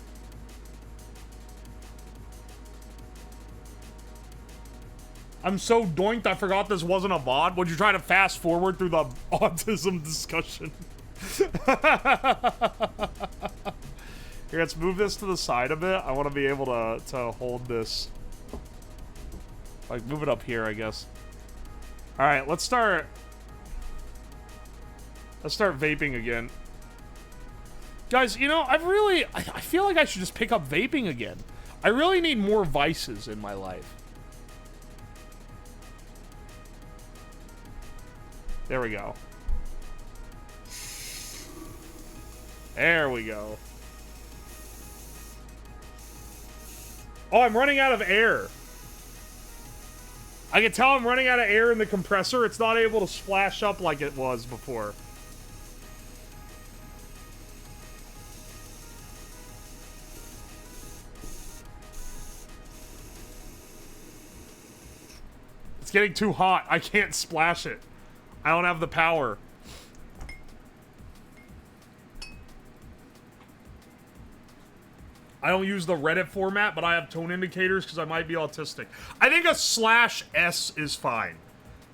I'm so doinked I forgot this wasn't a VOD. Would you try to fast forward through the autism discussion? Here, let's move this to the side a bit. I want to be able to hold this. Like, move it up here, I guess. Alright, let's start... Let's start vaping again. Guys, you know, I feel like I should just pick up vaping again. I really need more vices in my life. There we go. There we go. Oh, I'm running out of air. I can tell I'm running out of air in the compressor. It's not able to splash up like it was before. It's getting too hot. I can't splash it. I don't have the power. I don't use the Reddit format, but I have tone indicators because I might be autistic. I think a /S is fine.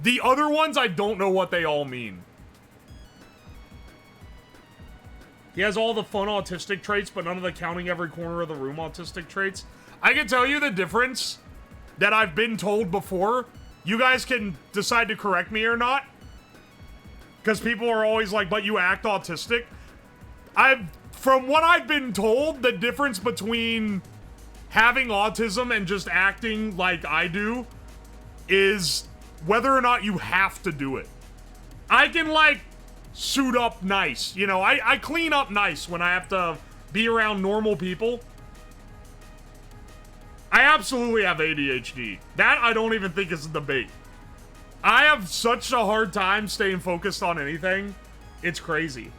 The other ones, I don't know what they all mean. He has all the fun autistic traits, but none of the counting every corner of the room autistic traits. I can tell you the difference that I've been told before. You guys can decide to correct me or not. Because people are always like, but you act autistic. From what I've been told, the difference between having autism and just acting like I do is whether or not you have to do it. I can, like, suit up nice. You know, I clean up nice when I have to be around normal people. I absolutely have ADHD. That I don't even think is a debate. I have such a hard time staying focused on anything. It's crazy.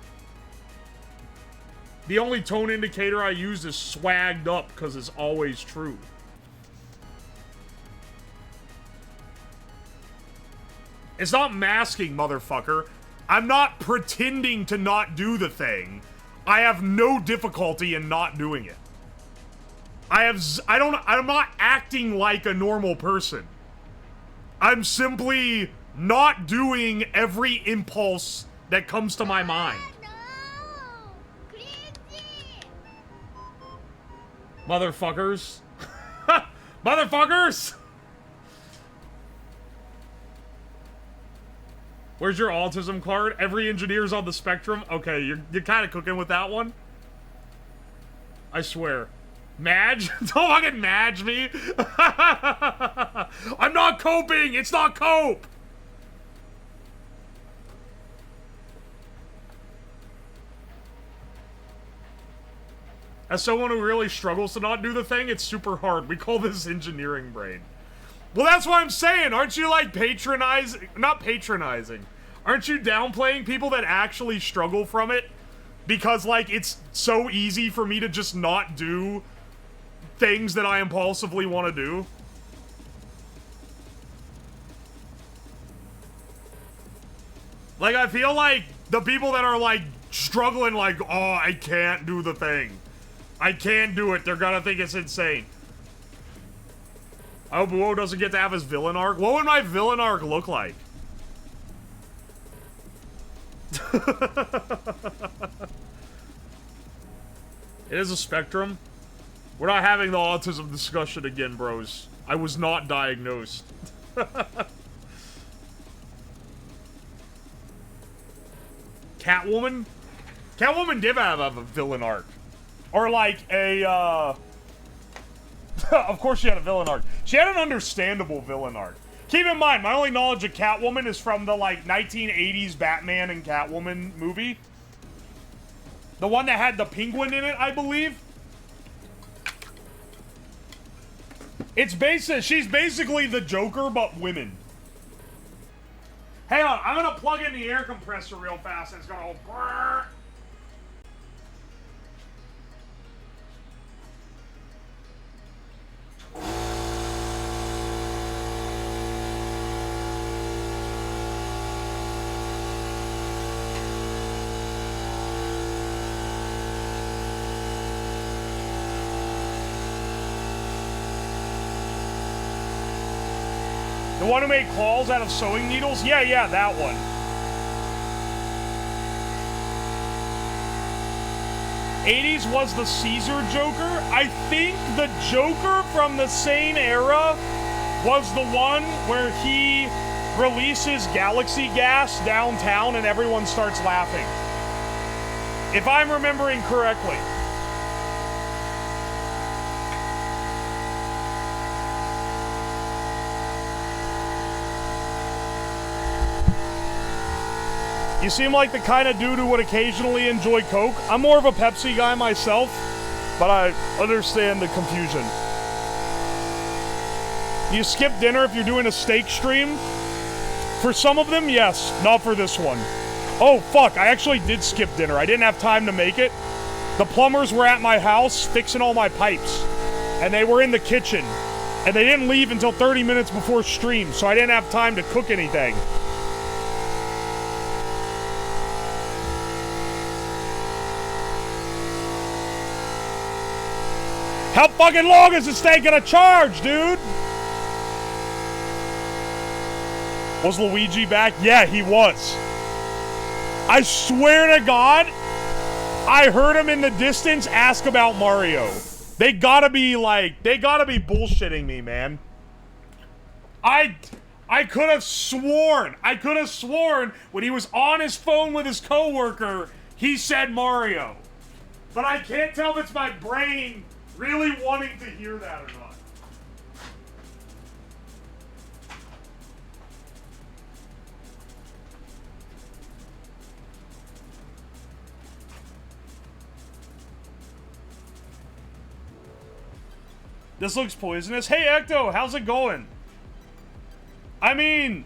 The only tone indicator I use is swagged up because it's always true. It's not masking, motherfucker. I'm not pretending to not do the thing. I have no difficulty in not doing it. I'm not acting like a normal person. I'm simply not doing every impulse that comes to my mind. Motherfuckers. Motherfuckers! Where's your autism card? Every engineer's on the spectrum? Okay, you're kind of cooking with that one. I swear. Madge? Don't fucking Madge me! I'm not coping! It's not cope! As someone who really struggles to not do the thing, it's super hard. We call this engineering brain. Well, that's what I'm saying. Aren't you, like, patronizing? Not patronizing. Aren't you downplaying people that actually struggle from it? Because, like, it's so easy for me to just not do things that I impulsively want to do. Like, I feel like the people that are, like, struggling, like, oh, I can't do the thing. I can't do it. They're gonna think it's insane. I hope Uo doesn't get to have his villain arc. What would my villain arc look like? It is a spectrum. We're not having the autism discussion again, bros. I was not diagnosed. Catwoman? Catwoman did have a villain arc. Or like a, of course she had a villain arc. She had an understandable villain arc. Keep in mind, my only knowledge of Catwoman is from the, like, 1980s Batman and Catwoman movie. The one that had the penguin in it, I believe. It's she's basically the Joker, but women. Hang on, I'm gonna plug in the air compressor real fast and it's gonna go brrr. The one who made claws out of sewing needles? Yeah, that one. '80s was the Caesar Joker. I think the Joker from the same era was the one where he releases galaxy gas downtown and everyone starts laughing. If I'm remembering correctly. You seem like the kind of dude who would occasionally enjoy Coke. I'm more of a Pepsi guy myself, but I understand the confusion. You skip dinner if you're doing a steak stream? For some of them, yes. Not for this one. Oh, fuck. I actually did skip dinner. I didn't have time to make it. The plumbers were at my house fixing all my pipes, and they were in the kitchen, and they didn't leave until 30 minutes before stream, so I didn't have time to cook anything. How fucking long is this thing gonna charge, dude? Was Luigi back? Yeah, he was. I swear to God, I heard him in the distance ask about Mario. They gotta be bullshitting me, man. I could have sworn when he was on his phone with his coworker, he said Mario. But I can't tell if it's my brain really wanting to hear that or not. This looks poisonous. Hey, Ecto, how's it going? I mean,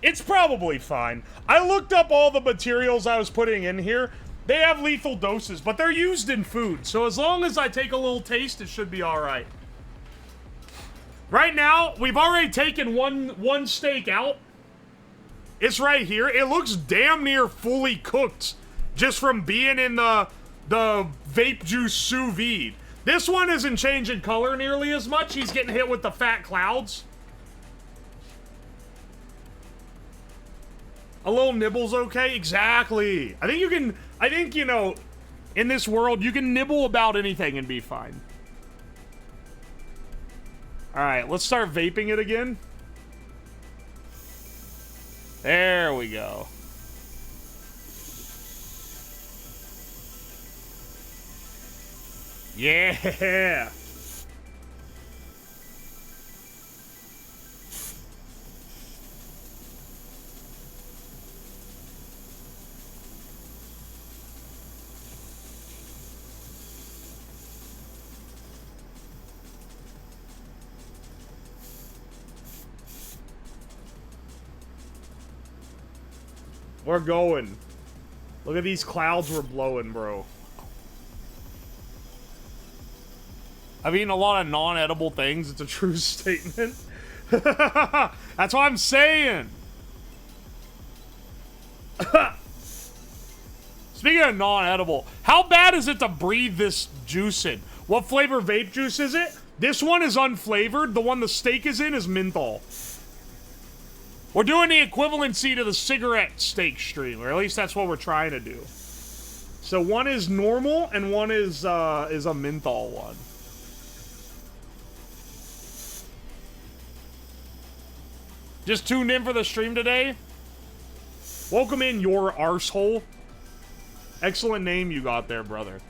it's probably fine. I looked up all the materials I was putting in here. They have lethal doses, but they're used in food. So as long as I take a little taste, it should be all right. Right now, we've already taken one steak out. It's right here. It looks damn near fully cooked just from being in the vape juice sous vide. This one isn't changing color nearly as much. He's getting hit with the fat clouds. A little nibble's okay? Exactly. I think, you know, in this world, you can nibble about anything and be fine. Alright, let's start vaping it again. There we go. Yeah! We're going. Look at these clouds we're blowing, bro. I've eaten a lot of non-edible things. It's a true statement. That's what I'm saying. Speaking of non-edible, how bad is it to breathe this juice in? What flavor vape juice is it? This one is unflavored. The one the steak is in is menthol. We're doing the equivalency to the cigarette steak stream, or at least that's what we're trying to do. So one is normal, and one is a menthol one. Just tuned in for the stream today? Welcome in, your arsehole. Excellent name you got there, brother.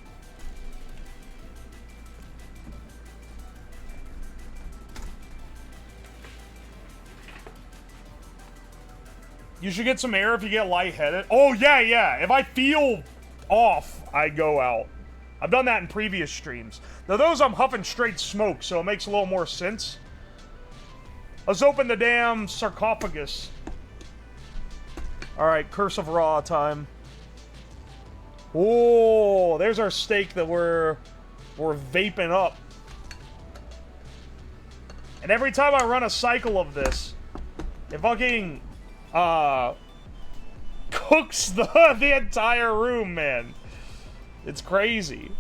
You should get some air if you get lightheaded. Oh, yeah, yeah. If I feel off, I go out. I've done that in previous streams. Now those I'm huffing straight smoke, so it makes a little more sense. Let's open the damn sarcophagus. Alright, Curse of Ra time. Oh, there's our steak that we're vaping up. And every time I run a cycle of this, it fucking cooks the entire room, man. It's crazy.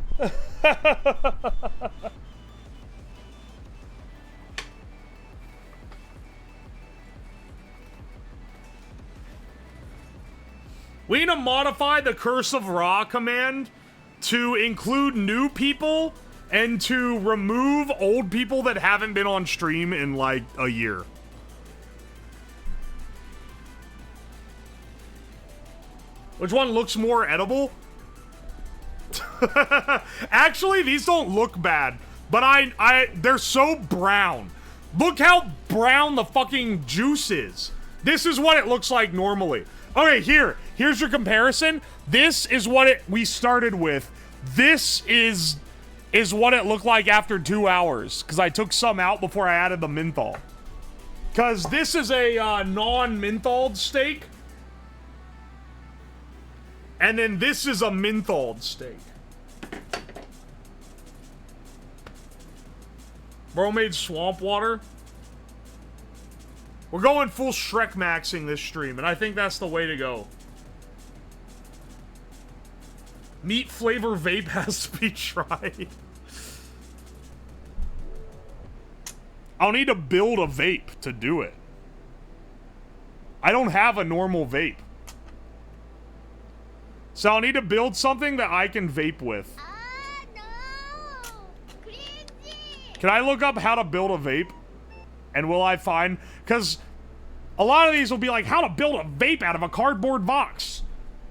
We need to modify the Curse of Ra command to include new people and to remove old people that haven't been on stream in like a year. Which one looks more edible? Actually, these don't look bad, but they're so brown. Look how brown the fucking juice is. This is what it looks like normally. Okay, here's your comparison. This is what we started with. This is what it looked like after 2 hours, because I took some out before I added the menthol. Because this is a non-mentholed steak. And then this is a mentholed steak. Bro made swamp water. We're going full Shrek maxing this stream, and I think that's the way to go. Meat flavor vape has to be tried. I'll need to build a vape to do it. I don't have a normal vape. So I'll need to build something that I can vape with. No! Cringy! Can I look up how to build a vape? And will I find... Because a lot of these will be like, how to build a vape out of a cardboard box.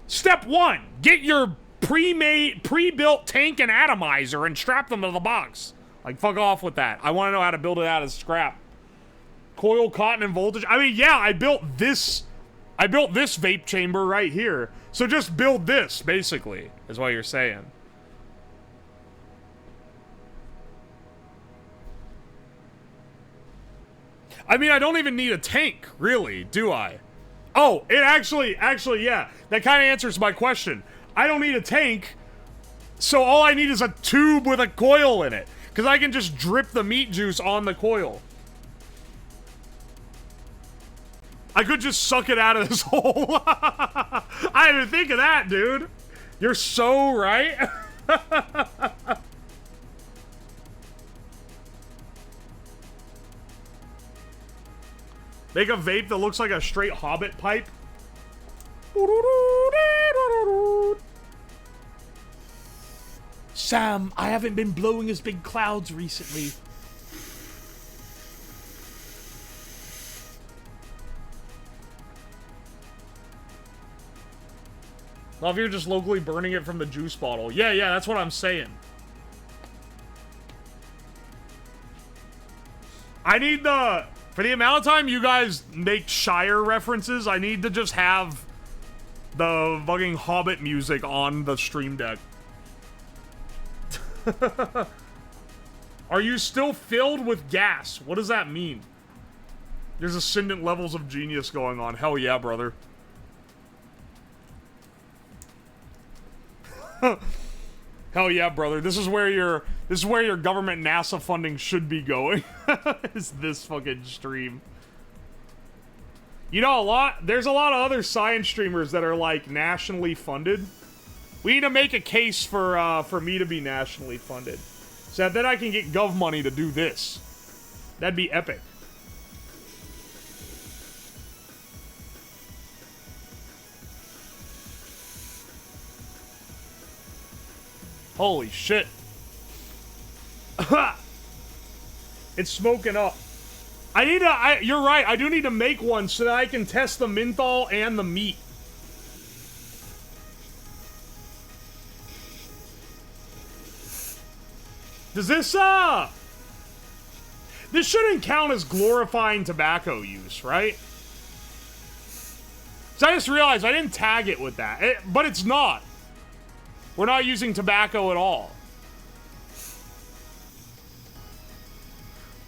Step 1, get your pre-built tank and atomizer and strap them to the box. Like, fuck off with that. I want to know how to build it out of scrap. Coil, cotton, and voltage. I mean, yeah, I built this vape chamber right here. So just build this, basically, is what you're saying. I mean, I don't even need a tank, really, do I? Oh, it actually, yeah. That kind of answers my question. I don't need a tank, so all I need is a tube with a coil in it. Because I can just drip the meat juice on the coil. I could just suck it out of this hole. I didn't even think of that, dude. You're so right. Make a vape that looks like a straight Hobbit pipe. Sam, I haven't been blowing as big clouds recently. Well, if you're just locally burning it from the juice bottle. Yeah, that's what I'm saying. I need for the amount of time you guys make Shire references, I need to just have the fucking Hobbit music on the stream deck. Are you still filled with gas? What does that mean? There's ascendant levels of genius going on. Hell yeah, brother. Hell yeah, brother. This is where your government NASA funding should be going. Is this fucking stream. You know, there's a lot of other science streamers that are like nationally funded. We need to make a case for me to be nationally funded. So that then I can get gov money to do this. That'd be epic. Holy shit. It's smoking up. You're right, I do need to make one so that I can test the menthol and the meat. Does this, this shouldn't count as glorifying tobacco use, right? So I just realized I didn't tag it with that, but it's not. We're not using tobacco at all.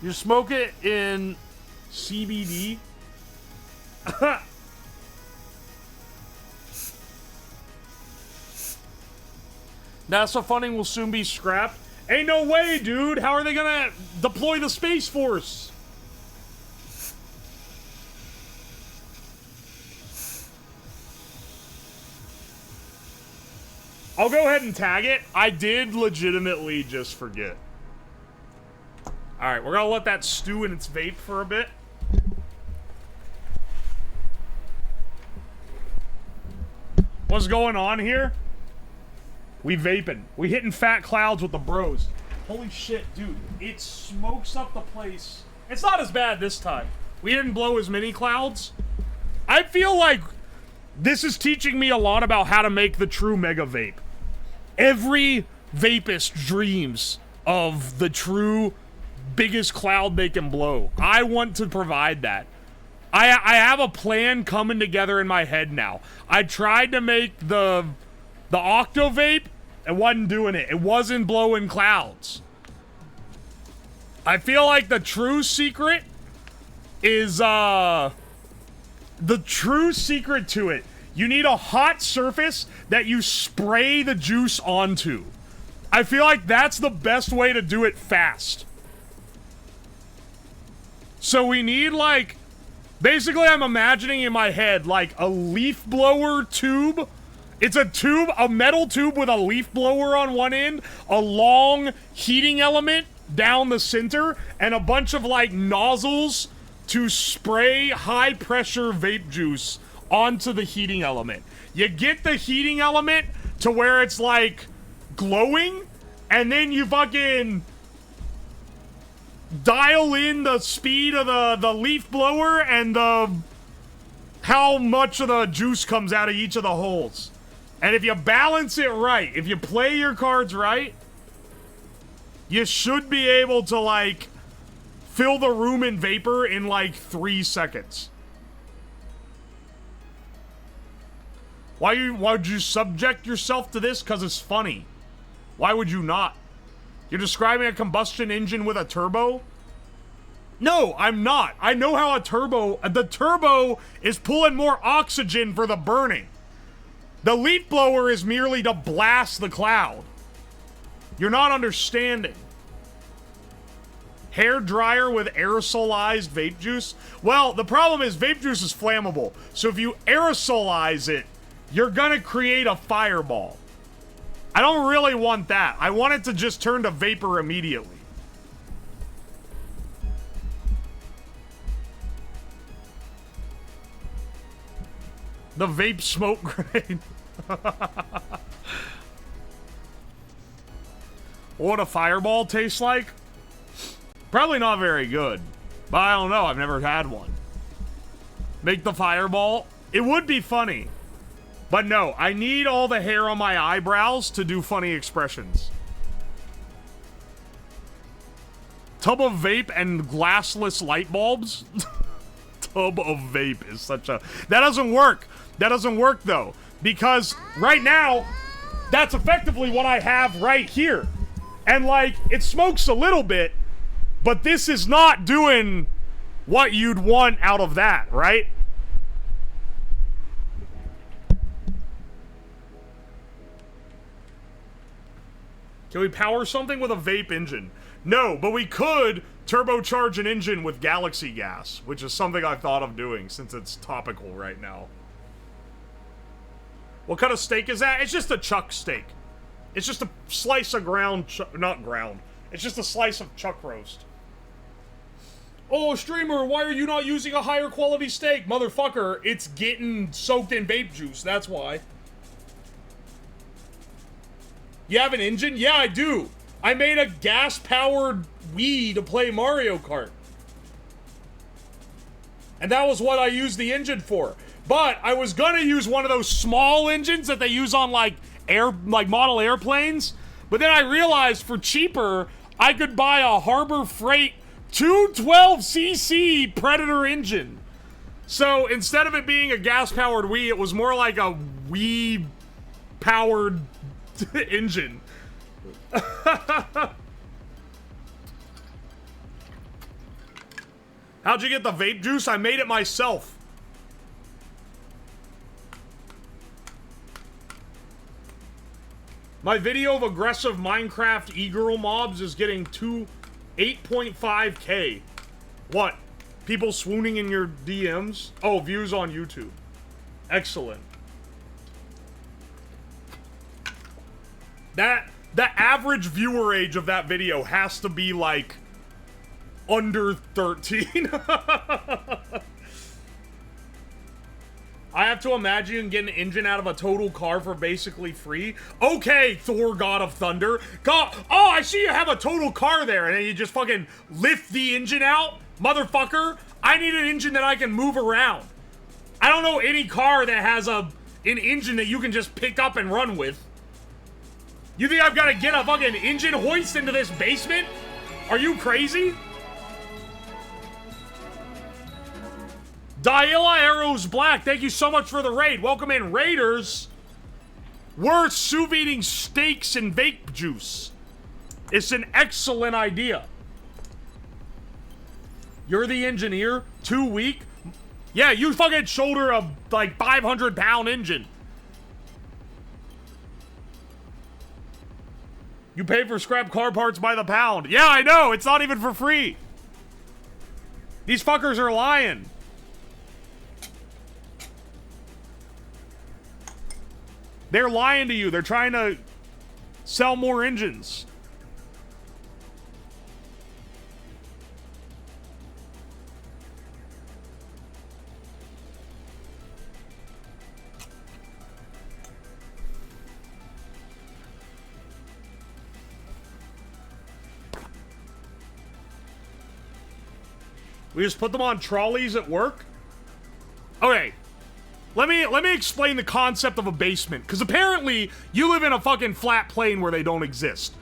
You smoke it in CBD. NASA funding will soon be scrapped. Ain't no way, dude. How are they gonna deploy the Space Force? I'll go ahead and tag it. I did legitimately just forget. Alright, we're gonna let that stew in its vape for a bit. What's going on here? We vaping. We hitting fat clouds with the bros. Holy shit, dude. It smokes up the place. It's not as bad this time. We didn't blow as many clouds. I feel like this is teaching me a lot about how to make the true mega vape. Every vapist dreams of the true biggest cloud they can blow. I want to provide that. I have a plan coming together in my head now. I tried to make the Octo Vape, it wasn't doing it. It wasn't blowing clouds. I feel like the true secret is, the true secret to it. You need a hot surface that you spray the juice onto. I feel like that's the best way to do it fast. So we need, like, basically I'm imagining in my head, like, a leaf blower tube. It's a tube, a metal tube with a leaf blower on one end, a long heating element down the center, and a bunch of, like, nozzles to spray high-pressure vape juice onto the heating element. You get the heating element to where it's, like, glowing, and then you fucking dial in the speed of the leaf blower and how much of the juice comes out of each of the holes. And if you balance it right, if you play your cards right, you should be able to, like, fill the room in vapor in, like, 3 seconds. Why would you subject yourself to this? Because it's funny. Why would you not? You're describing a combustion engine with a turbo? No, I'm not. I know how the turbo is pulling more oxygen for the burning. The leaf blower is merely to blast the cloud. You're not understanding. Hair dryer with aerosolized vape juice? Well, the problem is vape juice is flammable. So if you aerosolize it, you're gonna create a fireball. I don't really want that. I want it to just turn to vapor immediately. The vape smoke grenade. What a fireball tastes like? Probably not very good. But I don't know. I've never had one. Make the fireball. It would be funny. But no, I need all the hair on my eyebrows to do funny expressions. Tub of vape and glassless light bulbs? Tub of vape is such a... That doesn't work. That doesn't work, though. Because right now, that's effectively what I have right here. And, like, it smokes a little bit, but this is not doing what you'd want out of that, right? Can we power something with a vape engine? No, but we could turbocharge an engine with galaxy gas, which is something I've thought of doing since it's topical right now. What kind of steak is that? It's just a chuck steak. It's just a slice of not ground. It's just a slice of chuck roast. Oh, streamer, why are you not using a higher quality steak? Motherfucker, it's getting soaked in vape juice, that's why. You have an engine? Yeah, I do. I made a gas-powered Wii to play Mario Kart. And that was what I used the engine for. But I was gonna use one of those small engines that they use on, like, model airplanes. But then I realized for cheaper, I could buy a Harbor Freight 212cc Predator engine. So instead of it being a gas-powered Wii, it was more like a Wii-powered engine. How'd you get the vape juice? I made it myself. My video of aggressive Minecraft e-girl mobs is getting 8.5K. What? People swooning in your DMs? Oh, views on YouTube. Excellent. The average viewer age of that video has to be like under 13. I have to imagine you can get an engine out of a total car for basically free. Okay, Thor, God of Thunder. God, oh, I see you have a total car there, and then you just fucking lift the engine out? Motherfucker, I need an engine that I can move around. I don't know any car that has an engine that you can just pick up and run with. You think I've got to get a fucking engine hoist into this basement? Are you crazy? Daila Arrows Black, thank you so much for the raid. Welcome in, Raiders. We're sous videing steaks and vape juice. It's an excellent idea. You're the engineer? 2 week? Yeah, you fucking shoulder a, like, 500-pound engine. You pay for scrap car parts by the pound. Yeah, I know. It's not even for free. These fuckers are lying. They're lying to you. They're trying to sell more engines. We just put them on trolleys at work? Okay. Let me explain the concept of a basement, because apparently you live in a fucking flat plane where they don't exist.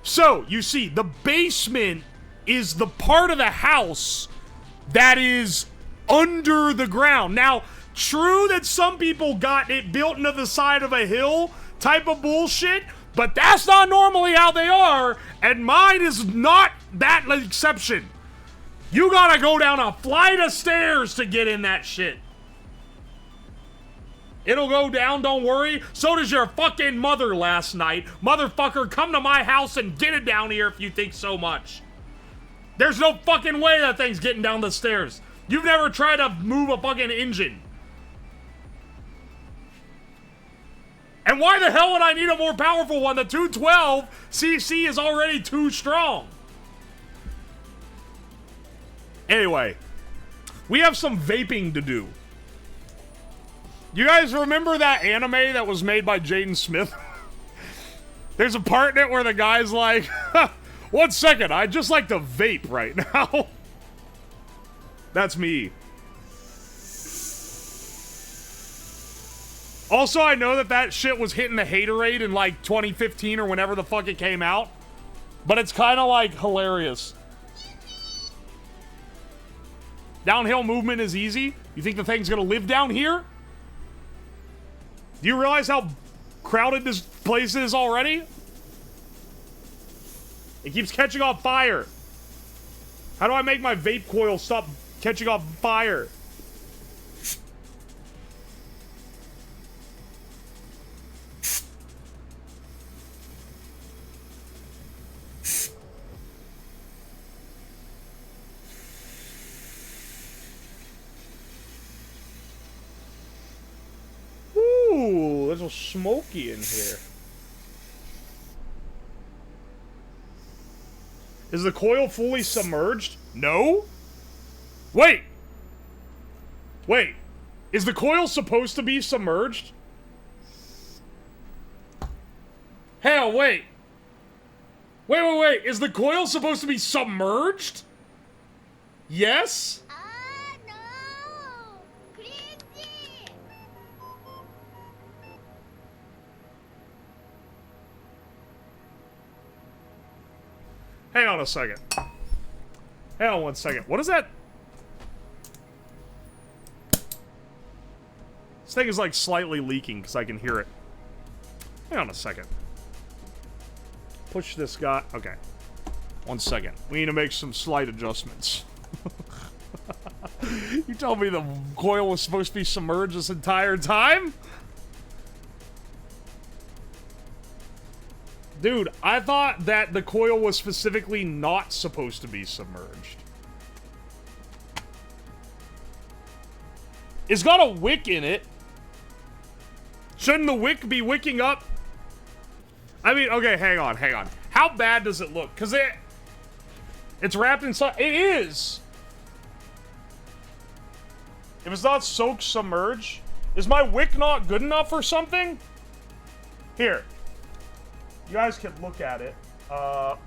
So, you see, the basement is the part of the house that is under the ground. Now, true that some people got it built into the side of a hill type of bullshit, but that's not normally how they are, and mine is not that exception. You gotta go down a flight of stairs to get in that shit. It'll go down, don't worry. So does your fucking mother last night. Motherfucker, come to my house and get it down here if you think so much. There's no fucking way that thing's getting down the stairs. You've never tried to move a fucking engine. And why the hell would I need a more powerful one? The 212cc is already too strong. Anyway, we have some vaping to do. You guys remember that anime that was made by Jaden Smith? There's a part in it where the guy's like, 1 second, I'd just like to vape right now. That's me. Also, I know that shit was hitting the haterade in like 2015 or whenever the fuck it came out. But it's kind of like hilarious. Downhill movement is easy? You think the thing's gonna live down here? Do you realize how crowded this place is already? It keeps catching on fire. How do I make my vape coil stop catching on fire? Ooh, there's a smoky in here. Is the coil fully submerged? No? Wait! Wait. Is the coil supposed to be submerged? Hell, wait. Wait. Is the coil supposed to be submerged? Yes? No! Crazy! Hang on a second. Hang on 1 second. What is that? This thing is like slightly leaking because I can hear it. Hang on a second. push this guy. Okay. 1 second. We need to make some slight adjustments. You told me the coil was supposed to be submerged this entire time? Dude, I thought that the coil was specifically not supposed to be submerged. It's got a wick in it. Shouldn't the wick be wicking up? I mean, okay, hang on. How bad does it look? Because it's wrapped inside. It is. If it's not soaked, submerge. Is my wick not good enough or something? Here. You guys can look at it. How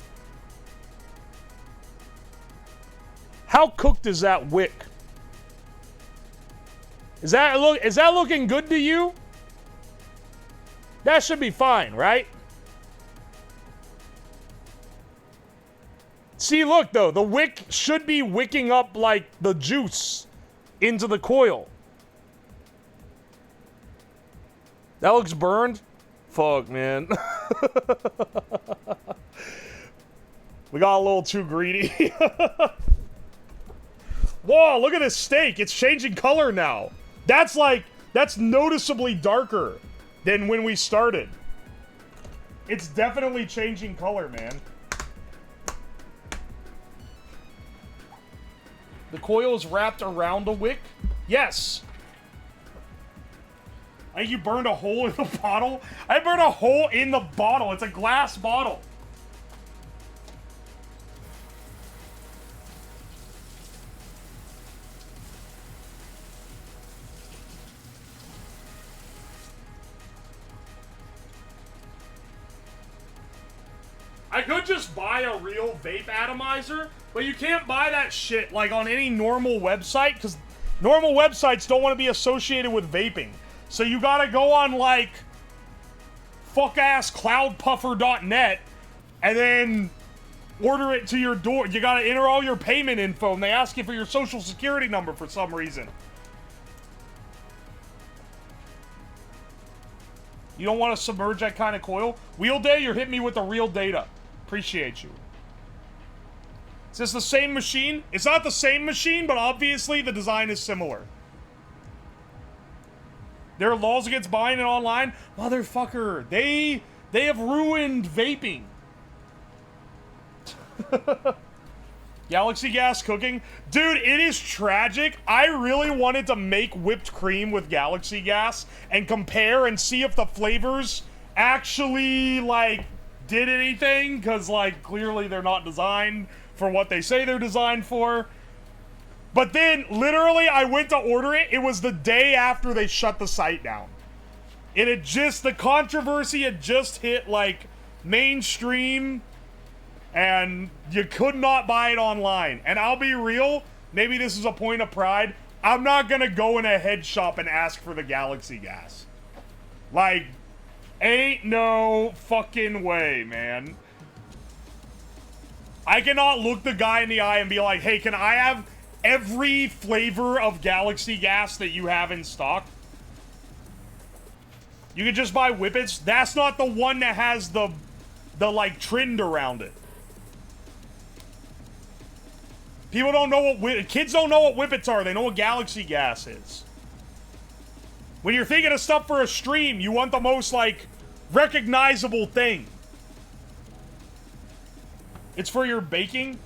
cooked is that wick? Is that looking good to you? That should be fine, right? See, look though, the wick should be wicking up like the juice into the coil. That looks burned. Fuck, man. We got a little too greedy. Whoa, look at this steak. It's changing color now. That's noticeably darker than when we started. It's definitely changing color, man. The coil is wrapped around a wick? Yes. I think you burned a hole in the bottle. I burned a hole in the bottle. It's a glass bottle. I could just buy a real vape atomizer, but you can't buy that shit like on any normal website because normal websites don't want to be associated with vaping. So you gotta go on like fuckasscloudpuffer.net and then order it to your door. You gotta enter all your payment info and they ask you for your social security number for some reason. You don't want to submerge that kind of coil? Wheel Day, you're hitting me with the real data. Appreciate you. Is this the same machine? It's not the same machine, but obviously the design is similar. There are laws against buying it online. Motherfucker, they have ruined vaping. Galaxy Gas cooking. Dude, it is tragic. I really wanted to make whipped cream with Galaxy Gas and compare and see if the flavors actually, like, did anything. Because, like, clearly they're not designed for what they say they're designed for. But then, literally, I went to order it. It was the day after they shut the site down. It had just, the controversy had just hit, like, mainstream. And you could not buy it online. And I'll be real, maybe this is a point of pride. I'm not gonna go in a head shop and ask for the Galaxy Gas. Like, ain't no fucking way, man. I cannot look the guy in the eye and be like, hey, can I have every flavor of Galaxy Gas that you have in stock? You can just buy Whippets. That's not the one that has the like, trend around it. People don't know what kids don't know what Whippets are. They know what Galaxy Gas is. When you're thinking of stuff for a stream, you want the most, like, recognizable thing. It's for your baking.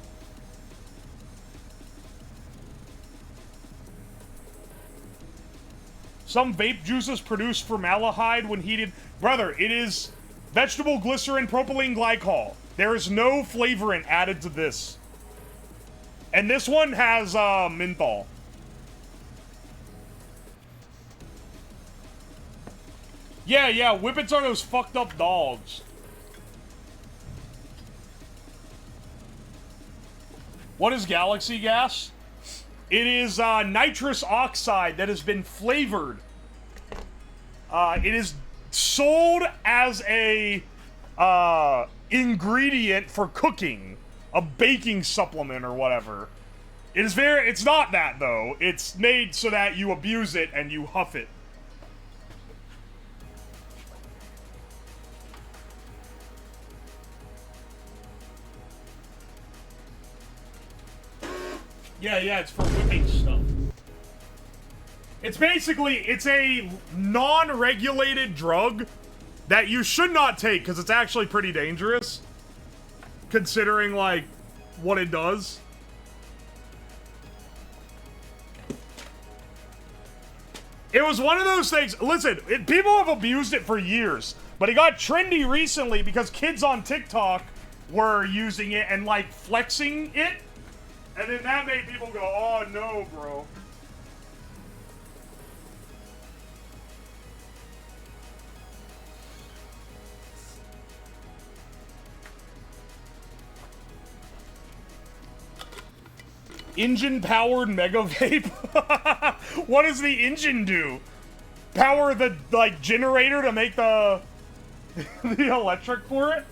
Some vape juices produce formaldehyde when heated. Brother, it is vegetable glycerin propylene glycol. There is no flavorant added to this. And this one has, menthol. Yeah, Whippets are those fucked up dogs. What is Galaxy Gas? It is, nitrous oxide that has been flavored. It is sold as a, ingredient for cooking. A baking supplement or whatever. It is it's not that though. It's made so that you abuse it and you huff it. Yeah, it's for whipping stuff. It's basically, it's a non-regulated drug that you should not take because it's actually pretty dangerous. Considering, like, what it does. It was one of those things, listen, people have abused it for years, but it got trendy recently because kids on TikTok were using it and, like, flexing it. And then that made people go, oh no, bro. Engine-powered Mega Vape? What does the engine do? Power the, like, generator to make the... the electric for it?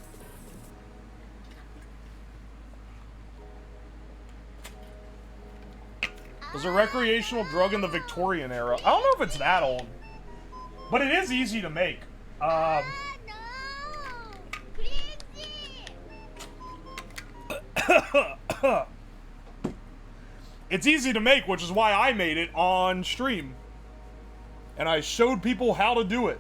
It was a recreational drug in the Victorian era. I don't know if it's that old. But it is easy to make. No. Crazy. It's easy to make, which is why I made it on stream. And I showed people how to do it.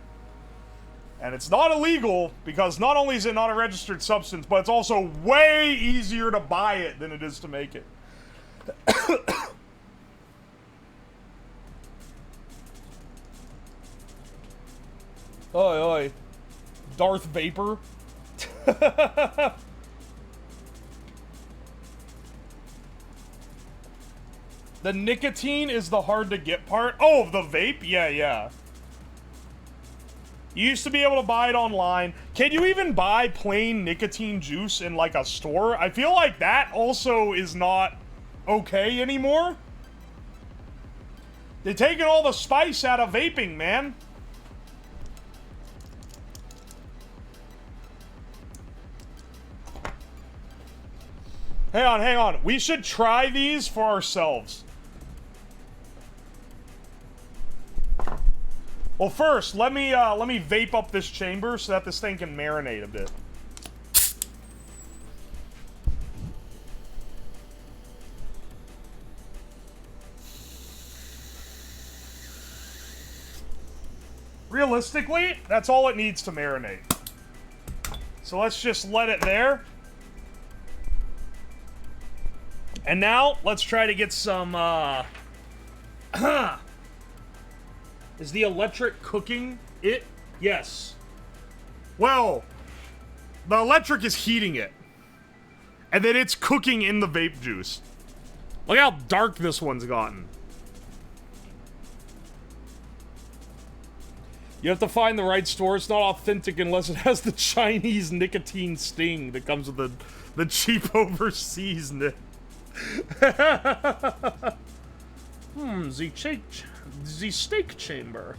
And it's not illegal, because not only is it not a registered substance, but it's also way easier to buy it than it is to make it. Oi, oi. Darth Vapor. The nicotine is the hard to get part. Oh, the vape? Yeah. You used to be able to buy it online. Can you even buy plain nicotine juice in, like, a store? I feel like that also is not okay anymore. They're taking all the spice out of vaping, man. Hang on. We should try these for ourselves. Well, first, let me vape up this chamber so that this thing can marinate a bit. Realistically, that's all it needs to marinate. So let's just let it there. And now, let's try to get some, Is the electric cooking it? Yes. Well, the electric is heating it. And then it's cooking in the vape juice. Look how dark this one's gotten. You have to find the right store. It's not authentic unless it has the Chinese nicotine sting that comes with the cheap overseas nip. The steak chamber.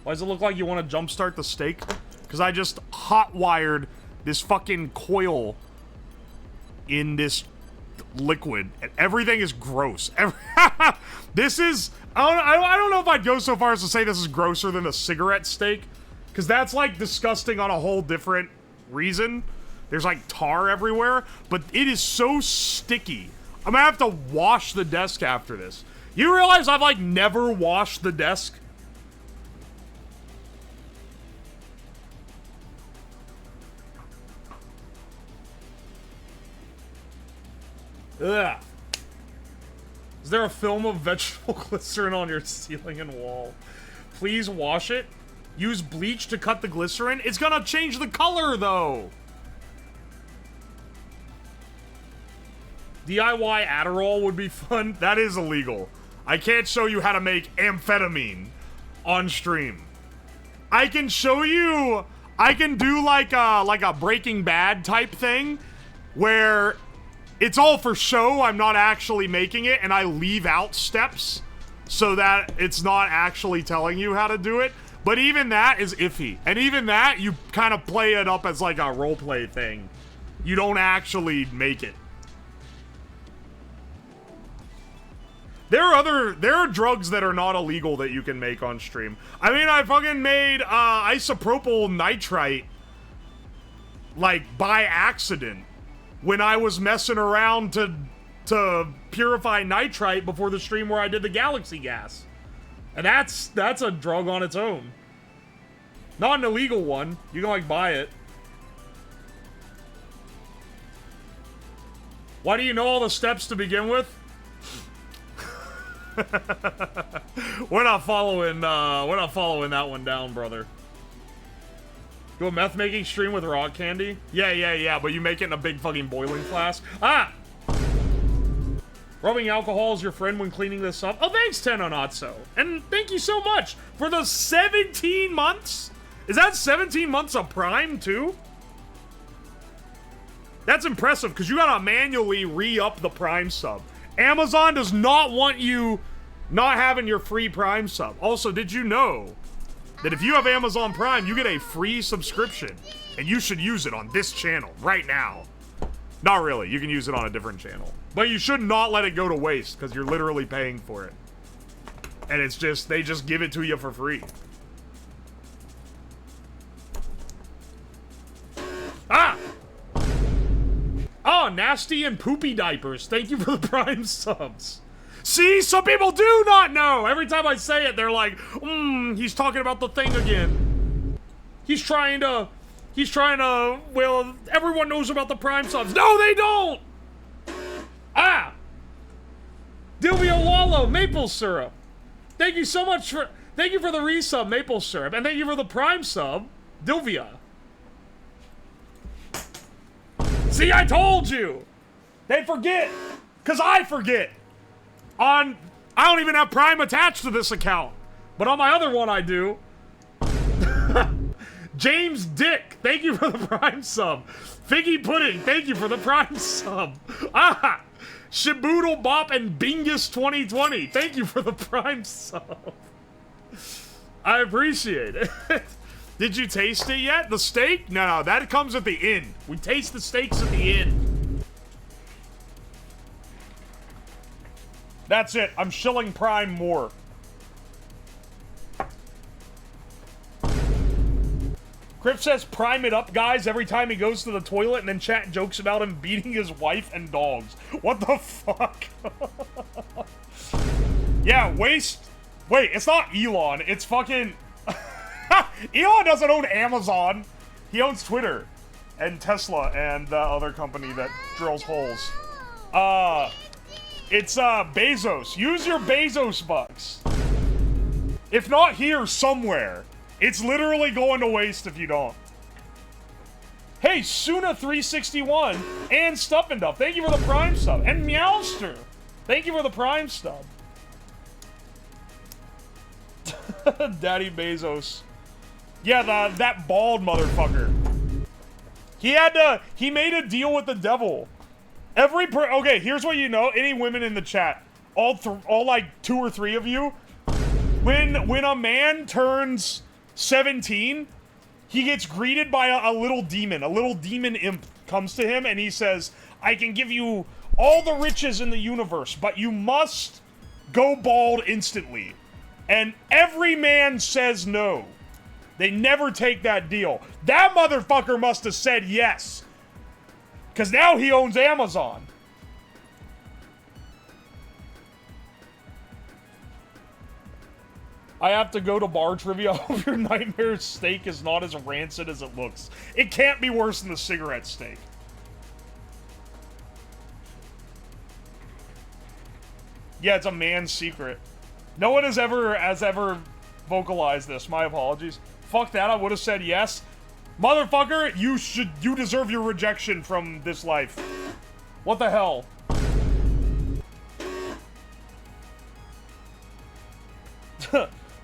Why does it look like you want to jumpstart the steak? Because I just hot-wired this fucking coil in this liquid, and everything is gross. This is... I don't know if I'd go so far as to say this is grosser than a cigarette steak, because that's, like, disgusting on a whole different reason. There's, like, tar everywhere, but it is so sticky. I'm gonna have to wash the desk after this. You realize I've, like, never washed the desk? Ugh. Is there a film of vegetable glycerin on your ceiling and wall? Please wash it. Use bleach to cut the glycerin. It's gonna change the color, though. DIY Adderall would be fun. That is illegal. I can't show you how to make amphetamine on stream. I can show you... I can do like a Breaking Bad type thing where it's all for show. I'm not actually making it, and I leave out steps so that it's not actually telling you how to do it. But even that is iffy. And even that, you kind of play it up as like a roleplay thing. You don't actually make it. There are drugs that are not illegal that you can make on stream. I mean, I fucking made isopropyl nitrite, like, by accident when I was messing around to to purify nitrite before the stream where I did the galaxy gas. And that's a drug on its own. Not an illegal one. You can, like, buy it. Why do you know all the steps to begin with? We're not following that one down, brother. Do a meth making stream with rock candy? Yeah, but you make it in a big fucking boiling flask. Ah! Rubbing alcohol is your friend when cleaning this up. Oh, thanks, Tenonatso. And thank you so much for the 17 months. Is that 17 months of Prime, too? That's impressive, because you gotta manually re-up the Prime sub. Amazon does not want you not having your free Prime sub. Also, did you know that if you have Amazon Prime, you get a free subscription, and you should use it on this channel right now. Not really, you can use it on a different channel. But you should not let it go to waste, because you're literally paying for it. And it's just, they just give it to you for free. Ah! Oh, Nasty and Poopy Diapers. Thank you for the Prime subs. See, some people do not know. Every time I say it, they're like, he's talking about the thing again. He's trying to, well, everyone knows about the Prime subs. No, they don't! Ah! Dilvio Wallow, Maple Syrup. Thank you so much for, thank you for the resub, Maple Syrup. And thank you for the Prime sub, Dilvia. See, I told you! They forget! Cause I forget! I don't even have Prime attached to this account. But on my other one I do. James Dick, thank you for the Prime sub. Figgy Pudding, thank you for the Prime sub. Ah! Shiboodle Bop and Bingus 2020, thank you for the Prime sub. I appreciate it. Did you taste it yet? The steak? No, that comes at the end. We taste the steaks at the end. That's it. I'm shilling Prime more. Crip says prime it up, guys, every time he goes to the toilet, and then chat jokes about him beating his wife and dogs. What the fuck? Yeah, waste. Wait, it's not Elon. It's fucking... Elon doesn't own Amazon. He owns Twitter and Tesla and the other company that drills holes. It's Bezos. Use your Bezos bucks. If not here, somewhere. It's literally going to waste if you don't. Hey, Suna361 and Stuff and Duff, thank you for the Prime sub. And Meowster, thank you for the Prime stub. Daddy Bezos. Yeah, that bald motherfucker. He made a deal with the devil. Okay, here's what you know. Any women in the chat, all like 2 or 3 of you, when a man turns 17, he gets greeted by a little demon. A little demon imp comes to him and he says, I can give you all the riches in the universe, but you must go bald instantly. And every man says no. They never take that deal. That motherfucker must have said yes. Because now he owns Amazon. I have to go to bar trivia. I hope your nightmare steak is not as rancid as it looks. It can't be worse than the cigarette steak. Yeah, it's a man's secret. No one has ever vocalized this. My apologies. Fuck that, I would have said yes. Motherfucker, you deserve your rejection from this life. What the hell?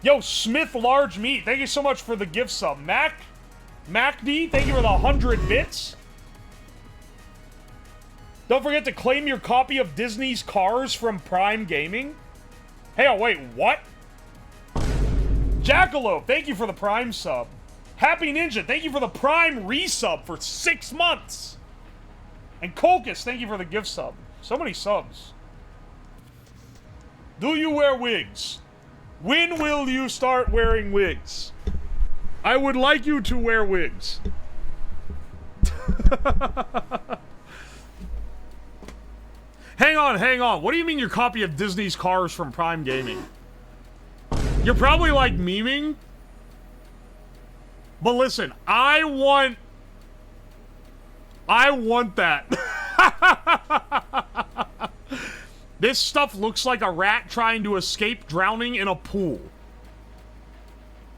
Yo, Smith Large Meat, thank you so much for the gift sub. MacD, thank you for the 100 bits. Don't forget to claim your copy of Disney's Cars from Prime Gaming. Hey, oh wait, what? Jackalope, thank you for the Prime sub. Happy Ninja, thank you for the Prime resub for 6 months. And Colkus, thank you for the gift sub. So many subs. Do you wear wigs? When will you start wearing wigs? I would like you to wear wigs. Hang on. What do you mean your copy of Disney's Cars from Prime Gaming? You're probably like memeing. But listen, I want that. This stuff looks like a rat trying to escape drowning in a pool.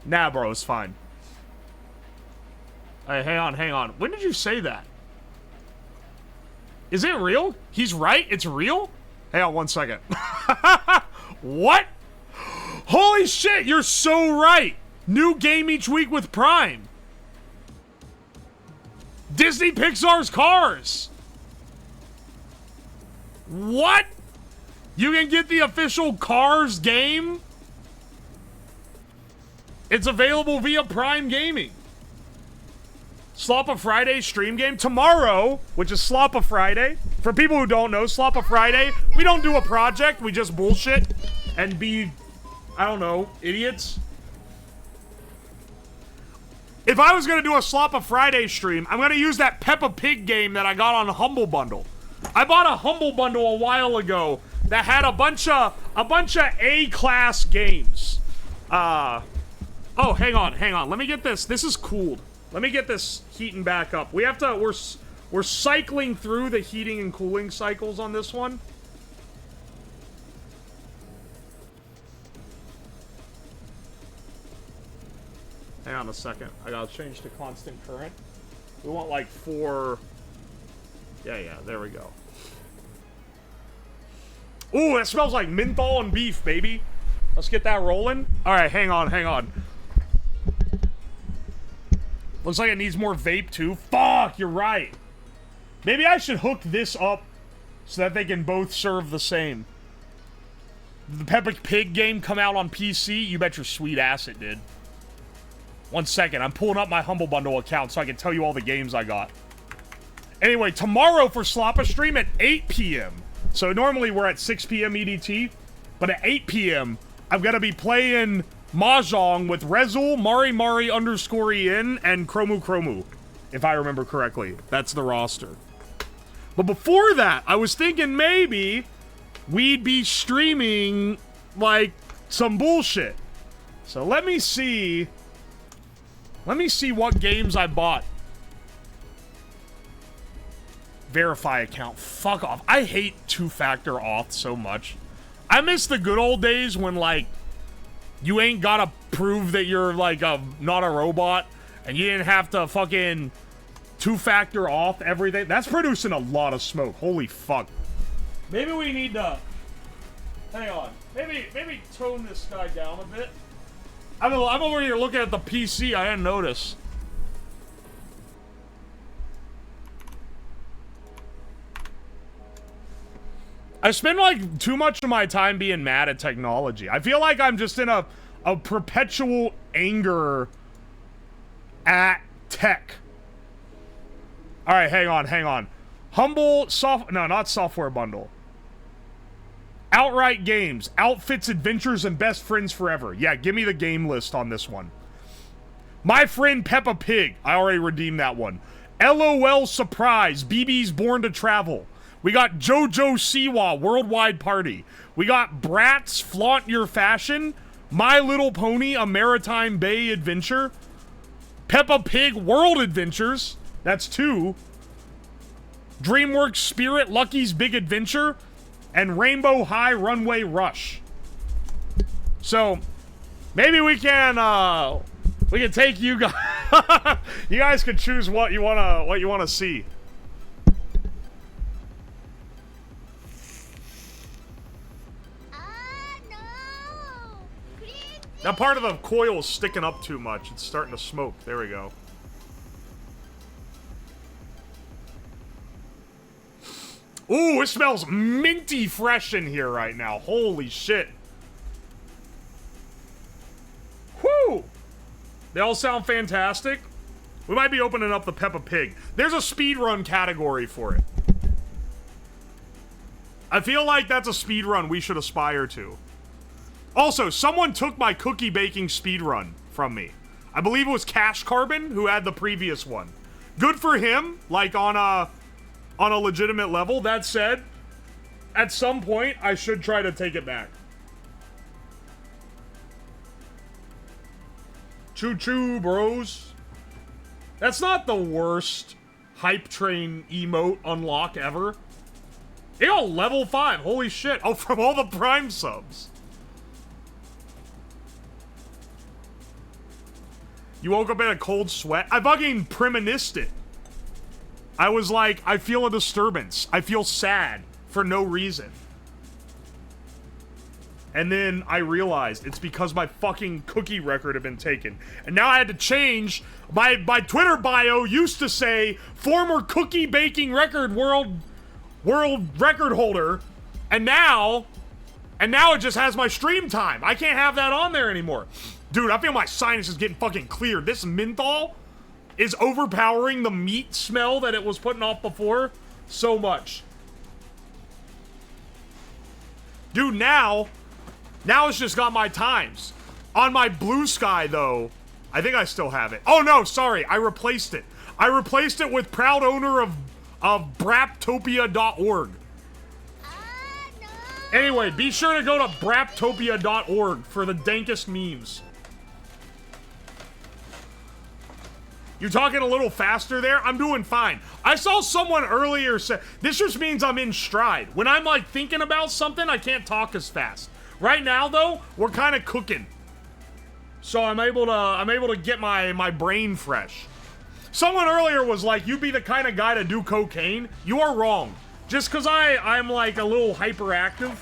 Nah, bro, it's fine. Hey, hang on. When did you say that? Is it real? He's right? It's real? Hang on 1 second. What? Holy shit, you're so right. New game each week with Prime. Disney Pixar's Cars. What? You can get the official Cars game? It's available via Prime Gaming. Sloppa Friday stream game tomorrow, which is Sloppa Friday. For people who don't know, Sloppa Friday, we don't do a project, we just bullshit and be, I don't know, idiots. If I was gonna do a Sloppa Friday stream, I'm gonna use that Peppa Pig game that I got on Humble Bundle. I bought a Humble Bundle a while ago that had a bunch of A-class games. Oh, hang on. Let me get this. This is cooled. Let me get this heating back up. We have to, we're cycling through the heating and cooling cycles on this one. Hang on a second. I gotta change to constant current. We want like 4... Yeah, there we go. Ooh, that smells like menthol and beef, baby. Let's get that rolling. Alright, hang on. Looks like it needs more vape, too. Fuck, you're right. Maybe I should hook this up so that they can both serve the same. Did the Peppa Pig game come out on PC? You bet your sweet ass it did. 1 second, I'm pulling up my Humble Bundle account so I can tell you all the games I got. Anyway, tomorrow for Sloppa stream at 8 p.m. So normally we're at 6 p.m. EDT, but at 8 p.m. I'm gonna be playing Mahjong with Rezul, Mari _en, and Chromu, if I remember correctly. That's the roster. But before that, I was thinking maybe we'd be streaming, like, some bullshit. So let me see what games I bought. Verify account. Fuck off. I hate two-factor auth so much. I miss the good old days when, like, you ain't gotta prove that you're, like, not a robot, and you didn't have to fucking two-factor auth everything. That's producing a lot of smoke. Holy fuck. Maybe we need to... Hang on. Maybe tone this guy down a bit. I'm over here looking at the PC. I didn't notice. I spend, like, too much of my time being mad at technology. I feel like I'm just in a perpetual anger at tech. Alright, hang on. No, not software bundle. Outright games, outfits, adventures, and best friends forever. Yeah, give me the game list on this one. My friend Peppa Pig. I already redeemed that one. LOL Surprise. BB's Born to Travel. We got JoJo Siwa Worldwide Party. We got Bratz Flaunt Your Fashion. My Little Pony A Maritime Bay Adventure. Peppa Pig World Adventures. That's 2. DreamWorks Spirit Lucky's Big Adventure. And Rainbow High Runway Rush. So, maybe we can take you guys. You guys can choose what you wanna see. Now part of the coil is sticking up too much. It's starting to smoke. There we go. Ooh, it smells minty fresh in here right now. Holy shit. Whew! They all sound fantastic. We might be opening up the Peppa Pig. There's a speedrun category for it. I feel like that's a speedrun we should aspire to. Also, someone took my cookie baking speedrun from me. I believe it was Cash Carbon who had the previous one. Good for him, like on a legitimate level. That said, at some point, I should try to take it back. Choo-choo, bros. That's not the worst hype train emote unlock ever. It got level 5. Holy shit. Oh, from all the Prime subs. You woke up in a cold sweat? I fucking premonised it. I was like, I feel a disturbance. I feel sad for no reason. And then I realized it's because my fucking cookie record had been taken. And now I had to change. My Twitter bio used to say, former cookie baking record world record holder. And now it just has my stream time. I can't have that on there anymore. Dude, I feel my sinuses getting fucking cleared. This menthol is overpowering the meat smell that it was putting off before so much. Dude, now it's just got my times. On my Blue Sky, though, I think I still have it. Oh, no, sorry. I replaced it. I replaced it with proud owner of braptopia.org. No. Anyway, be sure to go to braptopia.org for the dankest memes. You talking a little faster there? I'm doing fine. I saw someone earlier say, this just means I'm in stride. When I'm like thinking about something, I can't talk as fast. Right now, though, we're kind of cooking. So I'm able to get my brain fresh. Someone earlier was like, you'd be the kind of guy to do cocaine. You are wrong. Just because I'm like a little hyperactive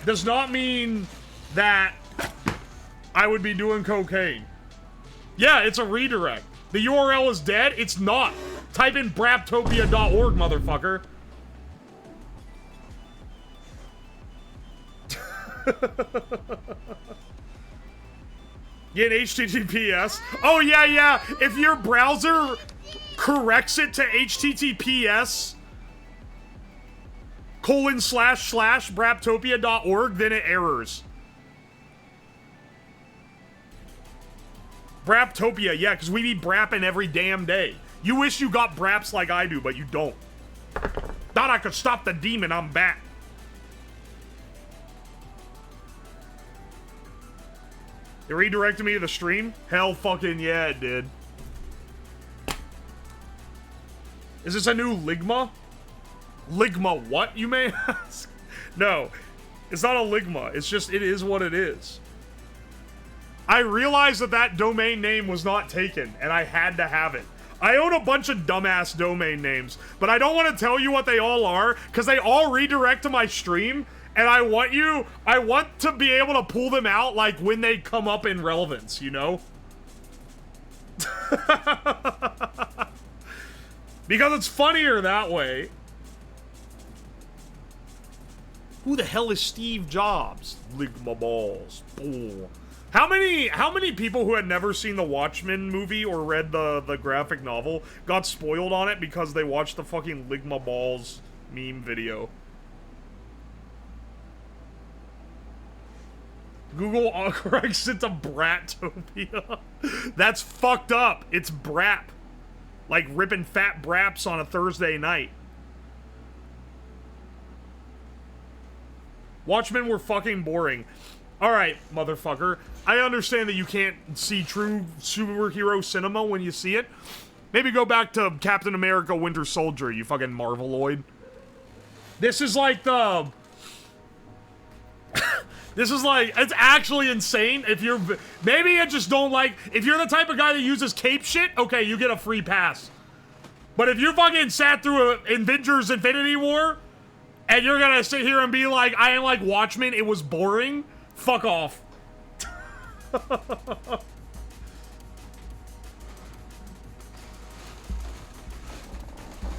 does not mean that I would be doing cocaine. Yeah, it's a redirect. The URL is dead? It's not. Type in braptopia.org, motherfucker. Get HTTPS. Oh, yeah. If your browser corrects it to HTTPS ://braptopia.org, then it errors. Braptopia, yeah, because we be brapping every damn day. You wish you got braps like I do, but you don't. Thought I could stop the demon, I'm back. It redirected me to the stream? Hell fucking yeah, it did. Is this a new Ligma? Ligma what, you may ask? No, it's not a Ligma. It's just, it is what it is. I realized that domain name was not taken, and I had to have it. I own a bunch of dumbass domain names, but I don't want to tell you what they all are, because they all redirect to my stream, and I want to be able to pull them out, like, when they come up in relevance, you know? Because it's funnier that way. Who the hell is Steve Jobs? Ligma balls. Boom. How many people who had never seen the Watchmen movie or read the graphic novel got spoiled on it because they watched the fucking Ligma balls meme video? Google corrects it to Bratopia. That's fucked up. It's brap. Like ripping fat braps on a Thursday night. Watchmen were fucking boring. Alright, motherfucker. I understand that you can't see true superhero cinema when you see it. Maybe go back to Captain America Winter Soldier, you fucking Marveloid. This is like the... This is like, it's actually insane. If you're, maybe you just don't like, if you're the type of guy that uses cape shit, okay, you get a free pass. But if you fucking sat through a Avengers Infinity War, and you're gonna sit here and be like, I ain't like Watchmen, it was boring, fuck off. I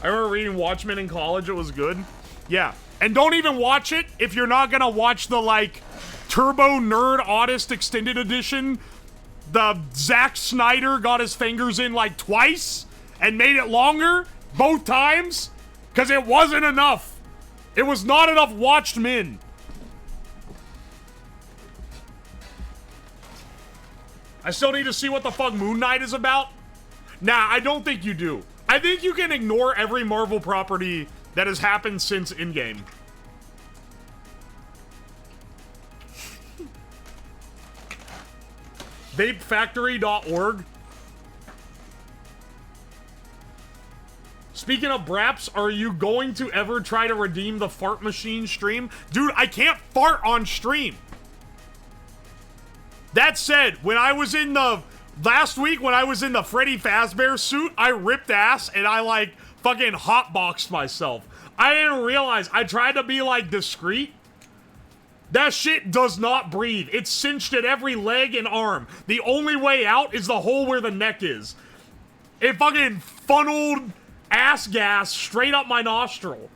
remember reading Watchmen in college, it was good. Yeah, and don't even watch it if you're not gonna watch the, like, Turbo Nerd Oddest Extended Edition. The Zack Snyder got his fingers in, like, twice and made it longer, both times, because it wasn't enough. It was not enough Watchmen. I still need to see what the fuck Moon Knight is about. Nah, I don't think you do. I think you can ignore every Marvel property that has happened since Endgame. Vapefactory.org. Speaking of Braps, are you going to ever try to redeem the fart machine stream? Dude, I can't fart on stream. That said, when I was in the... Last week, when I was in the Freddy Fazbear suit, I ripped ass and I, like, fucking hotboxed myself. I didn't realize. I tried to be, like, discreet. That shit does not breathe. It's cinched at every leg and arm. The only way out is the hole where the neck is. It fucking funneled ass gas straight up my nostril.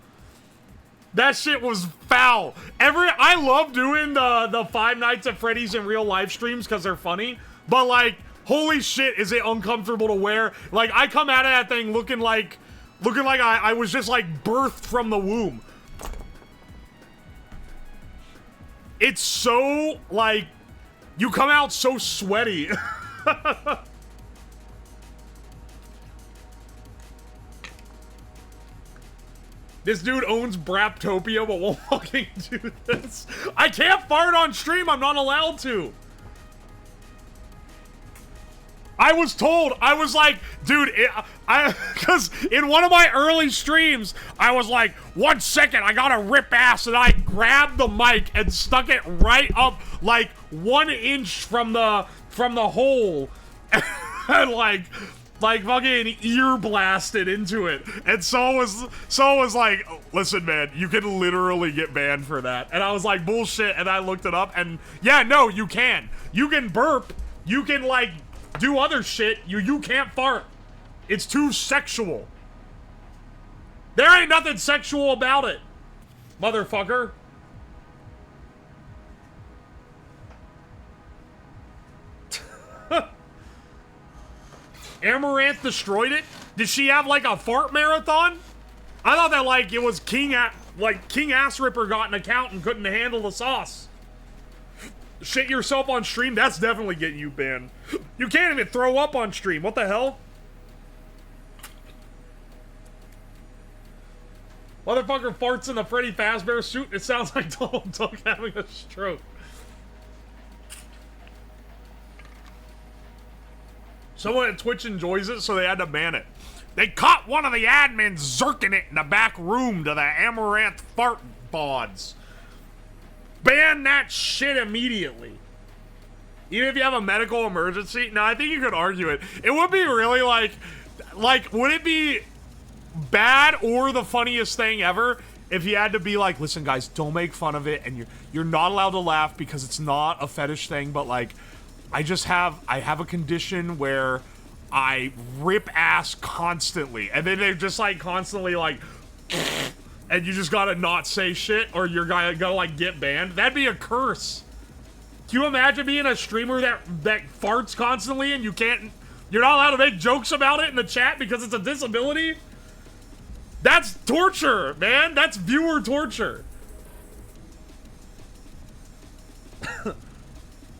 That shit was foul. I love doing the Five Nights at Freddy's in real live streams because they're funny. But, like, holy shit, is it uncomfortable to wear. Like, I come out of that thing looking like I was just, like, birthed from the womb. It's so, like, you come out so sweaty. This dude owns Braptopia but won't fucking do this. I can't fart on stream, I'm not allowed to. I was told, I was like, dude, because in one of my early streams, I was like, 1 second, I gotta rip ass, and I grabbed the mic and stuck it right up, like, 1 inch from the hole, and like fucking ear blasted into it. And so was like, listen, man, you can literally get banned for that. And I was like, bullshit, and I looked it up, and yeah, no, you can. You can burp, you can, like, do other shit, you can't fart. It's too sexual. There ain't nothing sexual about it, motherfucker. Amaranth destroyed it? Did she have, like, a fart marathon? I thought that, like, it was King Ass Ripper got an account and couldn't handle the sauce. Shit yourself on stream? That's definitely getting you banned. You can't even throw up on stream. What the hell? Motherfucker farts in the Freddy Fazbear suit. It sounds like Donald Duck having a stroke. Someone at Twitch enjoys it, so they had to ban it. They caught one of the admins zerking it in the back room to the Amaranth fart bods. Ban that shit immediately. Even if you have a medical emergency. No, I think you could argue it. It would be really like, would it be bad or the funniest thing ever if you had to be like, listen guys, don't make fun of it, and you're not allowed to laugh because it's not a fetish thing, but like, I have a condition where I rip ass constantly, and then they're just like constantly like, and you just gotta not say shit, or you're gonna like get banned. That'd be a curse. Can you imagine being a streamer that farts constantly and you're not allowed to make jokes about it in the chat because it's a disability? That's torture, man. That's viewer torture.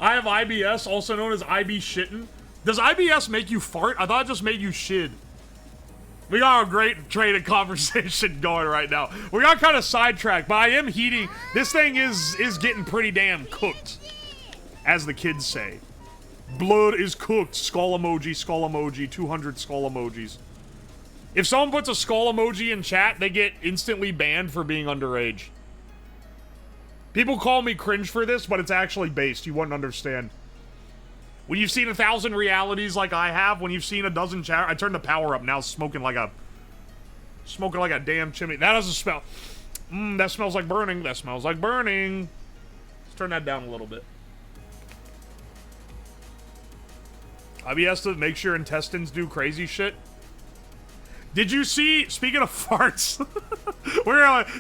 I have IBS, also known as IB shitting. Does IBS make you fart? I thought it just made you shit. We got a great traded conversation going right now. We got kind of sidetracked, but I am heating. This thing is getting pretty damn cooked, as the kids say. Blood is cooked. Skull emoji, 200 skull emojis. If someone puts a skull emoji in chat, they get instantly banned for being underage. People call me cringe for this, but it's actually based. You wouldn't understand. When you've seen 1,000 realities like I have, when you've seen a dozen chat, I turned the power up, now it's smoking like a damn chimney. That doesn't smell. That smells like burning. That smells like burning. Let's turn that down a little bit. IBS to make sure intestines do crazy shit. Did you see, speaking of farts,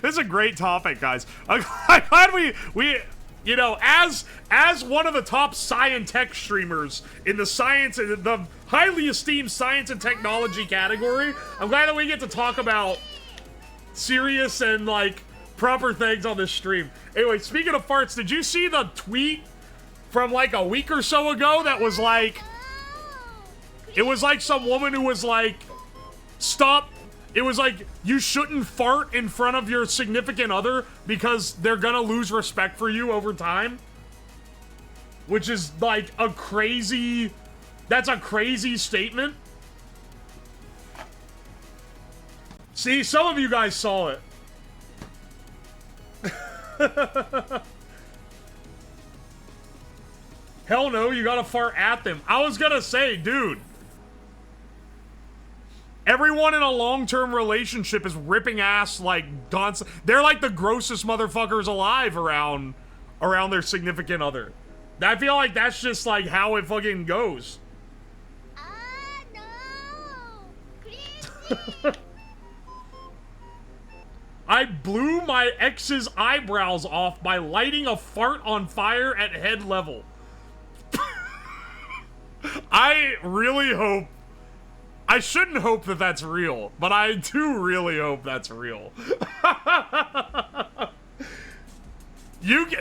this is a great topic, guys. I'm glad we you know, as one of the top science tech streamers in the highly esteemed science and technology category, I'm glad that we get to talk about serious and, like, proper things on this stream. Anyway, speaking of farts, did you see the tweet from, like, a week or so ago that was, like, it was, like, some woman who was, like, stop. It was like, you shouldn't fart in front of your significant other because they're gonna lose respect for you over time. which is like a crazy... That's a crazy statement. See, some of you guys saw it. Hell no, you gotta fart at them. I was gonna say, dude. Everyone in a long-term relationship is ripping ass like they're like the grossest motherfuckers alive around their significant other. I feel like that's just like how it fucking goes. No. I blew my ex's eyebrows off by lighting a fart on fire at head level. I really hope... I shouldn't hope that that's real, but I do really hope that's real.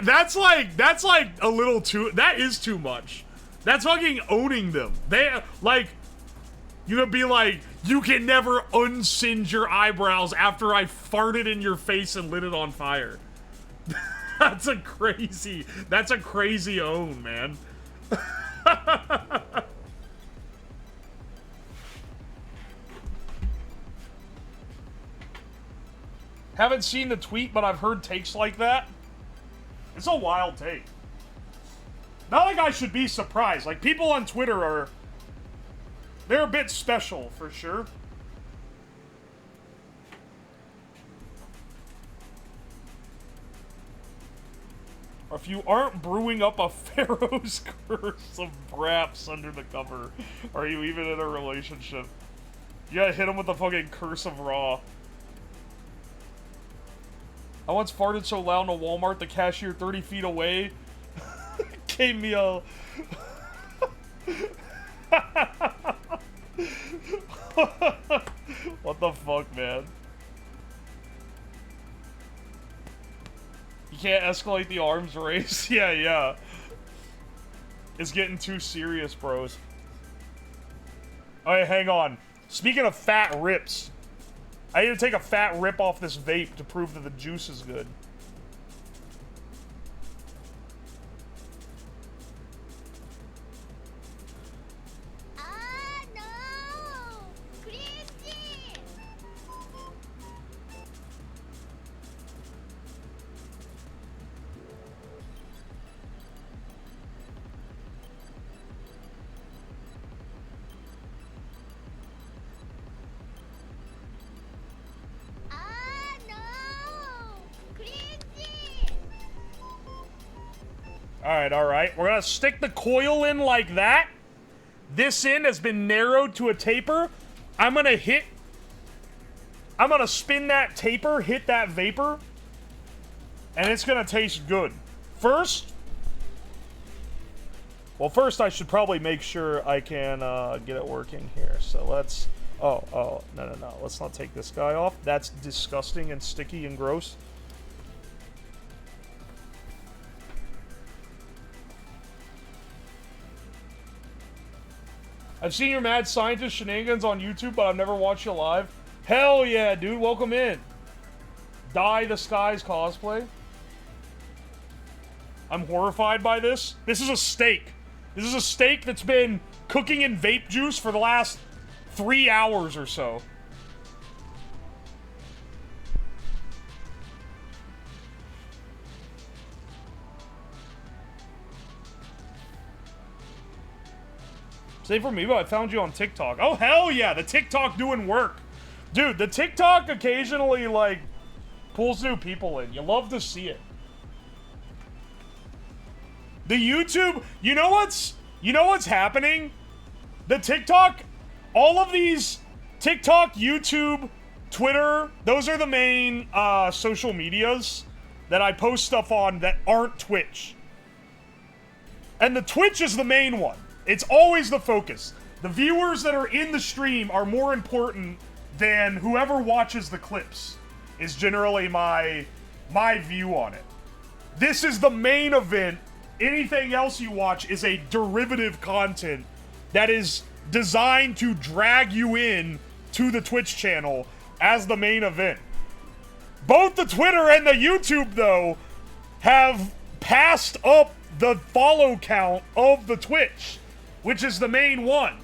That's like a little too... That is too much. That's fucking owning them. They, like... You could be like, you can never unsinge your eyebrows after I farted in your face and lit it on fire. That's a crazy own, man. Haven't seen the tweet, but I've heard takes like that. It's a wild take. Not like I should be surprised. Like, people on Twitter are... They're a bit special, for sure. If you aren't brewing up a Pharaoh's curse of braps under the cover, are you even in a relationship? You gotta hit him with the fucking curse of raw. I once farted so loud in a Walmart, the cashier 30 feet away gave me a... What the fuck, man? You can't escalate the arms race. Yeah. It's getting too serious, bros. Alright, hang on. Speaking of fat rips, I need to take a fat rip off this vape to prove that the juice is good. Alright. We're gonna stick the coil in like that. This end has been narrowed to a taper. I'm gonna spin that taper, hit that vapor, and it's gonna taste good. First I should probably make sure I can get it working here. So let's... Oh, no. Let's not take this guy off. That's disgusting and sticky and gross. I've seen your mad scientist shenanigans on YouTube, but I've never watched you live. Hell yeah, dude. Welcome in. Die the Skies cosplay. I'm horrified by this. This is a steak. This is a steak that's been cooking in vape juice for the last 3 hours or so. Same for me, but I found you on TikTok. Oh, hell yeah, the TikTok doing work. Dude, the TikTok occasionally, like, pulls new people in. You love to see it. The YouTube, you know what's happening? The TikTok, all of these TikTok, YouTube, Twitter, those are the main social medias that I post stuff on that aren't Twitch. And the Twitch is the main one. It's always the focus. The viewers that are in the stream are more important than whoever watches the clips, is generally my view on it. This is the main event. Anything else you watch is a derivative content that is designed to drag you in to the Twitch channel as the main event. Both the Twitter and the YouTube, though, have passed up the follow count of the Twitch, which is the main one.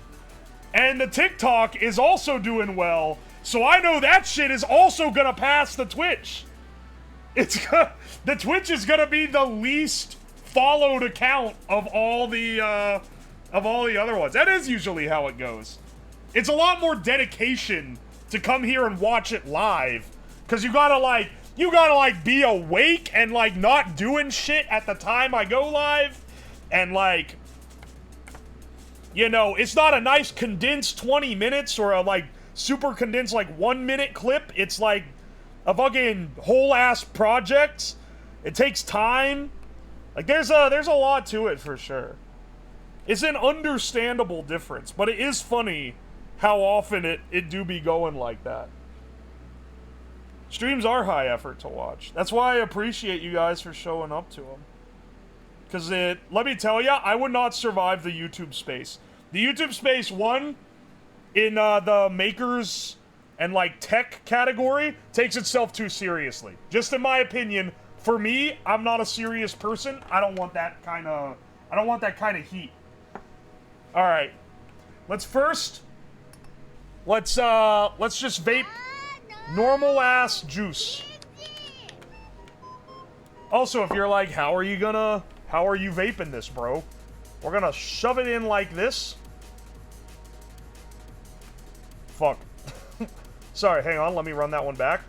And the TikTok is also doing well, so I know that shit is also gonna pass the Twitch. The Twitch is gonna be the least followed account of all the other ones. That is usually how it goes. It's a lot more dedication to come here and watch it live, because you gotta like be awake and like not doing shit at the time I go live, and like, you know, it's not a nice condensed 20 minutes or a like super condensed like 1 minute clip. It's like a fucking whole ass project. It takes time. Like there's a lot to it for sure. It's an understandable difference, but it is funny how often it do be going like that. Streams are high effort to watch. That's why I appreciate you guys for showing up to them. Because let me tell ya, I would not survive the YouTube space. The YouTube space, one, in the makers and like tech category, takes itself too seriously. Just in my opinion, for me, I'm not a serious person. I don't want that kind of heat. All right, let's just vape normal ass juice. Also, if you're like, how are you vaping this, bro? We're gonna shove it in like this. Fuck. Sorry, hang on, let me run that one back.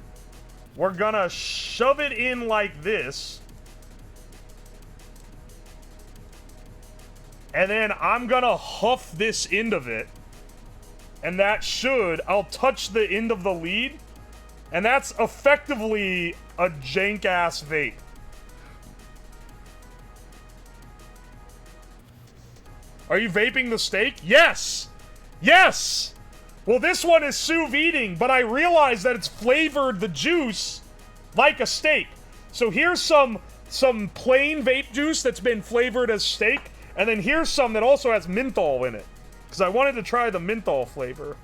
We're gonna shove it in like this. And then I'm gonna huff this end of it. And that I'll touch the end of the lead. And that's effectively a jank-ass vape. Are you vaping the steak? Yes! Yes! Well, this one is sous videing, but I realized that it's flavored the juice like a steak. So here's some plain vape juice that's been flavored as steak, and then here's some that also has menthol in it. Because I wanted to try the menthol flavor.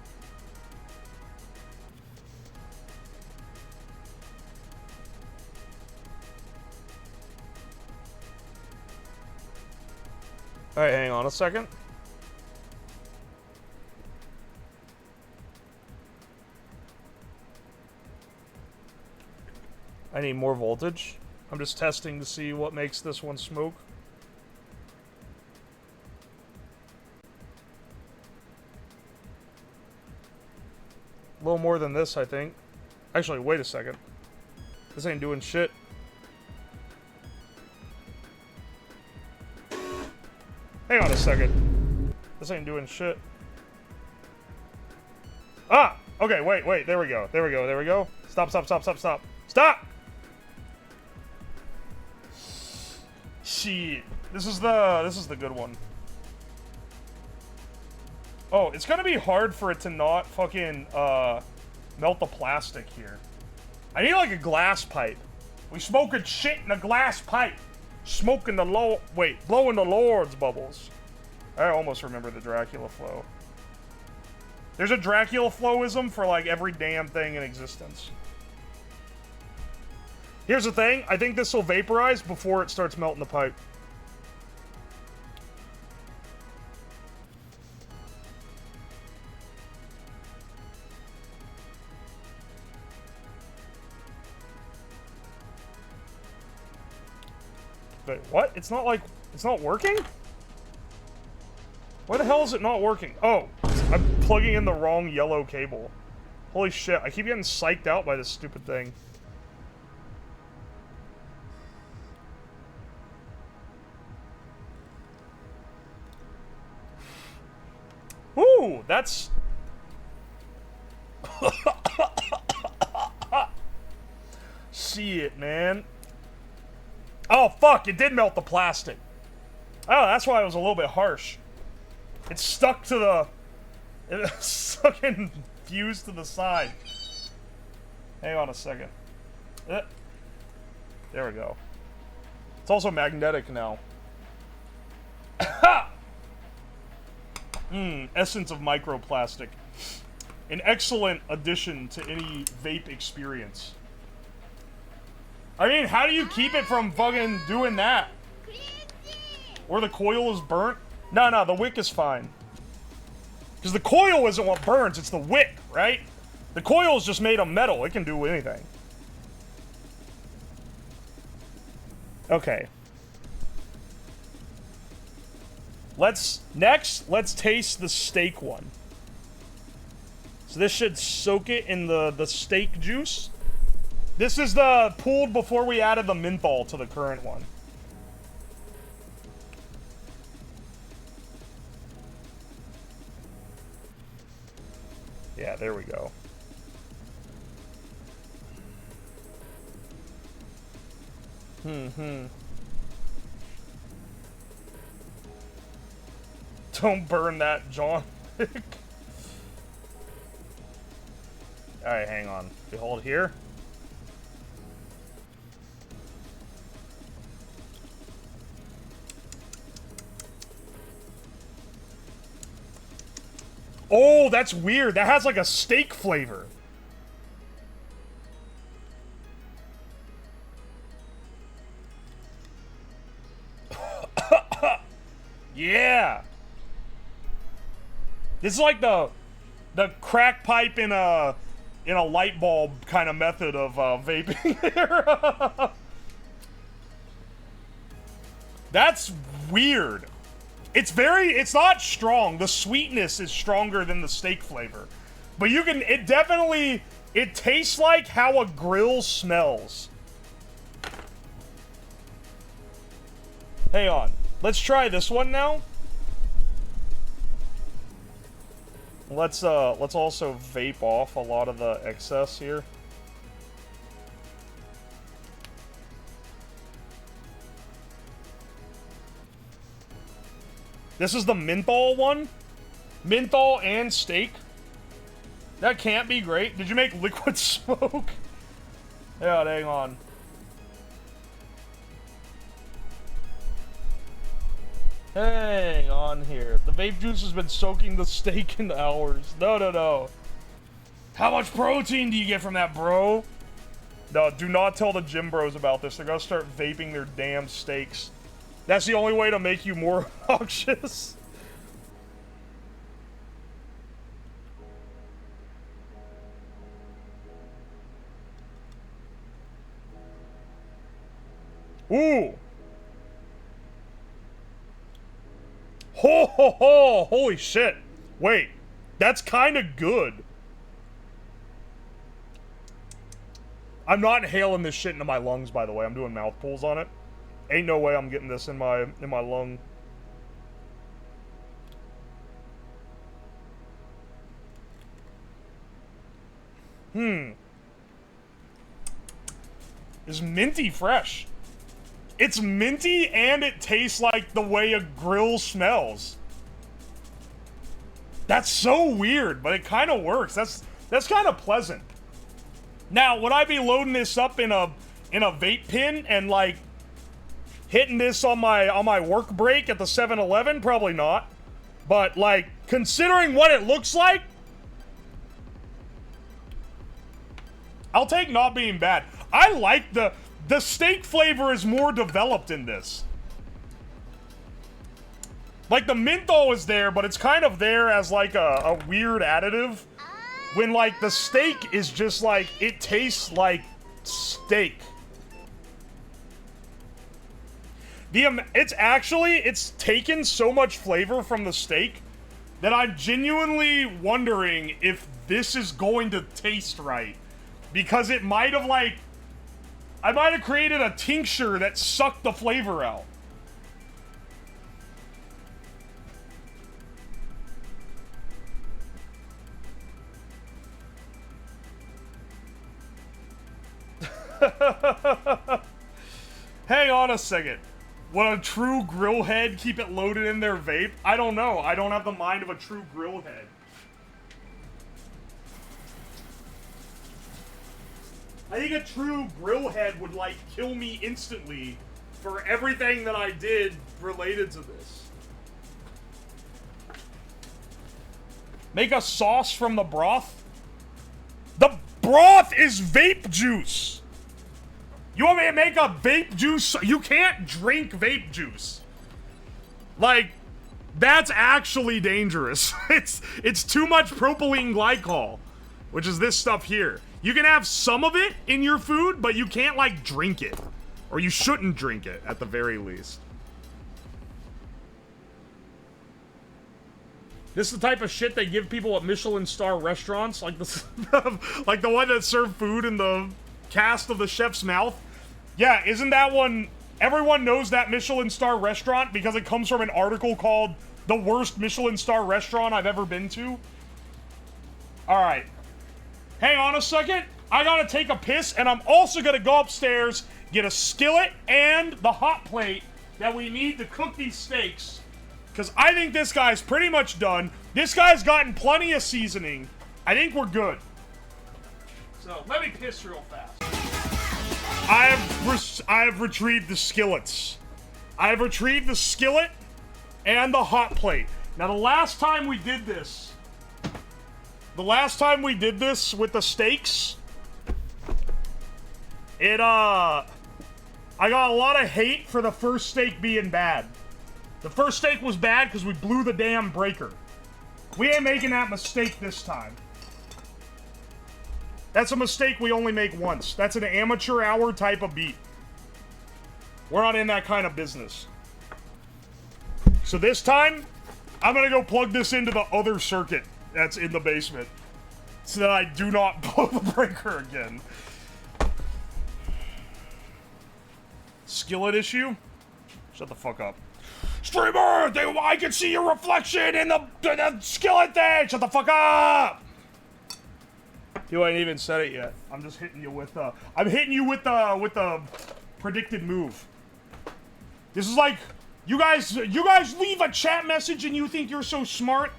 Alright, hang on a second. I need more voltage. I'm just testing to see what makes this one smoke. A little more than this, I think. Actually, wait a second. This ain't doing shit. Hang on a second. This ain't doing shit. Ah! Okay, wait. There we go. There we go. Stop. Stop! Shit. This is the good one. Oh, it's gonna be hard for it to not fucking, melt the plastic here. I need, like, a glass pipe. We smoking shit in a glass pipe. Smoking the blowing the Lord's bubbles. I almost remember the Dracula flow. There's a Dracula flowism for, like, every damn thing in existence. Here's the thing. I think this will vaporize before it starts melting the pipe. Wait, what? It's not working? Why the hell is it not working? Oh, I'm plugging in the wrong yellow cable. Holy shit, I keep getting psyched out by this stupid thing. Ooh, that's... Shit, man. Oh, fuck, it did melt the plastic. Oh, that's why it was a little bit harsh. It stuck to the... It fucking fused to the side. Hang on a second. There we go. It's also magnetic now. Essence of microplastic. An excellent addition to any vape experience. I mean, how do you keep it from fucking doing that? Or the coil is burnt? No, no, the wick is fine. Because the coil isn't what burns, it's the wick, right? The coil is just made of metal. It can do anything. Okay. Next, let's taste the steak one. So this should soak it in the steak juice. This is the pulled before we added the menthol to the current one. Yeah, there we go. Don't burn that, John. Alright, hang on. We hold here. Oh, that's weird. That has like a steak flavor. Yeah. This is like the crack pipe in a light bulb kind of method of vaping there. That's weird. It's not strong. The sweetness is stronger than the steak flavor. But it tastes like how a grill smells. Hang on. Let's try this one now. Let's also vape off a lot of the excess here. This is the menthol one. Menthol and steak. That can't be great. Did you make liquid smoke? Yeah, hang on. Hang on here. The vape juice has been soaking the steak in hours. No, no, no. How much protein do you get from that, bro? No, do not tell the gym bros about this. They're gonna start vaping their damn steaks. That's the only way to make you more obnoxious. Ooh. Ho ho ho! Holy shit. Wait. That's kind of good. I'm not inhaling this shit into my lungs, by the way. I'm doing mouth pulls on it. Ain't no way I'm getting this in my lung. It's minty fresh. It's minty and it tastes like the way a grill smells. That's so weird, but it kind of works. That's kind of pleasant. Now, would I be loading this up in a vape pen and like hitting this on my work break at the 7-Eleven? Probably not. But like considering what it looks like, I'll take not being bad. I like the steak flavor is more developed in this. Like the menthol is there, but it's kind of there as like a weird additive. When like the steak is just like, it tastes like steak. It's taken so much flavor from the steak that I'm genuinely wondering if this is going to taste right. Because it might have like, I might have created a tincture that sucked the flavor out. Hang on a second. Would a true grill head keep it loaded in their vape? I don't know. I don't have the mind of a true grill head. I think a true grill head would, like, kill me instantly for everything that I did related to this. Make a sauce from the broth? The broth is vape juice! You want me to make a vape juice? You can't drink vape juice. Like, that's actually dangerous. It's too much propylene glycol, which is this stuff here. You can have some of it in your food, but you can't, like, drink it. Or you shouldn't drink it, at the very least. This is the type of shit they give people at Michelin star restaurants, like like the one that served food in the cast of The Chef's Mouth. Yeah, isn't that one... Everyone knows that Michelin star restaurant because it comes from an article called The Worst Michelin Star Restaurant I've Ever Been To. Alright. Hang on a second. I gotta take a piss, and I'm also gonna go upstairs, get a skillet and the hot plate that we need to cook these steaks. Because I think this guy's pretty much done. This guy's gotten plenty of seasoning. I think we're good. So, let me piss real fast. I have retrieved the skillets. I have retrieved the skillet and the hot plate. Now, the last time we did this with the steaks, I got a lot of hate for the first steak being bad. The first steak was bad because we blew the damn breaker. We ain't making that mistake this time. That's a mistake we only make once. That's an amateur hour type of beat. We're not in that kind of business. So this time, I'm gonna go plug this into the other circuit that's in the basement so that I do not blow the breaker again. Skillet issue? Shut the fuck up. Streamer! I can see your reflection in the skillet thing! Shut the fuck up! You ain't even said it yet. I'm just hitting you with the... I'm hitting you with the predicted move. This is like... You guys leave a chat message and you think you're so smart?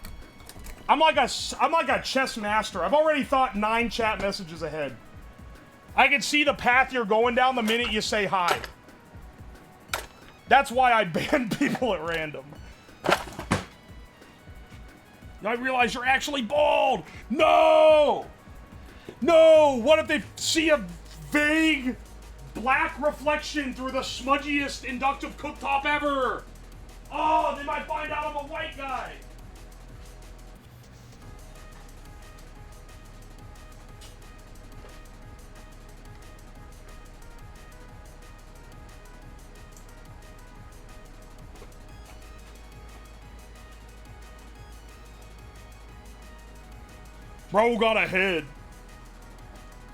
I'm like a chess master. I've already thought 9 chat messages ahead. I can see the path you're going down the minute you say hi. That's why I ban people at random. I realize you're actually bald! No! No! What if they see a vague black reflection through the smudgiest inductive cooktop ever? Oh, they might find out I'm a white guy! Bro got a head.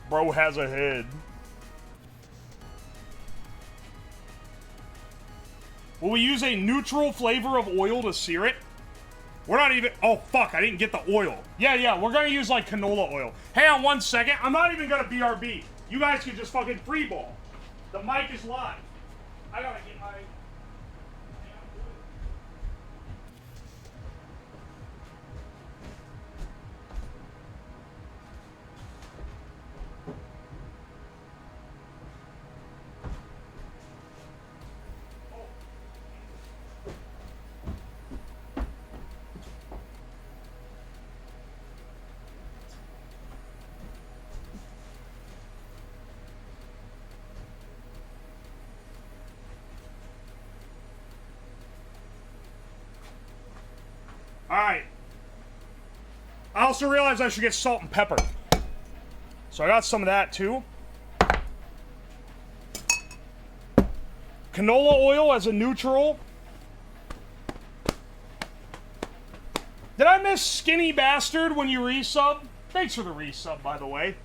Bro has a head. Will we use a neutral flavor of oil to sear it? We're not even... Oh, fuck, I didn't get the oil. Yeah, we're gonna use, like, canola oil. Hang on 1 second. I'm not even gonna BRB. You guys can just fucking freeball. The mic is live. I gotta get my... Alright. I also realized I should get salt and pepper. So I got some of that too. Canola oil as a neutral. Did I miss Skinny Bastard when you resub? Thanks for the resub, by the way.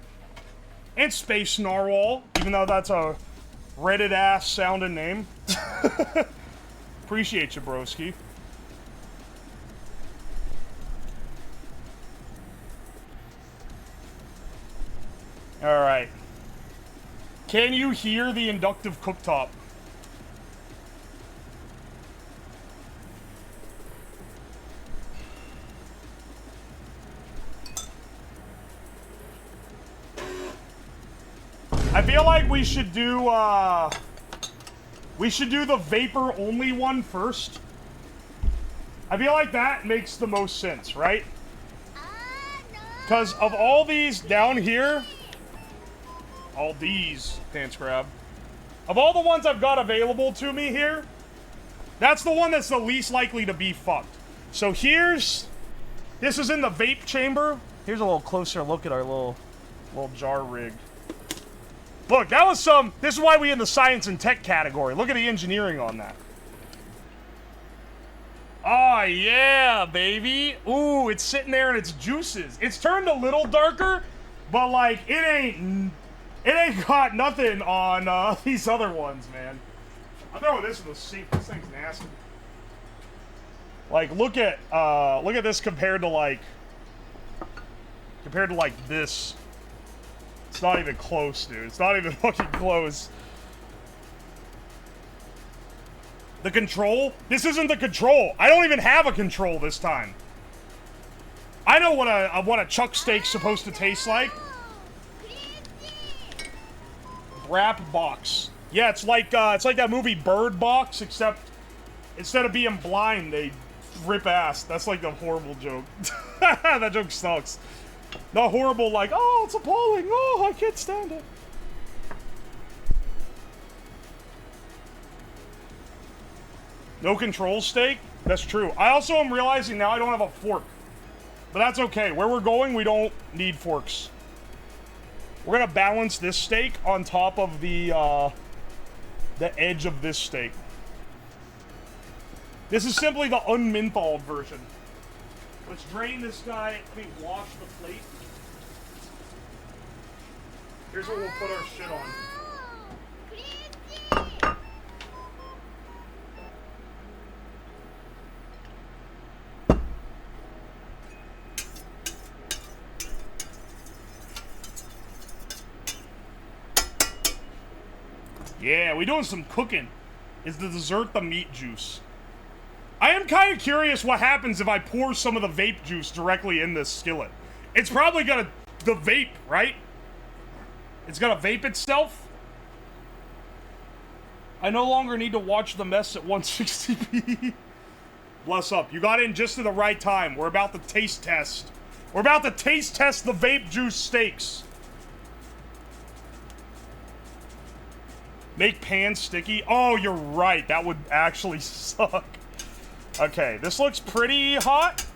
And Space Narwhal, even though that's a Reddit-ass sounding name. Appreciate you, broski. Alright. Can you hear the inductive cooktop? I feel like we should do the vapor only one first. I feel like that makes the most sense, right? Because of all these down here, all these, pants grab. Of all the ones I've got available to me here, That's the one that's the least likely to be fucked. So this is in the vape chamber. Here's a little closer look at our little jar rig. Look, this is why we in the science and tech category. Look at the engineering on that. Oh, yeah, baby. Ooh, it's sitting there and it's juices. It's turned a little darker, but, like, it ain't got nothing on these other ones, man. I'm throwing this in the sink. This thing's nasty. Like, look at this compared to, like, this. It's not even close, dude. It's not even fucking close. The control? This isn't the control. I don't even have a control this time. I know what a chuck steak's supposed to taste like. Wrap box. Yeah, it's like that movie Bird Box, except instead of being blind, they rip ass. That's like the horrible joke. That joke sucks. The horrible, like, oh, it's appalling. Oh, I can't stand it. No control steak? That's true. I also am realizing now I don't have a fork. But that's okay. Where we're going, we don't need forks. We're gonna balance this steak on top of the edge of this steak. This is simply the unmentholed version. Let's drain this guy. Let me wash the plate. Here's what we'll put our shit on. Yeah, we doing some cooking. Is the dessert the meat juice? I am kind of curious what happens if I pour some of the vape juice directly in this skillet. It's probably gonna... the vape, right? It's gonna vape itself? I no longer need to watch the mess at 160p. Bless up. You got in just at the right time. We're about to taste test. We're about to taste test the vape juice steaks. Make pan sticky? Oh, you're right. That would actually suck. Okay, this looks pretty hot.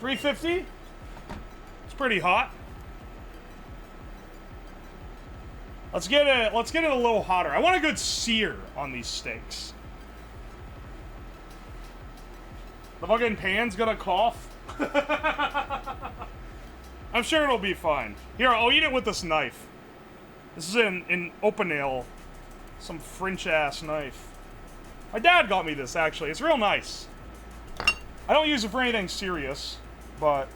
$350? It's pretty hot. Let's get it a little hotter. I want a good sear on these steaks. The fucking pan's gonna cough. I'm sure it'll be fine. Here, I'll eat it with this knife. This is an open nail. Some French-ass knife. My dad got me this, actually. It's real nice. I don't use it for anything serious, but,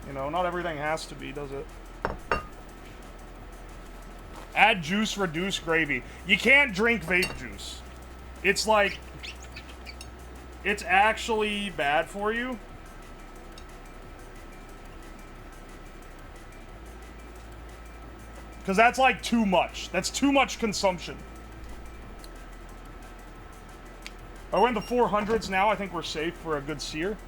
you know, not everything has to be, does it? Add juice, reduce gravy. You can't drink vape juice. It's like... it's actually bad for you. Because that's like too much. That's too much consumption. We're in the 400s now. I think we're safe for a good sear.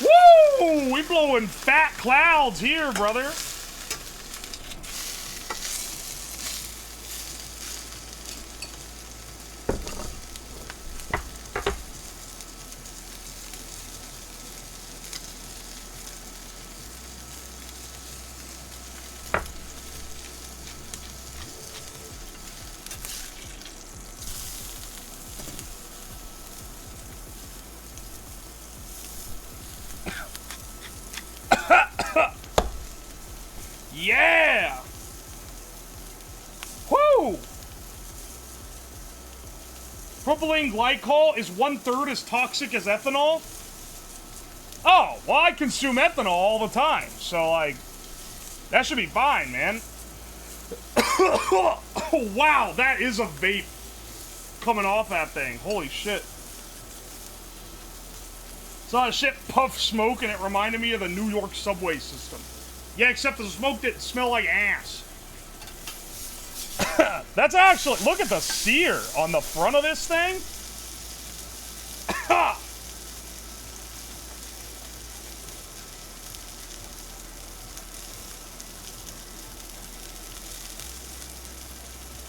Woo! We blowing fat clouds here, brother. Yeah! Woo! Propylene glycol is 1/3 as toxic as ethanol? Oh, well, I consume ethanol all the time, so, like, that should be fine, man. Oh, wow, that is a vape coming off that thing. Holy shit. Saw a shit puff smoke, and it reminded me of the New York subway system. Yeah, except the smoke didn't smell like ass. That's actually... look at the sear on the front of this thing.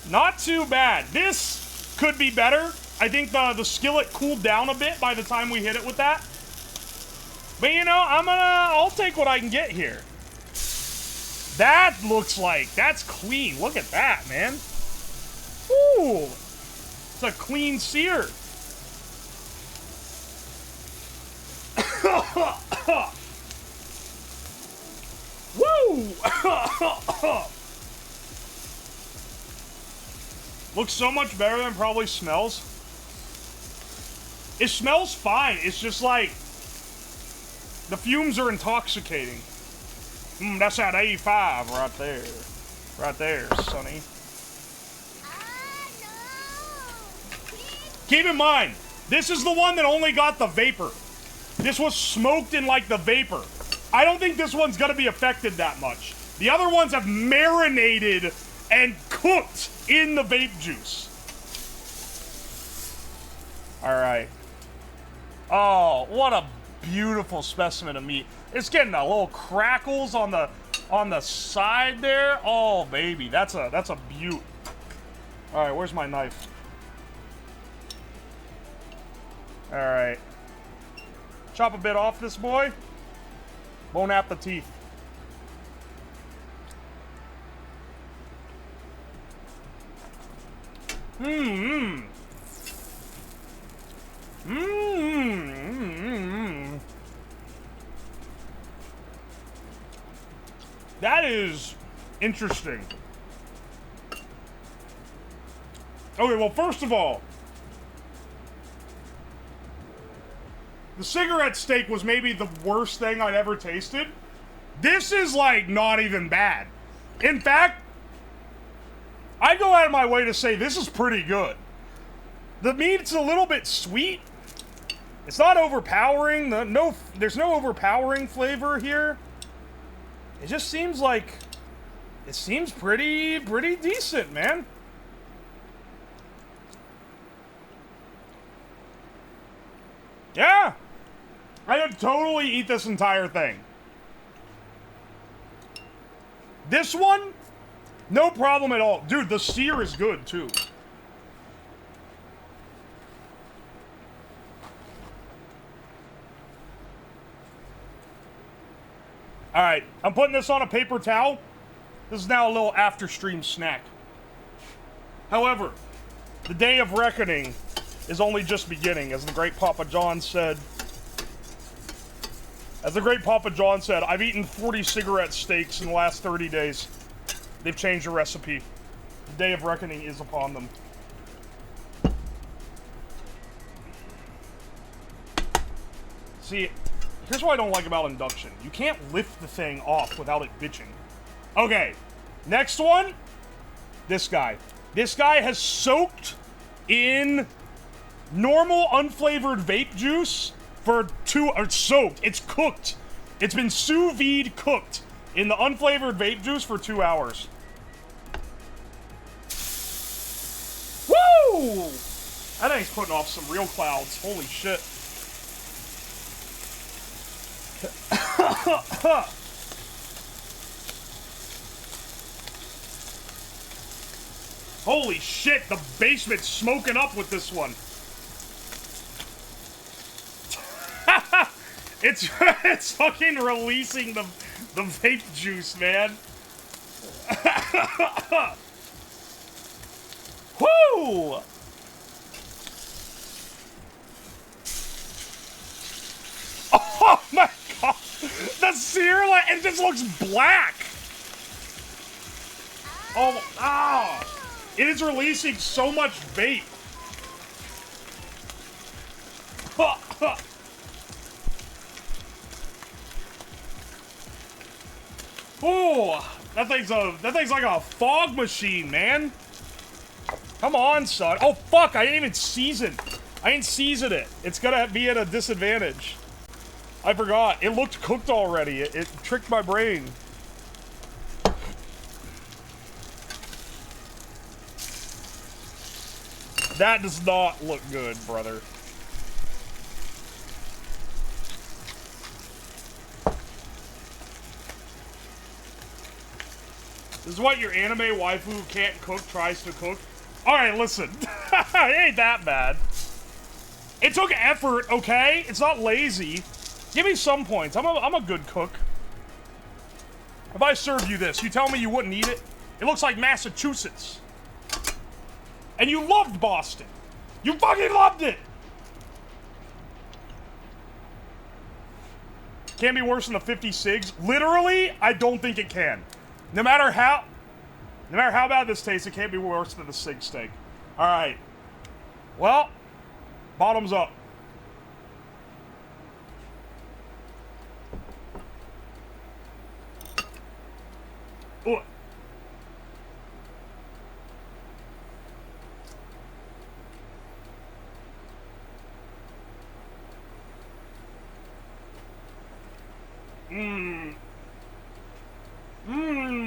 Not too bad. This could be better. I think the skillet cooled down a bit by the time we hit it with that. But you know, I'll take what I can get here. That looks like, that's clean. Look at that, man. Ooh. It's a clean sear. Woo! Looks so much better than it probably smells. It smells fine. It's just like the fumes are intoxicating. That's that 85 right there. Right there, sonny. Keep in mind, this is the one that only got the vapor. This was smoked in like the vapor. I don't think this one's gonna be affected that much. The other ones have marinated and cooked in the vape juice. All right. Oh, what a beautiful specimen of meat. It's getting a little crackles on the side there. Oh baby, that's a beaut. All right, where's my knife? All right. Chop a bit off this boy. Bon appetit. Mmm. Mmm. That is interesting. Okay, well, first of all, the cigarette steak was maybe the worst thing I'd ever tasted. This is, like, not even bad. In fact, I go out of my way to say this is pretty good. The meat's a little bit sweet. It's not overpowering. There's no overpowering flavor here. It just seems like... It seems pretty decent, man. Yeah! I would totally eat this entire thing. This one, no problem at all. Dude, the sear is good, too. Alright, I'm putting this on a paper towel. This is now a little after-stream snack. However, the day of reckoning is only just beginning, as the great Papa John said. As the great Papa John said, I've eaten 40 cigarette steaks in the last 30 days. They've changed the recipe. The day of reckoning is upon them. See, here's what I don't like about induction. You can't lift the thing off without it bitching. Okay, next one. This guy. This guy has soaked in normal unflavored vape juice for soaked. It's cooked. It's been sous vide cooked in the unflavored vape juice for 2 hours. Woo! That thing's putting off some real clouds. Holy shit. Holy shit, the basement's smoking up with this one. It's fucking releasing the vape juice, man. Woo! Oh my god! The sear, it just looks black! Oh, it is releasing so much vape. Oh, that thing's like a fog machine, man. Come on, son. Oh fuck, I didn't even season. I didn't season it. It's gonna be at a disadvantage. I forgot. It looked cooked already. It tricked my brain. That does not look good, brother. This is what your anime waifu who can't cook tries to cook. Alright, listen. It ain't that bad. It took effort, okay? It's not lazy. Give me some points. I'm a good cook. If I served you this, you tell me you wouldn't eat it? It looks like Massachusetts. And you loved Boston. You fucking loved it! Can't be worse than the 50 cigs. Literally, I don't think it can. No matter how bad this tastes, it can't be worse than the cig steak. Alright. Well, bottoms up. Ooh. Mmm. Mmm.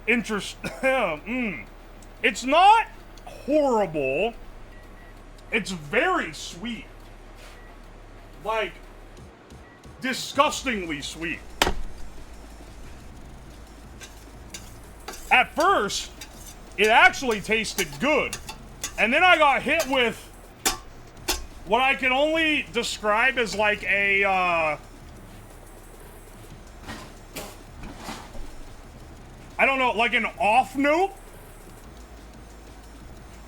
Interesting. It's not horrible. It's very sweet. Like, disgustingly sweet. At first, it actually tasted good. And then I got hit with what I can only describe as like a, I don't know, like an off note.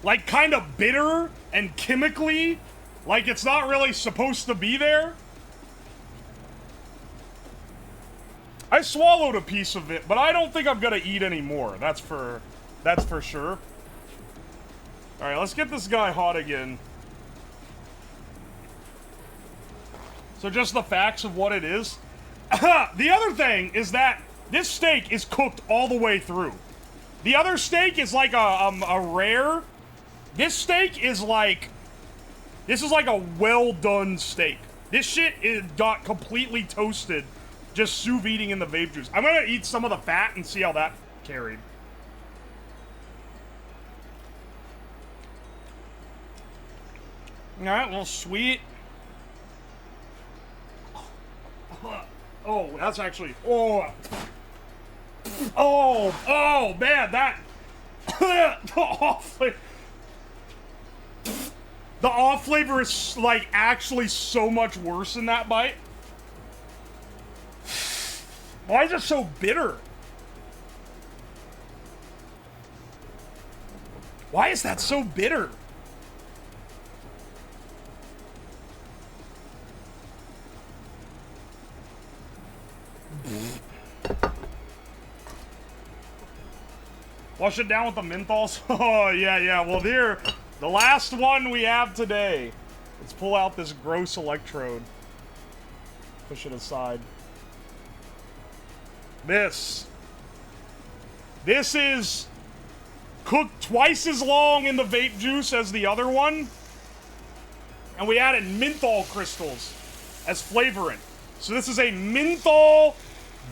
Like kind of bitter and chemically, like it's not really supposed to be there. I swallowed a piece of it, but I don't think I'm gonna eat any more. That's for sure. All right, let's get this guy hot again. So just the facts of what it is. The other thing is that this steak is cooked all the way through. The other steak is like a rare. This steak is like, this is like a well done steak. This shit got completely toasted. Just sous videing in the vape juice. I'm gonna eat some of the fat and see how that carried. Alright, well, sweet. Oh, that's actually... Oh, man, that... The off flavor is, like, actually so much worse in that bite. Why is it so bitter? Why is that so bitter? Wash it down with the menthols. Oh, yeah. Well, here, the last one we have today. Let's pull out this gross electrode. Push it aside. This is cooked twice as long in the vape juice as the other one. And we added menthol crystals as flavoring. So this is a menthol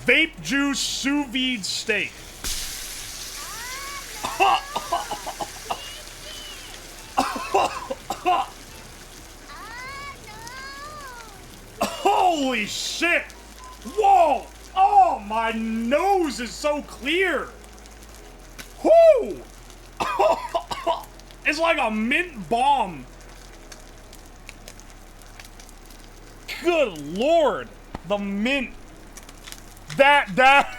vape juice sous vide steak. Holy shit! Whoa! Oh, my nose is so clear! Whoo! It's like a mint bomb. Good lord! The mint. That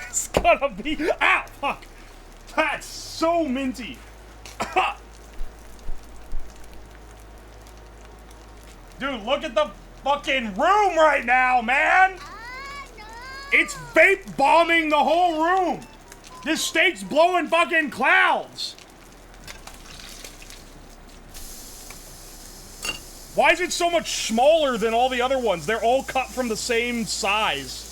is gonna be... Ah, fuck! That's so minty. Dude, look at the fucking room right now, man! It's vape bombing the whole room! This steak's blowing fucking clouds! Why is it so much smaller than all the other ones? They're all cut from the same size.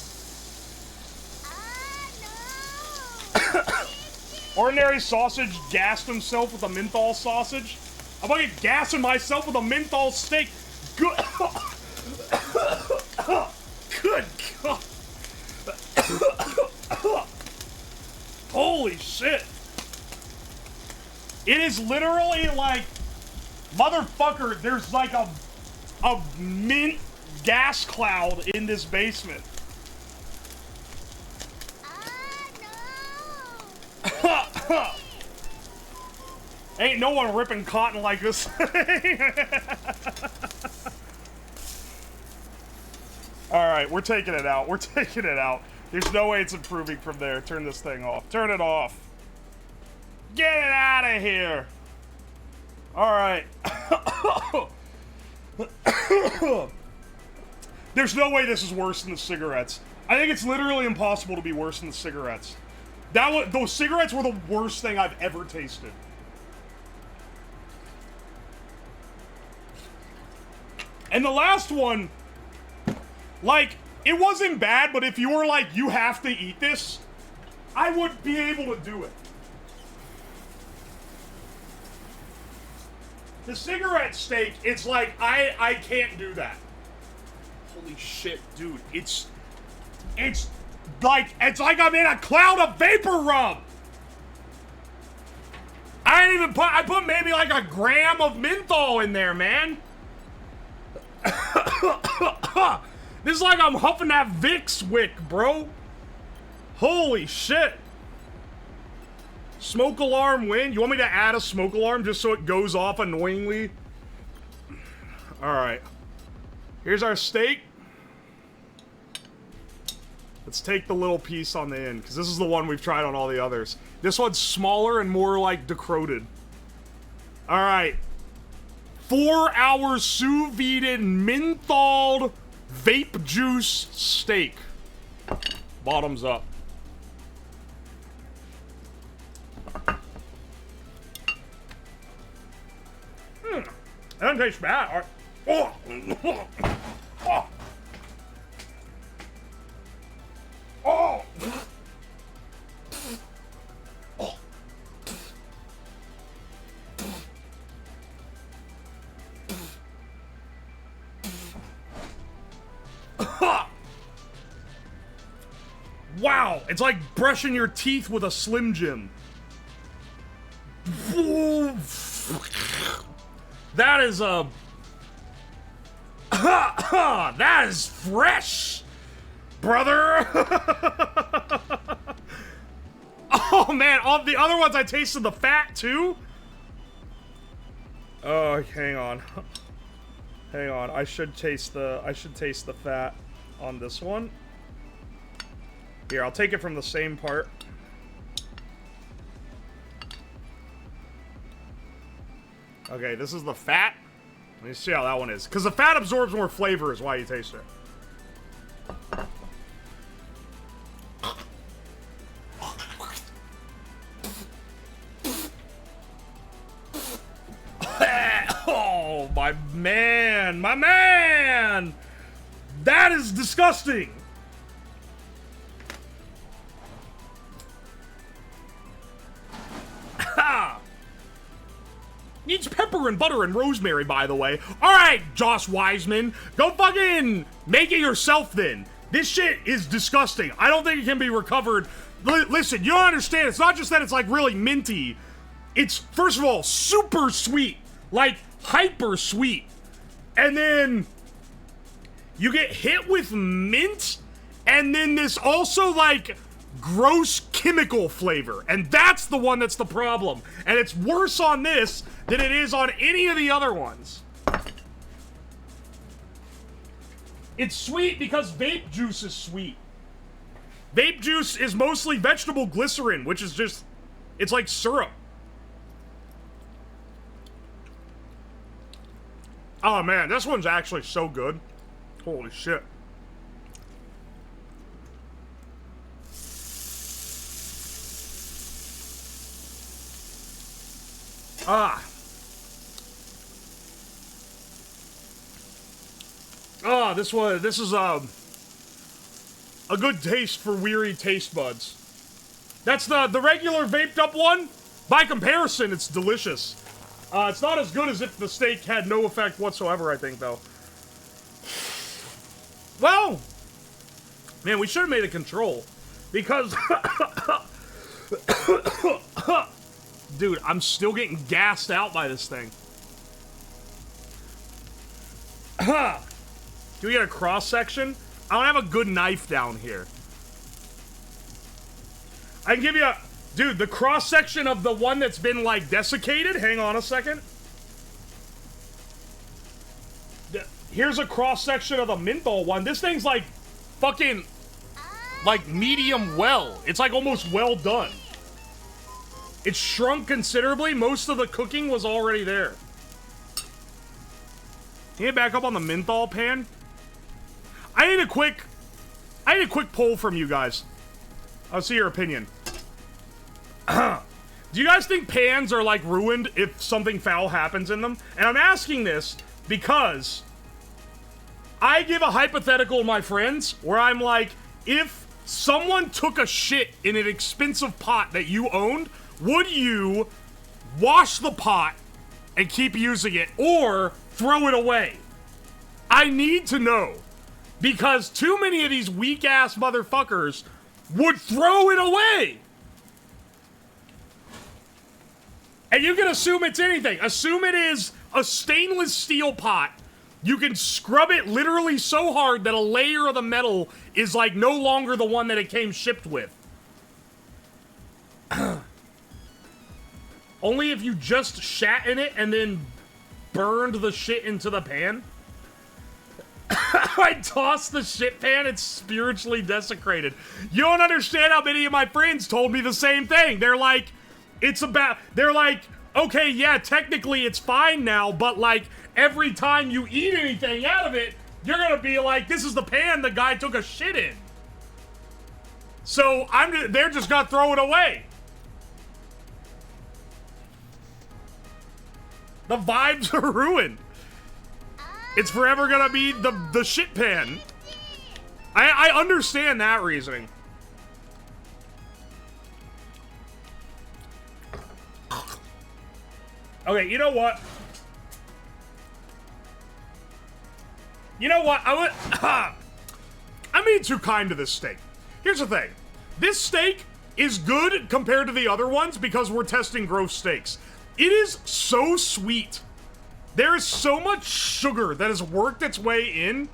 Ordinary sausage gassed himself with a menthol sausage. I'm fucking gassing myself with a menthol steak. Good. Good God. Holy shit. It is literally like, motherfucker, there's like a mint gas cloud in this basement. No. Ain't no one ripping cotton like this. Alright, we're taking it out. We're taking it out. There's no way it's improving from there. Turn this thing off. Turn it off. Get it out of here. Alright. There's no way this is worse than the cigarettes. I think it's literally impossible to be worse than the cigarettes. Those cigarettes were the worst thing I've ever tasted. And the last one, like, it wasn't bad, but if you were like, you have to eat this, I would be able to do it. The cigarette steak, it's like, I can't do that. Holy shit, dude. It's like I'm in a cloud of vapor rub. I put maybe like a gram of menthol in there, man. This is like I'm huffing that Vicks wick, bro. Holy shit. Smoke alarm win? You want me to add a smoke alarm just so it goes off annoyingly? Alright. Here's our steak. Let's take the little piece on the end, because this is the one we've tried on all the others. This one's smaller and more, like, decroded. Alright. 4 hours sous vide mentholed vape juice steak. Bottoms up. That doesn't taste bad. Oh. Oh. Oh. Wow, it's like brushing your teeth with a Slim Jim. That is that is fresh, brother. Oh man, all the other ones I tasted the fat too. Oh, hang on. Hang on. I should taste the fat on this one. Here, I'll take it from the same part. Okay, this is the fat. Let me see how that one is. Because the fat absorbs more flavor is why you taste it. Oh, my man. My man. That is disgusting. Ha! Needs pepper and butter and rosemary, by the way. Alright, Josh Wiseman. Go fucking make it yourself then. This shit is disgusting. I don't think it can be recovered. Listen, you don't understand. It's not just that it's like really minty. It's, first of all, super sweet. Like, hyper sweet. And then you get hit with mint. And then this also, like, gross chemical flavor. And that's the one that's the problem. And it's worse on this than it is on any of the other ones. It's sweet because vape juice is sweet. Vape juice is mostly vegetable glycerin, which is just, it's like syrup. Oh man, this one's actually so good. Holy shit. Ah. Ah, this is a good taste for weary taste buds. That's the regular vaped up one. By comparison, it's delicious. It's not as good as if the steak had no effect whatsoever, I think, though. Well, man, we should have made a control. Because Dude, I'm still getting gassed out by this thing. Can we get a cross-section? I don't have a good knife down here. I can give you a... Dude, the cross-section of the one that's been, like, desiccated. Hang on a second. Here's a cross-section of the menthol one. This thing's, like, fucking... like, medium well. It's, like, almost well done. It's shrunk considerably. Most of the cooking was already there. Can you get back up on the menthol pan? I need a quick poll from you guys. I'll see your opinion. Do you guys think pans are, like, ruined if something foul happens in them? And I'm asking this because I give a hypothetical to my friends where I'm like, if someone took a shit in an expensive pot that you owned, would you wash the pot and keep using it or throw it away? I need to know. Because too many of these weak-ass motherfuckers would throw it away. And you can assume it's anything. Assume it is a stainless steel pot. You can scrub it literally so hard that a layer of the metal is, like, no longer the one that it came shipped with. Only if you just shat in it and then burned the shit into the pan. I tossed the shit pan, it's spiritually desecrated. You don't understand how many of my friends told me the same thing. They're like, they're like, okay, yeah, technically it's fine now, but, like, every time you eat anything out of it, you're gonna be like, this is the pan the guy took a shit in. So they're just gonna throw it away. The vibes are ruined. It's forever gonna be the shit pan. I understand that reasoning. Okay, you know what? You know what? I'm being too kind to this steak. Here's the thing. This steak is good compared to the other ones because we're testing gross steaks. It is so sweet. There is so much sugar that has worked its way in.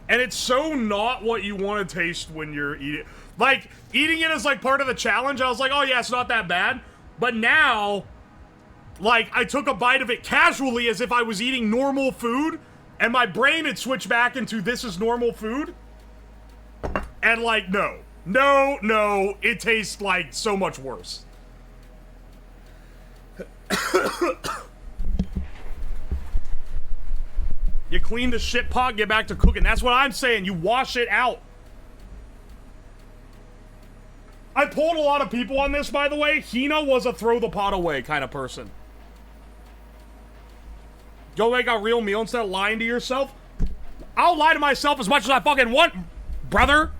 And it's so not what you want to taste when you're eating. Like, eating it as, like, part of the challenge, I was like, oh yeah, it's not that bad. But now, like, I took a bite of it casually as if I was eating normal food, and my brain had switched back into this is normal food. And, like, no, it tastes, like, so much worse. You clean the shit pot, get back to cooking. That's what I'm saying. You wash it out. I pulled a lot of people on this, by the way. Hina was a throw the pot away kind of person. Go make a real meal instead of lying to yourself. I'll lie to myself as much as I fucking want, brother.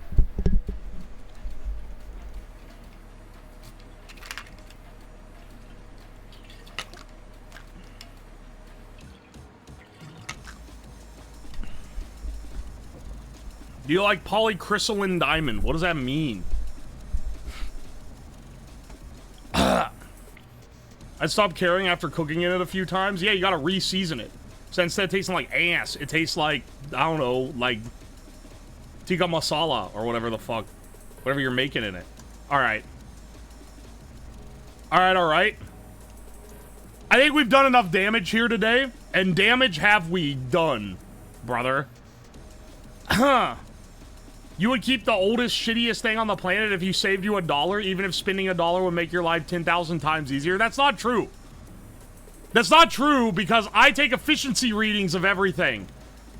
Do you like polycrystalline diamond? What does that mean? I stopped caring after cooking it a few times. Yeah, you gotta re-season it. So instead of tasting like ass, it tastes like, I don't know, like tikka masala or whatever the fuck. Whatever you're making in it. Alright. Alright. I think we've done enough damage here today. And damage have we done, brother. Huh. You would keep the oldest, shittiest thing on the planet if you saved you $1, even if spending $1 would make your life 10,000 times easier? That's not true. That's not true because I take efficiency readings of everything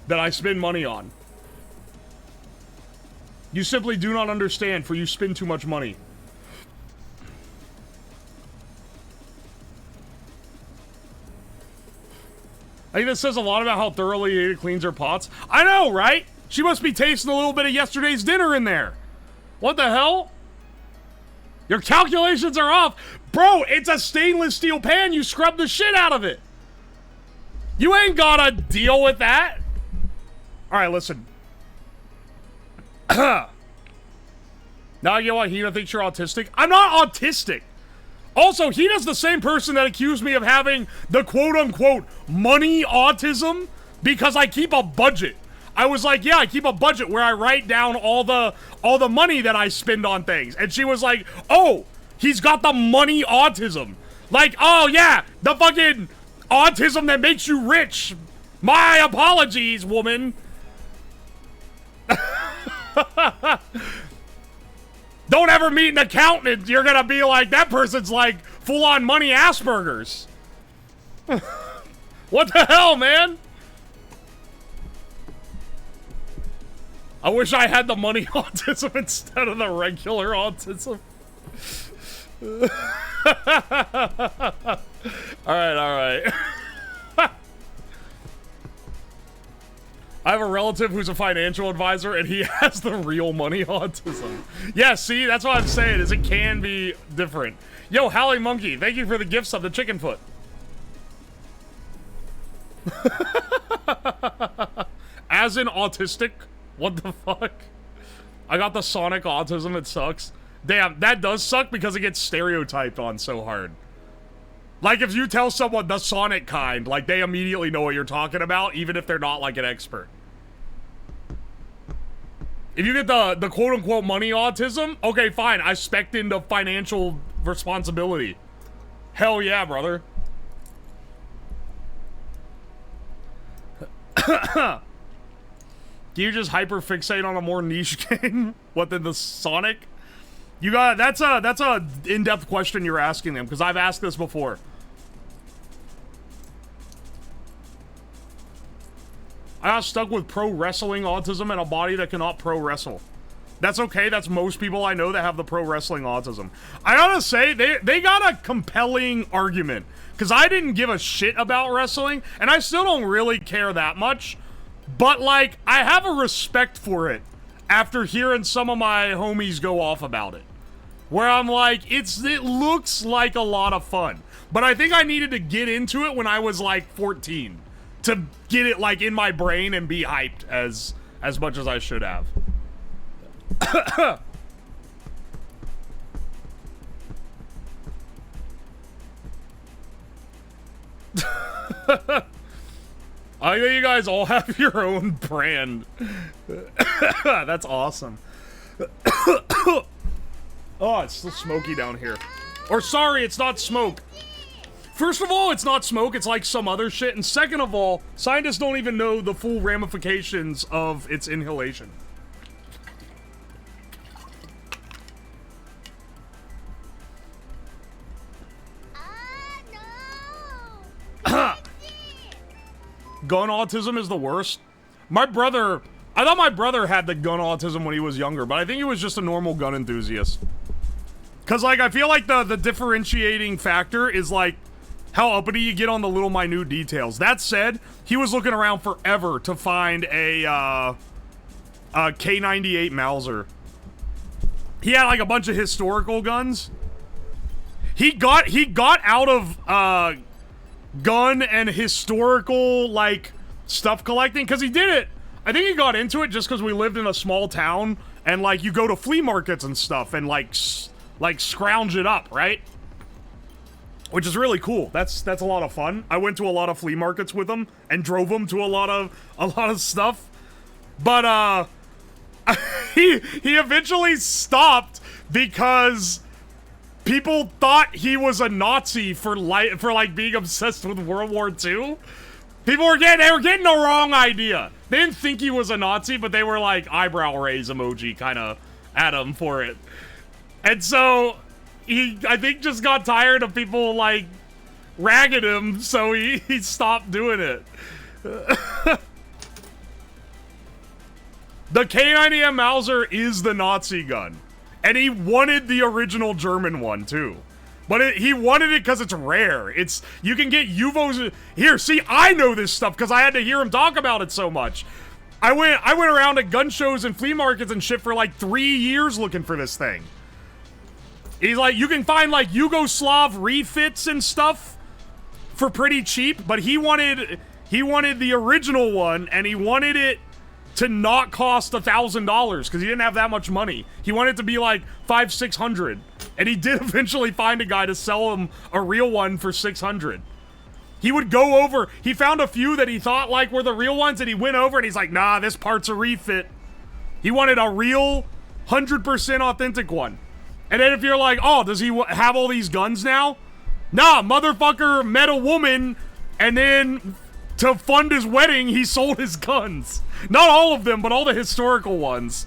that I spend money on. You simply do not understand, for you spend too much money. I think this says a lot about how thoroughly Ada cleans her pots. I know, right? She must be tasting a little bit of yesterday's dinner in there. What the hell? Your calculations are off. Bro, it's a stainless steel pan. You scrub the shit out of it. You ain't gotta deal with that. All right, listen. Now you know why Hina thinks you're autistic? I'm not autistic. Also, Hina's the same person that accused me of having the quote-unquote money autism because I keep a budget. I was like, yeah, I keep a budget where I write down all the money that I spend on things. And she was like, oh, he's got the money autism. Like, oh yeah, the fucking autism that makes you rich. My apologies, woman. Don't ever meet an accountant. You're gonna be like, that person's like full-on money Asperger's. What the hell, man? I wish I had the money autism instead of the regular autism. Alright. I have a relative who's a financial advisor, and he has the real money autism. Yeah, see? That's what I'm saying, is it can be different. Yo, Hallie Monkey, thank you for the gifts of the chicken foot. As in autistic? What the fuck? I got the Sonic autism, it sucks. Damn, that does suck because it gets stereotyped on so hard. Like, if you tell someone the Sonic kind, like, they immediately know what you're talking about, even if they're not, like, an expert. If you get the quote-unquote money autism, okay, fine, I spec'd into financial responsibility. Hell yeah, brother. Do you just hyperfixate on a more niche game? What, than the Sonic? You got, that's a in-depth question you're asking them, because I've asked this before. I got stuck with pro wrestling autism and a body that cannot pro wrestle. That's okay, that's most people I know that have the pro wrestling autism. I gotta say, they got a compelling argument. Because I didn't give a shit about wrestling, and I still don't really care that much. But, like, I have a respect for it after hearing some of my homies go off about it. Where I'm like, it looks like a lot of fun. But I think I needed to get into it when I was, like, 14. To get it, like, in my brain and be hyped as much as I should have. I think you guys all have your own brand. That's awesome. Oh, it's still smoky down here. Or sorry, it's not smoke. First of all, it's not smoke, it's like some other shit. And second of all, scientists don't even know the full ramifications of its inhalation. Gun autism is the worst. My brother, I thought my brother had the gun autism when he was younger, but I think he was just a normal gun enthusiast. Cause like, I feel like the differentiating factor is like, how uppity you get on the little minute details. That said, he was looking around forever to find a K98 Mauser. He had like a bunch of historical guns. He got out of, gun and historical, like, stuff collecting, because he did it. I think he got into it just because we lived in a small town, and, like, you go to flea markets and stuff, and, like scrounge it up, right? Which is really cool. That's a lot of fun. I went to a lot of flea markets with him, and drove him to a lot of stuff. But, he eventually stopped because people thought he was a Nazi for like being obsessed with World War II. People were getting the wrong idea. They didn't think he was a Nazi, but they were like eyebrow raise emoji kind of at him for it. And so he, I think, just got tired of people like ragging him, so he stopped doing it. The K90M Mauser is the Nazi gun. And he wanted the original German one, too. But he wanted it because it's rare. You can get UVOs... Here, see, I know this stuff because I had to hear him talk about it so much. I went around at gun shows and flea markets and shit for like 3 years looking for this thing. He's like, you can find like Yugoslav refits and stuff for pretty cheap, but he wanted the original one, and he wanted it to not cost $1,000 because he didn't have that much money. He wanted it to be like $500-600, and he did eventually find a guy to sell him a real one for $600. He would go over, he found a few that he thought like were the real ones, and he went over and he's like, nah, this part's a refit. He wanted a real 100% authentic one. And then if you're like, oh, does he have all these guns now? Nah, motherfucker met a woman, and then to fund his wedding, he sold his guns. Not all of them, but all the historical ones.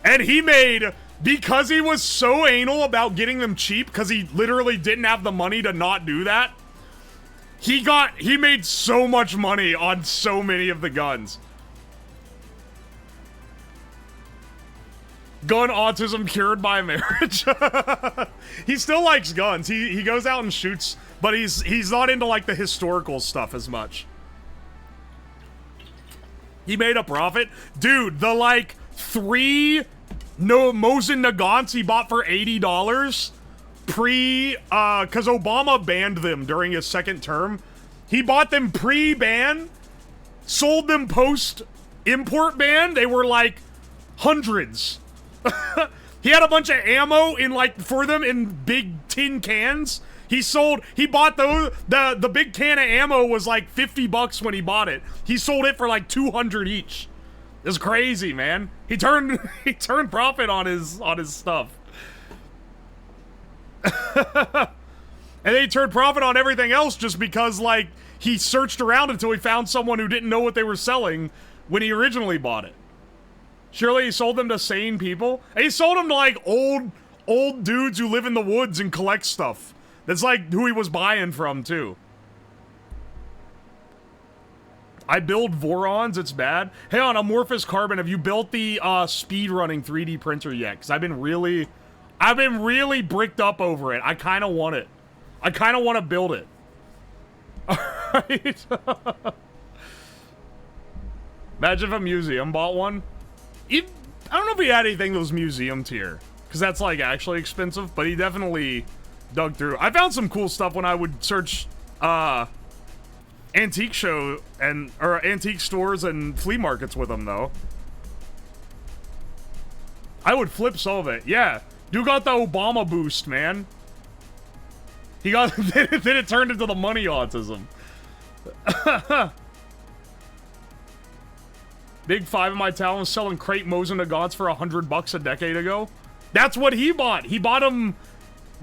And he made, because he was so anal about getting them cheap, because he literally didn't have the money to not do that, he made so much money on so many of the guns. Gun autism cured by marriage. He still likes guns. He goes out and shoots, but he's not into like the historical stuff as much. He made a profit. Dude, the like 3 Mosin Nagants he bought for $80 cause Obama banned them during his second term. He bought them pre-ban, sold them post-import ban. They were like hundreds. He had a bunch of ammo in like for them in big tin cans. He bought those, the big can of ammo was like $50 when he bought it. He sold it for like 200 each. It's crazy, man. He turned profit on his stuff. And then he turned profit on everything else just because like he searched around until he found someone who didn't know what they were selling when he originally bought it. Surely he sold them to sane people? And he sold them to like old dudes who live in the woods and collect stuff. That's like who he was buying from too. I build Vorons, it's bad. Hey, on Amorphous Carbon, have you built the speedrunning 3D printer yet? Because I've been really bricked up over it. I kind of want it. I kind of want to build it. Alright. Imagine if a museum bought one. I don't know if he had anything that was museum tier, because that's like actually expensive, but he definitely dug through. I found some cool stuff when I would search antique antique stores and flea markets with them though. I would flip some of it. Yeah, you got the Obama boost, man. He got then it turned into the money autism. Big Five in my town was selling crate Mosin Nagants for $100 a decade ago. That's what he bought. He bought them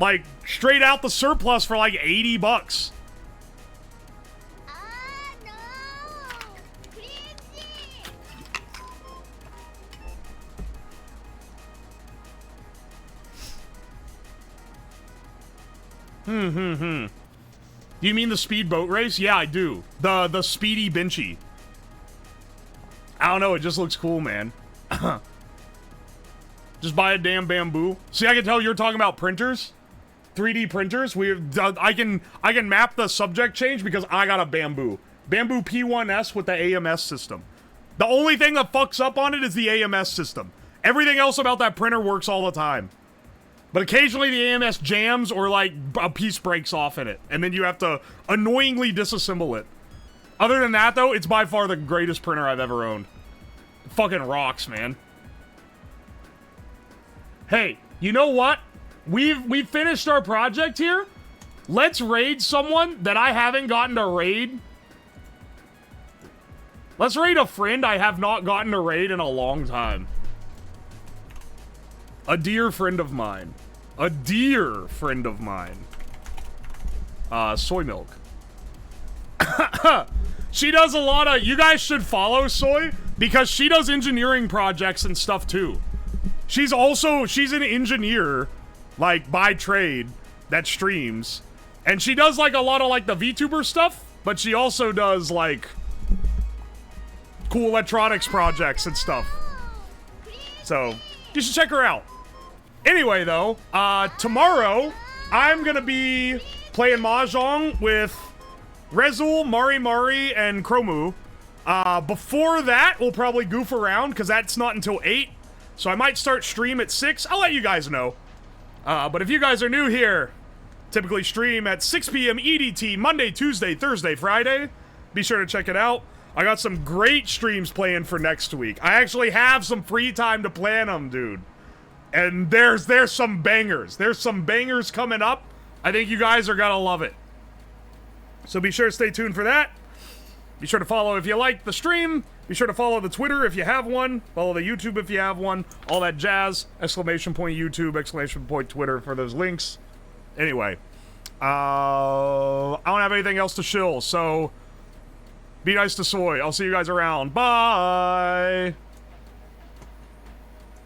like straight out the surplus for like $80. Do you mean the speedboat race? Yeah, I do. The speedy benchy. I don't know, it just looks cool, man. Just buy a damn bamboo. See, I can tell you're talking about printers. 3D printers. I can map the subject change because I got a bamboo. Bamboo P1S with the AMS system. The only thing that fucks up on it is the AMS system. Everything else about that printer works all the time. But occasionally the AMS jams or like a piece breaks off in it. And then you have to annoyingly disassemble it. Other than that though, it's by far the greatest printer I've ever owned. It fucking rocks, man. Hey, you know what? We've finished our project here. Let's raid someone that I haven't gotten to raid. Let's raid a friend I have not gotten to raid in a long time. A dear friend of mine. A dear friend of mine. Soy milk. She does a lot of... You guys should follow Soy, because she does engineering projects and stuff, too. She's an engineer, like, by trade, that streams. And she does, like, a lot of, like, the VTuber stuff, but she also does, like, cool electronics projects and stuff. So, you should check her out. Anyway, though, tomorrow, I'm gonna be playing Mahjong with Rezul, Mari, and Chromu. Before that, we'll probably goof around, because that's not until 8. So I might start stream at 6. I'll let you guys know. But if you guys are new here, Typically stream at 6 p.m. EDT, Monday, Tuesday, Thursday, Friday. Be sure to check it out. I got some great streams planned for next week. I actually have some free time to plan them, dude. And there's some bangers. There's some bangers coming up. I think you guys are gonna love it. So be sure to stay tuned for that. Be sure to follow if you like the stream. Be sure to follow the Twitter if you have one. Follow the YouTube if you have one. All that jazz. Exclamation point YouTube, exclamation point Twitter for those links. Anyway. I don't have anything else to shill, so be nice to Soy. I'll see you guys around. Bye!